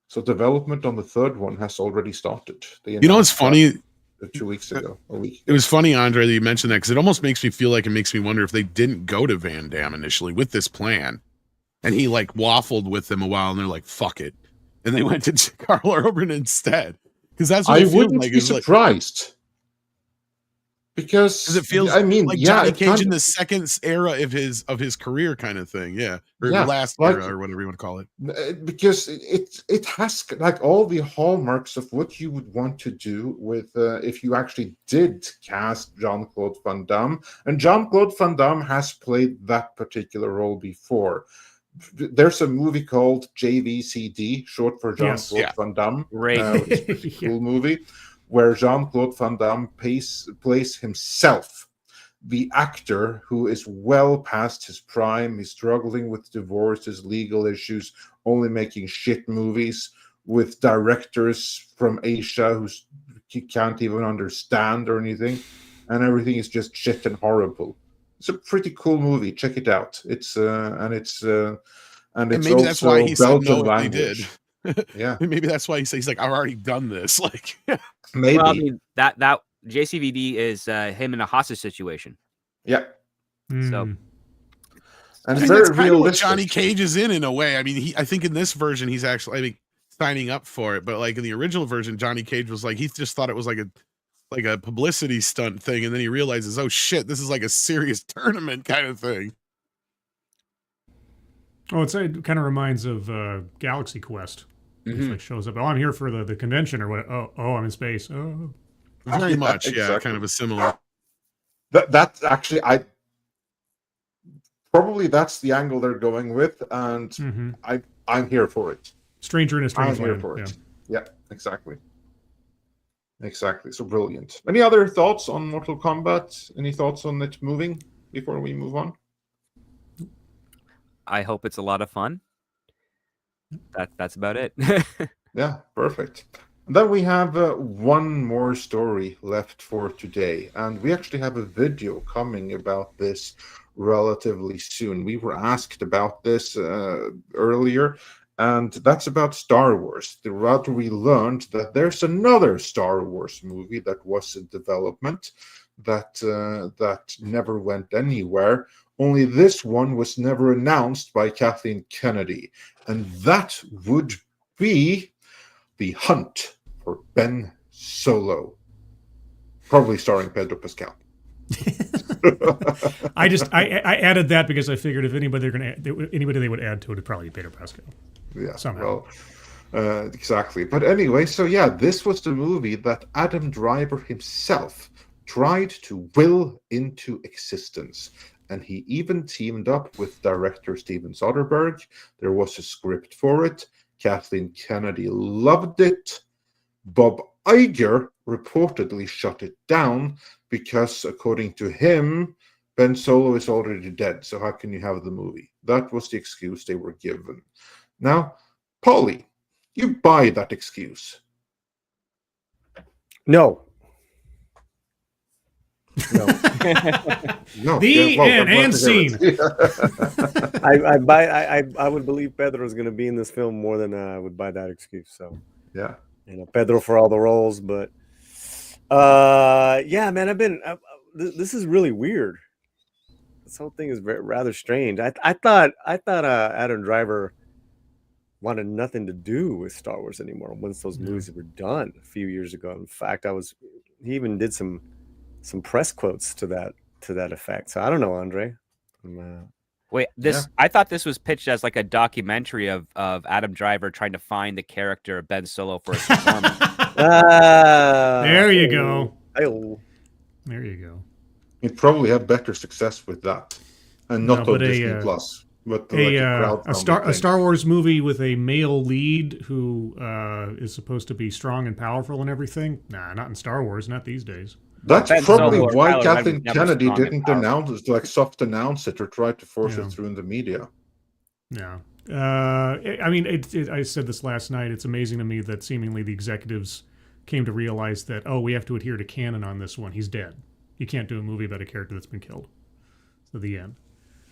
So development on the third one has already started. You know what's funny? 2 weeks ago, a week. It was funny, Andre, that you mentioned that, because it almost makes me feel like it makes me wonder if they didn't go to Van Damme initially with this plan, and he like waffled with them a while, and they're like, "Fuck it," and they went to Carl Urban instead, because that's what I it feels wouldn't like. be surprised. Because it feels I mean, like yeah, Johnny it Cage kind in of, the second era of his career kind of thing. Yeah. Or yeah, last like era or whatever you want to call it. because it has like all the hallmarks of what you would want to do with if you actually did cast Jean-Claude Van Damme, and Jean-Claude Van Damme has played that particular role before. There's a movie called JVCD, short for Yes. Jean-Claude Yeah. Van Damme, Great which is a pretty cool movie, where Jean-Claude Van Damme plays himself, the actor who is well past his prime. He's struggling with divorces, legal issues, only making shit movies with directors from Asia who he can't even understand or anything, and everything is just shit and horrible. It's a pretty cool movie. Check it out. It's and it's Maybe that's why also he said Belgian no and they did. language. Yeah, Maybe that's why he's like, I've already done this. Like, maybe. Well, I mean that JCVD is him in a hostage situation. Yeah, So Mm. and I think very that's kind of what realistic. Johnny Cage is in a way. I mean, I think in this version he's actually, I mean, signing up for it, but like in the original version, Johnny Cage was like, he just thought it was like a publicity stunt thing, and then he realizes, oh shit, this is like a serious tournament kind of thing. Oh, it kind of reminds of Galaxy Quest. Which Mhm. like shows up. Oh, I'm here for the convention or what? Oh, I'm in space. Oh, Very Yeah, much, yeah, exactly. kind of a similar. That's actually that's the angle they're going with, and hmm I'm here for it. Stranger in a I'm Strange here Land. for Yeah. it. Yeah, exactly. Exactly. So brilliant. Any other thoughts on Mortal Kombat? Any thoughts on it moving before we move on? I hope it's a lot of fun. That's about it. Yeah, perfect. And then we have one more story left for today, and we actually have a video coming about this relatively soon. We were asked about this earlier, and that's about Star Wars. Rather, we learned that there's another Star Wars movie that was in development that never went anywhere. Only this one was never announced by Kathleen Kennedy, and that would be The Hunt for Ben Solo, probably starring Pedro Pascal. I added that because I figured if anybody they would add to it, it'd probably be Peter Pascal. Yeah, Somehow. well, exactly. But anyway, so yeah, this was the movie that Adam Driver himself tried to will into existence. And he even teamed up with director Steven Soderbergh. There was a script for it. Kathleen Kennedy loved it. Bob Iger reportedly shut it down because, according to him, Ben Solo is already dead. So how can you have the movie? That was the excuse they were given. Now, Polly, you buy that excuse? No. No. No. The end and scene. I would believe Pedro is going to be in this film more than I would buy that excuse. So Yeah. Pedro for all the roles, but yeah, man, this is really weird. This whole thing is rather strange. I thought Adam Driver wanted nothing to do with Star Wars anymore once those movies were done a few years ago. In fact, he even did some press quotes to that effect. So I don't know, Andre. Wait, I thought this was pitched as like a documentary of Adam Driver trying to find the character of Ben Solo for his performance. There you go. There you go. You'd probably have better success with that, and not No, on but Disney Plus. But a Star Wars movie with a male lead who is supposed to be strong and powerful and everything. Nah, not in Star Wars. Not these days. That's Ben probably Solo or why Kylo Ren Kathleen was never Kennedy strong and didn't powerful. announce it, like soft announce it or try to force Yeah. it through in the media. No. I mean, I said this last night. It's amazing to me that seemingly the executives came to realize that, we have to adhere to canon on this one. He's dead. You can't do a movie about a character that's been killed. So the end.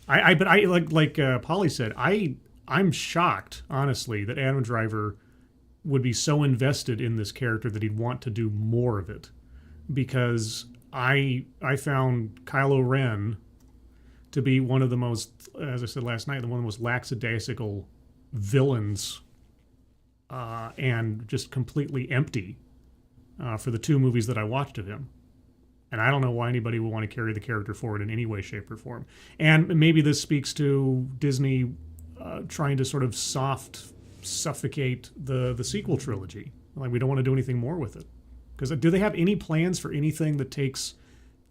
But like Polly said, I'm shocked, honestly, that Adam Driver would be so invested in this character that he'd want to do more of it, because I found Kylo Ren to be one of the most, as I said last night, one of the most lackadaisical villains, and just completely empty for the two movies that I watched of him. And I don't know why anybody would want to carry the character forward in any way, shape, or form. And maybe this speaks to Disney trying to sort of suffocate the sequel trilogy. Like, we don't want to do anything more with it. Because do they have any plans for anything that takes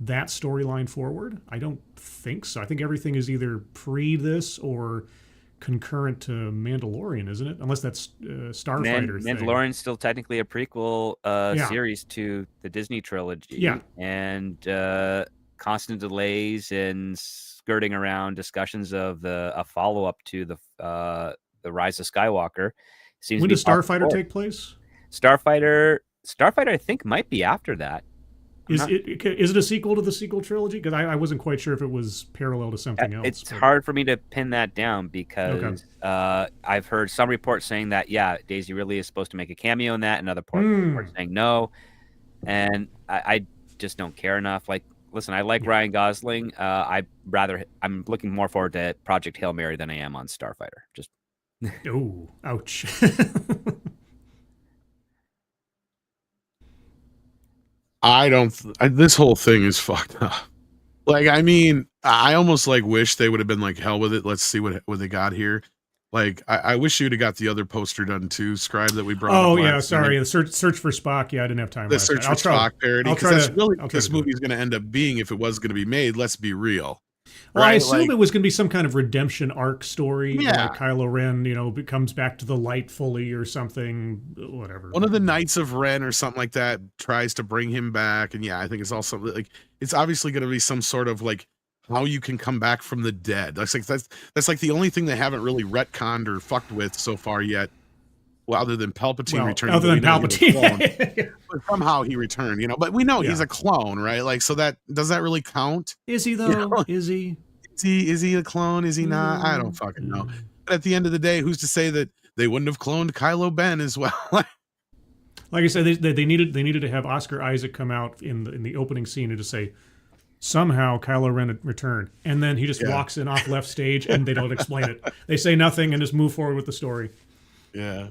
that storyline forward? I don't think so. I think everything is either pre this or concurrent to Mandalorian, isn't it? Unless that's Starfighter thing. Mandalorian's still technically a prequel Yeah. series to the Disney trilogy. Yeah. And constant delays and skirting around discussions of a follow-up to the Rise of Skywalker. Seems When to be does Starfighter forward. take place? Starfighter, I think, might be after that. Is it a sequel to the sequel trilogy? Because I wasn't quite sure if it was parallel to something else. It's but- hard for me to pin that down because I've heard some reports saying that, Daisy Ridley is supposed to make a cameo in that, and other reports saying no. And I just don't care enough. Like, listen, I like Ryan Gosling. I'm looking more forward to Project Hail Mary than I am on Starfighter. Just Oh, ouch. This whole thing is fucked up. Like, I mean, I almost like wish they would have been like, hell with it. Let's see what they got here. Like, I wish you'd have got the other poster done too, Scribe, that we brought. Oh up yeah, last sorry. night. The search for Spock. Yeah, I didn't have time. The last search night. for Spock parody, I'll because try that's to- really I'll what try this to do it. movie's going to end up being if it was going to be made. Let's be real. Well, I Right? assume Like- it was going to be some kind of redemption arc story. Yeah. Like Kylo Ren, comes back to the light fully or something. Whatever. One of the Knights of Ren or something like that tries to bring him back, and I think it's also like it's obviously going to be some sort of like how you can come back from the dead. That's like the only thing they haven't really retconned or fucked with so far yet. Well, other than Palpatine returning, other than but we know he was a clone. Palpatine. But somehow he returned, But we know he's a clone, right? Like, so that does that really count? Is he though? know? Is he? Is he a clone? Is he not? I don't fucking know. But at the end of the day, who's to say that they wouldn't have cloned Kylo Ben as well? Like I said, they needed to have Oscar Isaac come out in the opening scene and just say, somehow Kylo Ren returned, and then he just walks in off left stage, and they don't explain it. They say nothing and just move forward with the story. Yeah.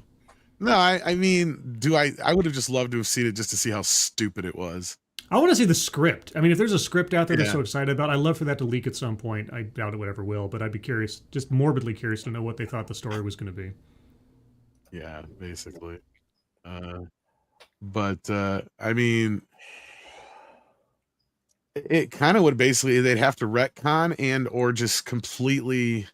No, I mean, I would have just loved to have seen it just to see how stupid it was. I want to see the script. I mean, if there's a script out there Yeah. they're so excited about, I'd love for that to leak at some point. I doubt it would ever will, but I'd be curious, just morbidly curious to know what they thought the story was going to be. Yeah, basically. But I mean, it kind of would basically they'd have to retcon and or just completely.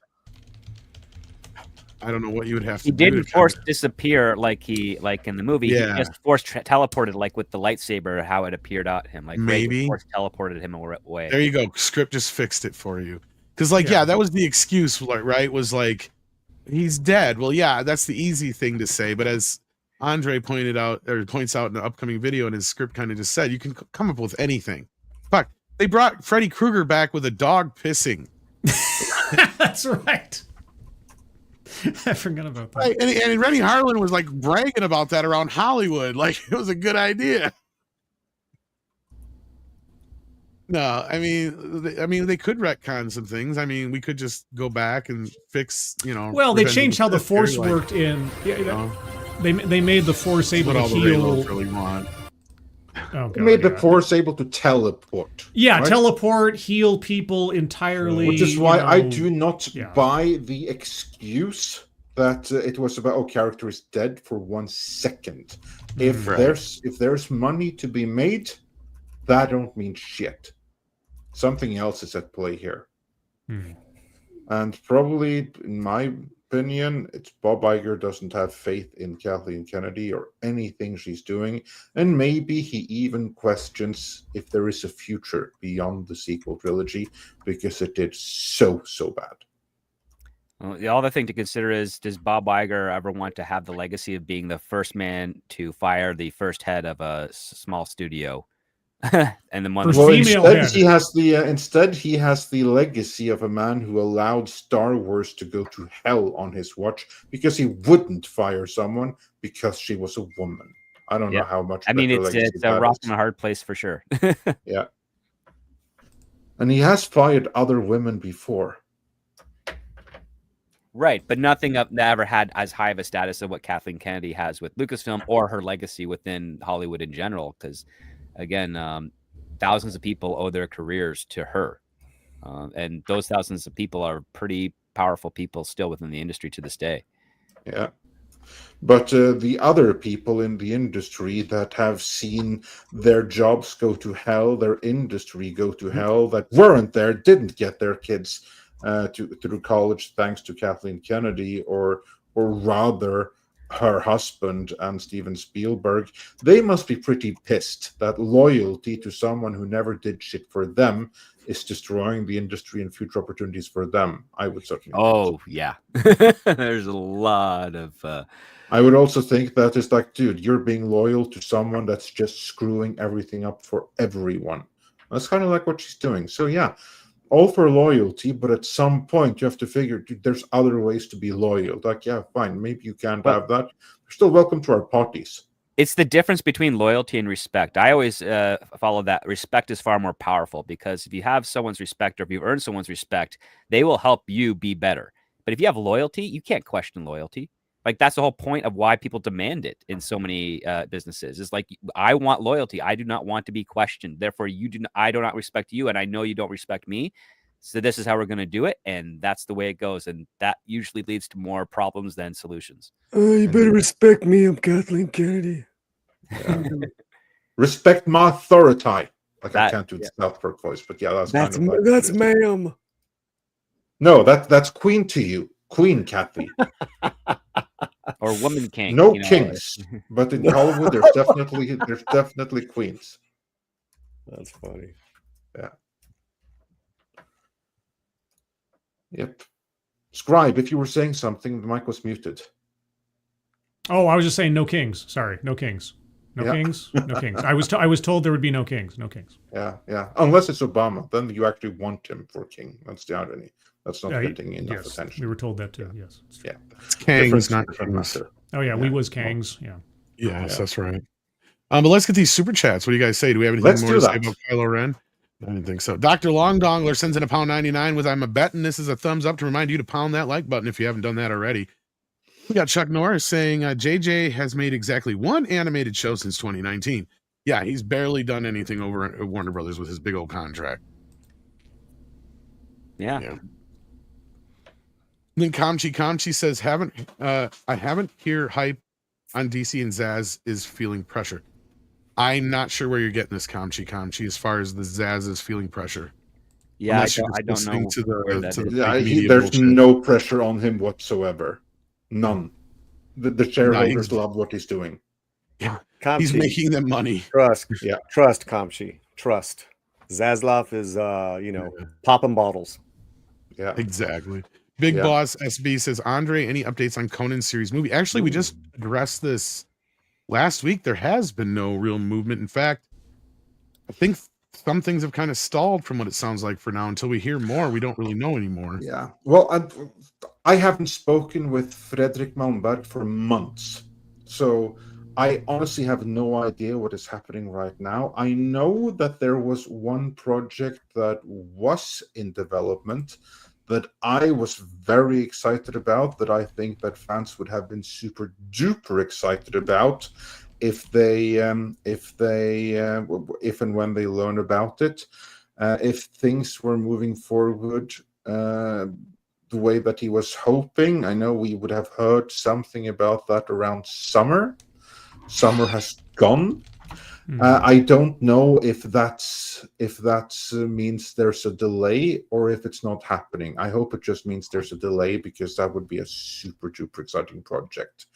I don't know what you would have to he do. didn't force disappear like in the movie. Yeah. He just force teleported like with the lightsaber, how it appeared out him. Like Rey Maybe. force teleported him away. There you go. Script just fixed it for you. Because that was the excuse, right? Was like he's dead. Well, yeah, that's the easy thing to say. But as Andre points out in the upcoming video, and his script kind of just said, you can come up with anything. Fuck, they brought Freddy Krueger back with a dog pissing. That's right. I forgot about that. Right, and Rennie Harlan was like bragging about that around Hollywood, like it was a good idea. No, I mean, they could retcon some things. I mean, we could just go back and fix, Well, they Revenge of changed the how the Sith Force like, worked in. They made the Force able what to all the heal. Reylos really want. Oh, They made the yeah. Force able to teleport. Yeah, right? teleport, heal people entirely. Which is why I you know. do not buy the excuse that it was about character is dead for 1 second. If Right. there's money to be made, that don't mean shit. Something else is at play here. And probably, in my opinion, it's Bob Iger doesn't have faith in Kathleen Kennedy or anything she's doing, and maybe he even questions if there is a future beyond the sequel trilogy because it did so bad. Well, the other thing to consider is, does Bob Iger ever want to have the legacy of being the first man to fire the first head of a small studio? And then one For Well, female instead head. he has the legacy of a man who allowed Star Wars to go to hell on his watch because he wouldn't fire someone because she was a woman. I don't know how much. I mean, better it's legacy a that rock is. and a hard place for sure. Yeah, and he has fired other women before. Right, but nothing that ever had as high of a status of what Kathleen Kennedy has with Lucasfilm or her legacy within Hollywood in general. Because, again, thousands of people owe their careers to her. And those thousands of people are pretty powerful people still within the industry to this day. Yeah. But the other people in the industry that have seen their jobs go to hell, their industry go to hell, that weren't there, didn't get their kids through college thanks to Kathleen Kennedy, or rather her husband and Steven Spielberg, they must be pretty pissed that loyalty to someone who never did shit for them is destroying the industry and future opportunities for them. I would certainly. Oh, yeah. There's a lot of... I would also think that it's like, dude, you're being loyal to someone that's just screwing everything up for everyone. That's kind of like what she's doing. So yeah, all for loyalty, but at some point you have to figure, dude, there's other ways to be loyal. Like, yeah, fine, maybe you can't have that. You're still welcome to our parties. It's the difference between loyalty and respect. I always follow that. Respect is far more powerful, because if you have someone's respect, or if you've earned someone's respect, they will help you be better. But if you have loyalty, you can't question loyalty. Like, that's the whole point of why people demand it in so many businesses. It's like, I want loyalty. I do not want to be questioned. Therefore, I do not respect you, and I know you don't respect me. So this is how we're going to do it, and that's the way it goes. And that usually leads to more problems than solutions. You better respect me. I'm Kathleen Kennedy. Respect my authority. Like, That- I can't do the South Park voice, but yeah, That's kind of like that's ma'am. No, that's Queen to you, Queen Kathy. Or woman king. No you know. kings, but in Hollywood, there's definitely queens. That's funny. Yep. Scribe, if you were saying something, the mic was muted. Oh, I was just saying no kings. Sorry, no kings. No Yeah. kings. No kings. I was told there would be no kings. No kings. Yeah. Unless it's Obama, then you actually want him for king. That's the irony. That's not getting enough Yes, attention. we were told that too. Yes. it's true. Yeah. It's Kangs, not Different Kings. matter. Oh yeah, Yeah. we was kangs. Yeah. Yes, that's right. But let's get these super chats. What do you guys say? Do we have anything Let's more do to say that. about Kylo Ren? I didn't think so. Dr. Long Dongler sends in a £1.99 with I'm a betting this is a thumbs up to remind you to pound that like button if you haven't done that already. We got Chuck Norris saying JJ has made exactly one animated show since 2019. Yeah, he's barely done anything over at Warner Brothers with his big old contract. Yeah. Yeah. Then Kamchi says, I haven't hear hype on DC, and Zaz is feeling pressure. I'm not sure where you're getting this Kamchi as far as the Zaz is feeling pressure. Yeah, Unless you're I don't listening know to the- where that to the- is. Yeah, big media there's bullshit. no pressure on him whatsoever. None. The shareholders he's- love what he's doing. He's Kamchi, making them money. trust. Yeah. Trust, Kamchi. Trust. Zaslav is popping bottles. Yeah. Exactly. Big Yeah. Boss SB says, Andre, any updates on Conan series movie? Actually, we just addressed this last week. There has been no real movement. In fact, I think some things have kind of stalled from what it sounds like for now. Until we hear more, we don't really know anymore. Yeah. Well, I haven't spoken with Fredrik Malmberg for months. So I honestly have no idea what is happening right now. I know that there was one project that was in development that I was very excited about, that I think that fans would have been super duper excited about if and when they learn about it. If things were moving forward the way that he was hoping, I know we would have heard something about that around summer. Summer has gone. I don't know if that means there's a delay or if it's not happening. I hope it just means there's a delay, because that would be a super duper exciting project.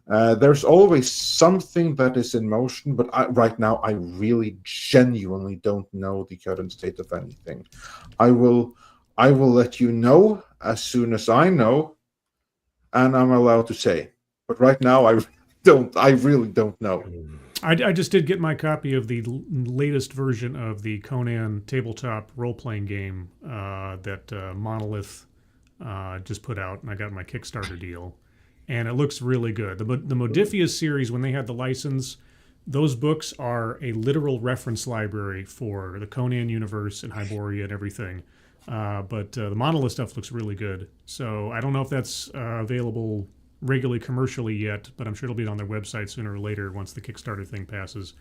There's always something that is in motion, but right now I really genuinely don't know the current state of anything. I will let you know as soon as I know, and I'm allowed to say. But right now I really don't know. I just did get my copy of the latest version of the Conan tabletop role-playing game that Monolith just put out, and I got my Kickstarter deal, and it looks really good. The Modiphius series, when they had the license, those books are a literal reference library for the Conan universe and Hyboria and everything. But the Monolith stuff looks really good. So I don't know if that's available regularly commercially yet, but I'm sure it'll be on their website sooner or later once the Kickstarter thing passes.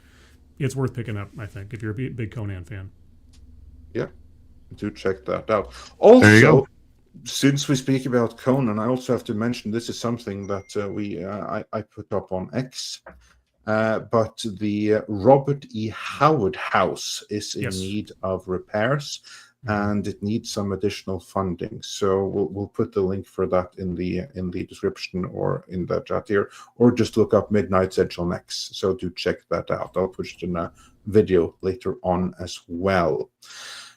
it's worth picking up. I think if you're a big Conan fan. Do check that out. There you go. Also, since we speak about Conan, I also have to mention this is something that I put up on X. But the Robert E. Howard House is in Yes. need of repairs, and it needs some additional funding. So we'll put the link for that in the description or in the chat here, or just look up Midnight's Edge on X. So do check that out. I'll put it in a video later on as well.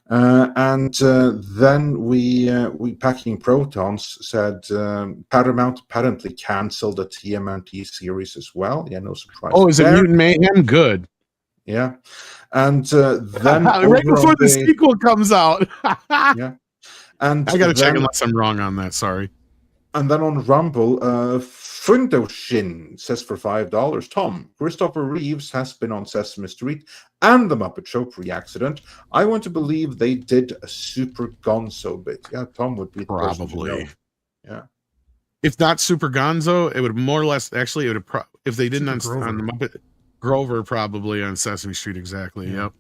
Then we Packing Protons said Paramount apparently canceled the TMNT series as well. Yeah, no surprise. Oh, is it there. Mutant Mayhem? Good. Yeah, and then Right over before on the sequel comes out. yeah, and I gotta check then- unless I'm wrong on that. Sorry. And then on Rumble, Fundoshin says for $5, Tom, Christopher Reeves has been on Sesame Street and The Muppet Show pre-accident. I want to believe they did a super gonzo bit. Yeah, Tom would be the person to know. Probably. Yeah. If not Super Gonzo, it would more or less actually it would have if they didn't Super on the Muppet Grover probably on Sesame Street exactly. Yeah. Yep.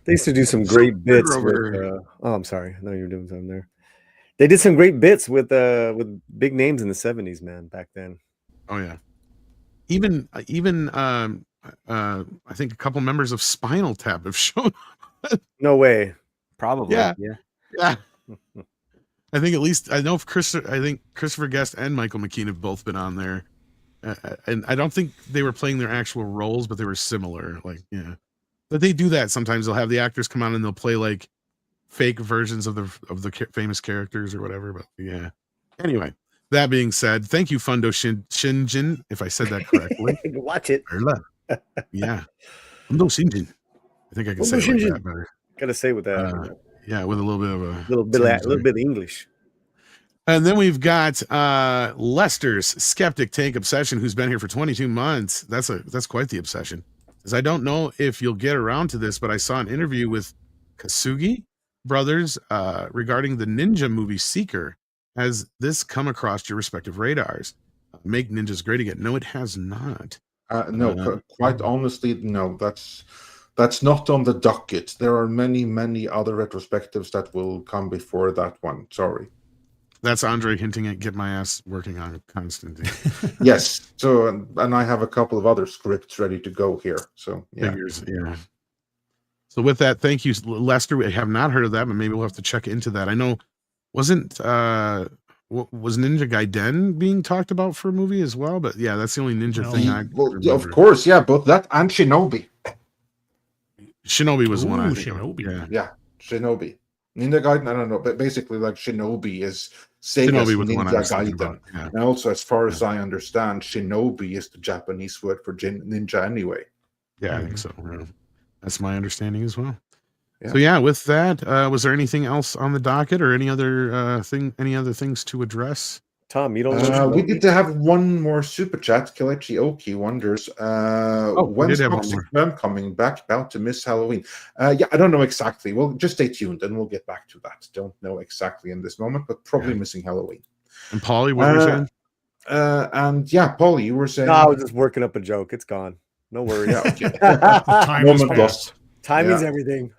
They used to do some great bits with. Grover. Oh, I'm sorry. I know you were doing something there. They did some great bits with big names in the 70s, man, back then. Oh yeah. Even I think a couple members of Spinal Tap have shown. No way. Probably. Yeah. Yeah. Yeah. I think at least I know if I think Christopher Guest and Michael McKean have both been on there. And I don't think they were playing their actual roles, but they were similar. Like, yeah. But they do that sometimes. They'll have the actors come on and they'll play like fake versions of the famous characters or whatever. But yeah. Anyway, that being said, thank you, Fundo Shinjin, if I said that correctly. Watch it. Yeah. Fundo Shinjin. I think I can say it like that better. Gotta say with that. Yeah, with a little bit of a little bit of English. And then we've got Lester's Skeptic Tank Obsession, who's been here for 22 months. That's quite the obsession. Because I don't know if you'll get around to this, but I saw an interview with Kasugi brothers regarding the ninja movie Seeker. Has this come across your respective radars? Make ninjas great again? No, it has not. No, quite honestly, no. That's not on the docket. There are many other retrospectives that will come before that one. Sorry. That's Andre hinting at get my ass working on Constantine. Yes. So, and I have a couple of other scripts ready to go here. So, yeah. Figures, yeah. So with that, thank you, Lester. I have not heard of that, but maybe we'll have to check into that. I know, was Ninja Gaiden being talked about for a movie as well? But yeah, that's the only ninja thing I yeah, of course, yeah, both that and Shinobi. Shinobi was the one I Ooh, think of. Shinobi. Yeah, Shinobi. Ninja Gaiden, I don't know, but basically, like Shinobi is Sega's Shinobi was the one I Ninja was thinking Gaiden. about, yeah. And also, as far as I understand, Shinobi is the Japanese word for ninja anyway. Yeah, I think so. Yeah. That's my understanding as well. Yeah. So yeah, with that, was there anything else on the docket or any other things to address? Tom, you don't know. We did have one more super chat. Kelechi Oki wonders we did when's have one Toxic more. Mem coming back? About to miss Halloween. Yeah, I don't know exactly. Well, just stay tuned and we'll get back to that. Don't know exactly in this moment, but probably missing Halloween. And Paulie, what were you saying? And yeah, Paulie, you were saying. No, I was just working up a joke. It's gone. No worries. Yeah, okay. Time has Moment passed. lost. Timing's Yeah. everything.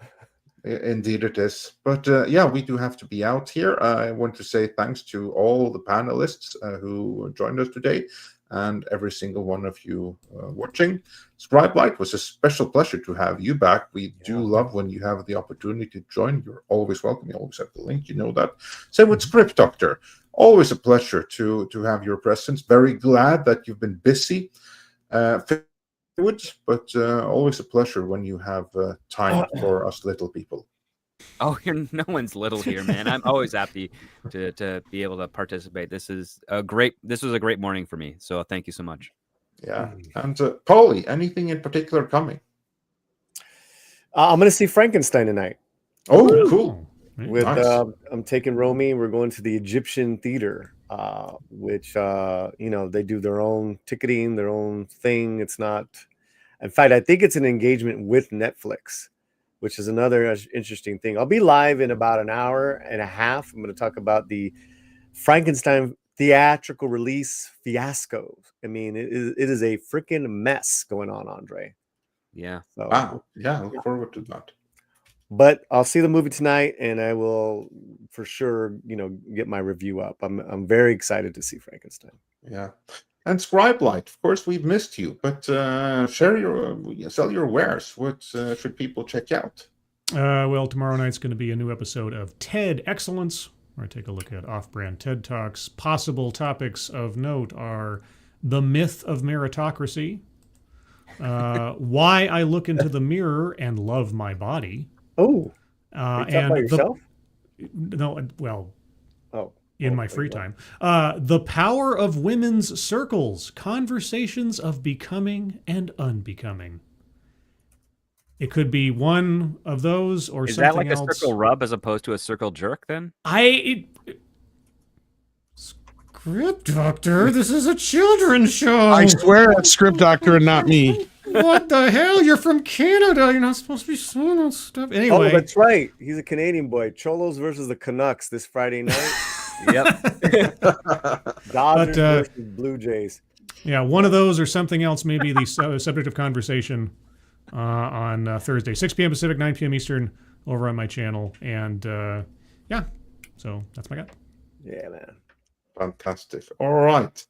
Indeed it is. But yeah, we do have to be out here. I want to say thanks to all the panelists who joined us today and every single one of you watching. Scribelight was a special pleasure to have you back. We do love when you have the opportunity to join. You're always welcome. You always have the link. You know that. Same with Script Doctor. Always a pleasure to have your presence. Very glad that you've been busy. But always a pleasure when you have time for us little people. Oh, no one's little here, man. I'm always happy to be able to participate. This was a great morning for me. So thank you so much. Yeah. And Paulie, anything in particular coming? I'm going to see Frankenstein tonight. Oh, cool. With Nice. I'm taking Romy. We're going to the Egyptian Theater, which they do their own ticketing, their own thing. It's not. In fact, I think it's an engagement with Netflix, which is another interesting thing. I'll be live in about an hour and a half. I'm going to talk about the Frankenstein theatrical release fiasco. I mean, it is a freaking mess going on, Andre. Yeah. So, Wow. Yeah, look forward to that. but I'll see the movie tonight, and I will for sure, get my review up. I'm very excited to see Frankenstein. Yeah. And Scribelight, of course, we've missed you, but sell your wares. What should people check out? Well, tomorrow night's going to be a new episode of TED Excellence, where I take a look at off-brand TED Talks. Possible topics of note are the myth of meritocracy, why I look into the mirror and love my body. Oh, are you talking about yourself? In my free time. The power of women's circles, conversations of becoming and unbecoming. It could be one of those or Is something that like else. a circle rub as opposed to a circle jerk then? Script Doctor, this is a children's show. I swear it's Script Doctor and not me. What the hell? You're from Canada. You're not supposed to be saying that stuff. Anyway. Oh, that's right. He's a Canadian boy. Cholos versus the Canucks this Friday night. Yep. Dodgers versus Blue Jays. Yeah, one of those or something else may be the subject of conversation on Thursday, 6 p.m. Pacific, 9 p.m. Eastern, over on my channel. And yeah, so that's my guy. Yeah, man. Fantastic. All right.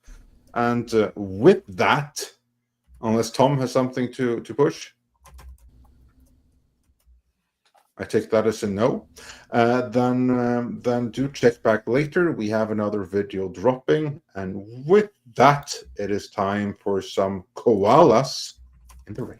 And with that, unless Tom has something to push, I take that as a no. Then do check back later. We have another video dropping. And with that, it is time for some koalas in the rain.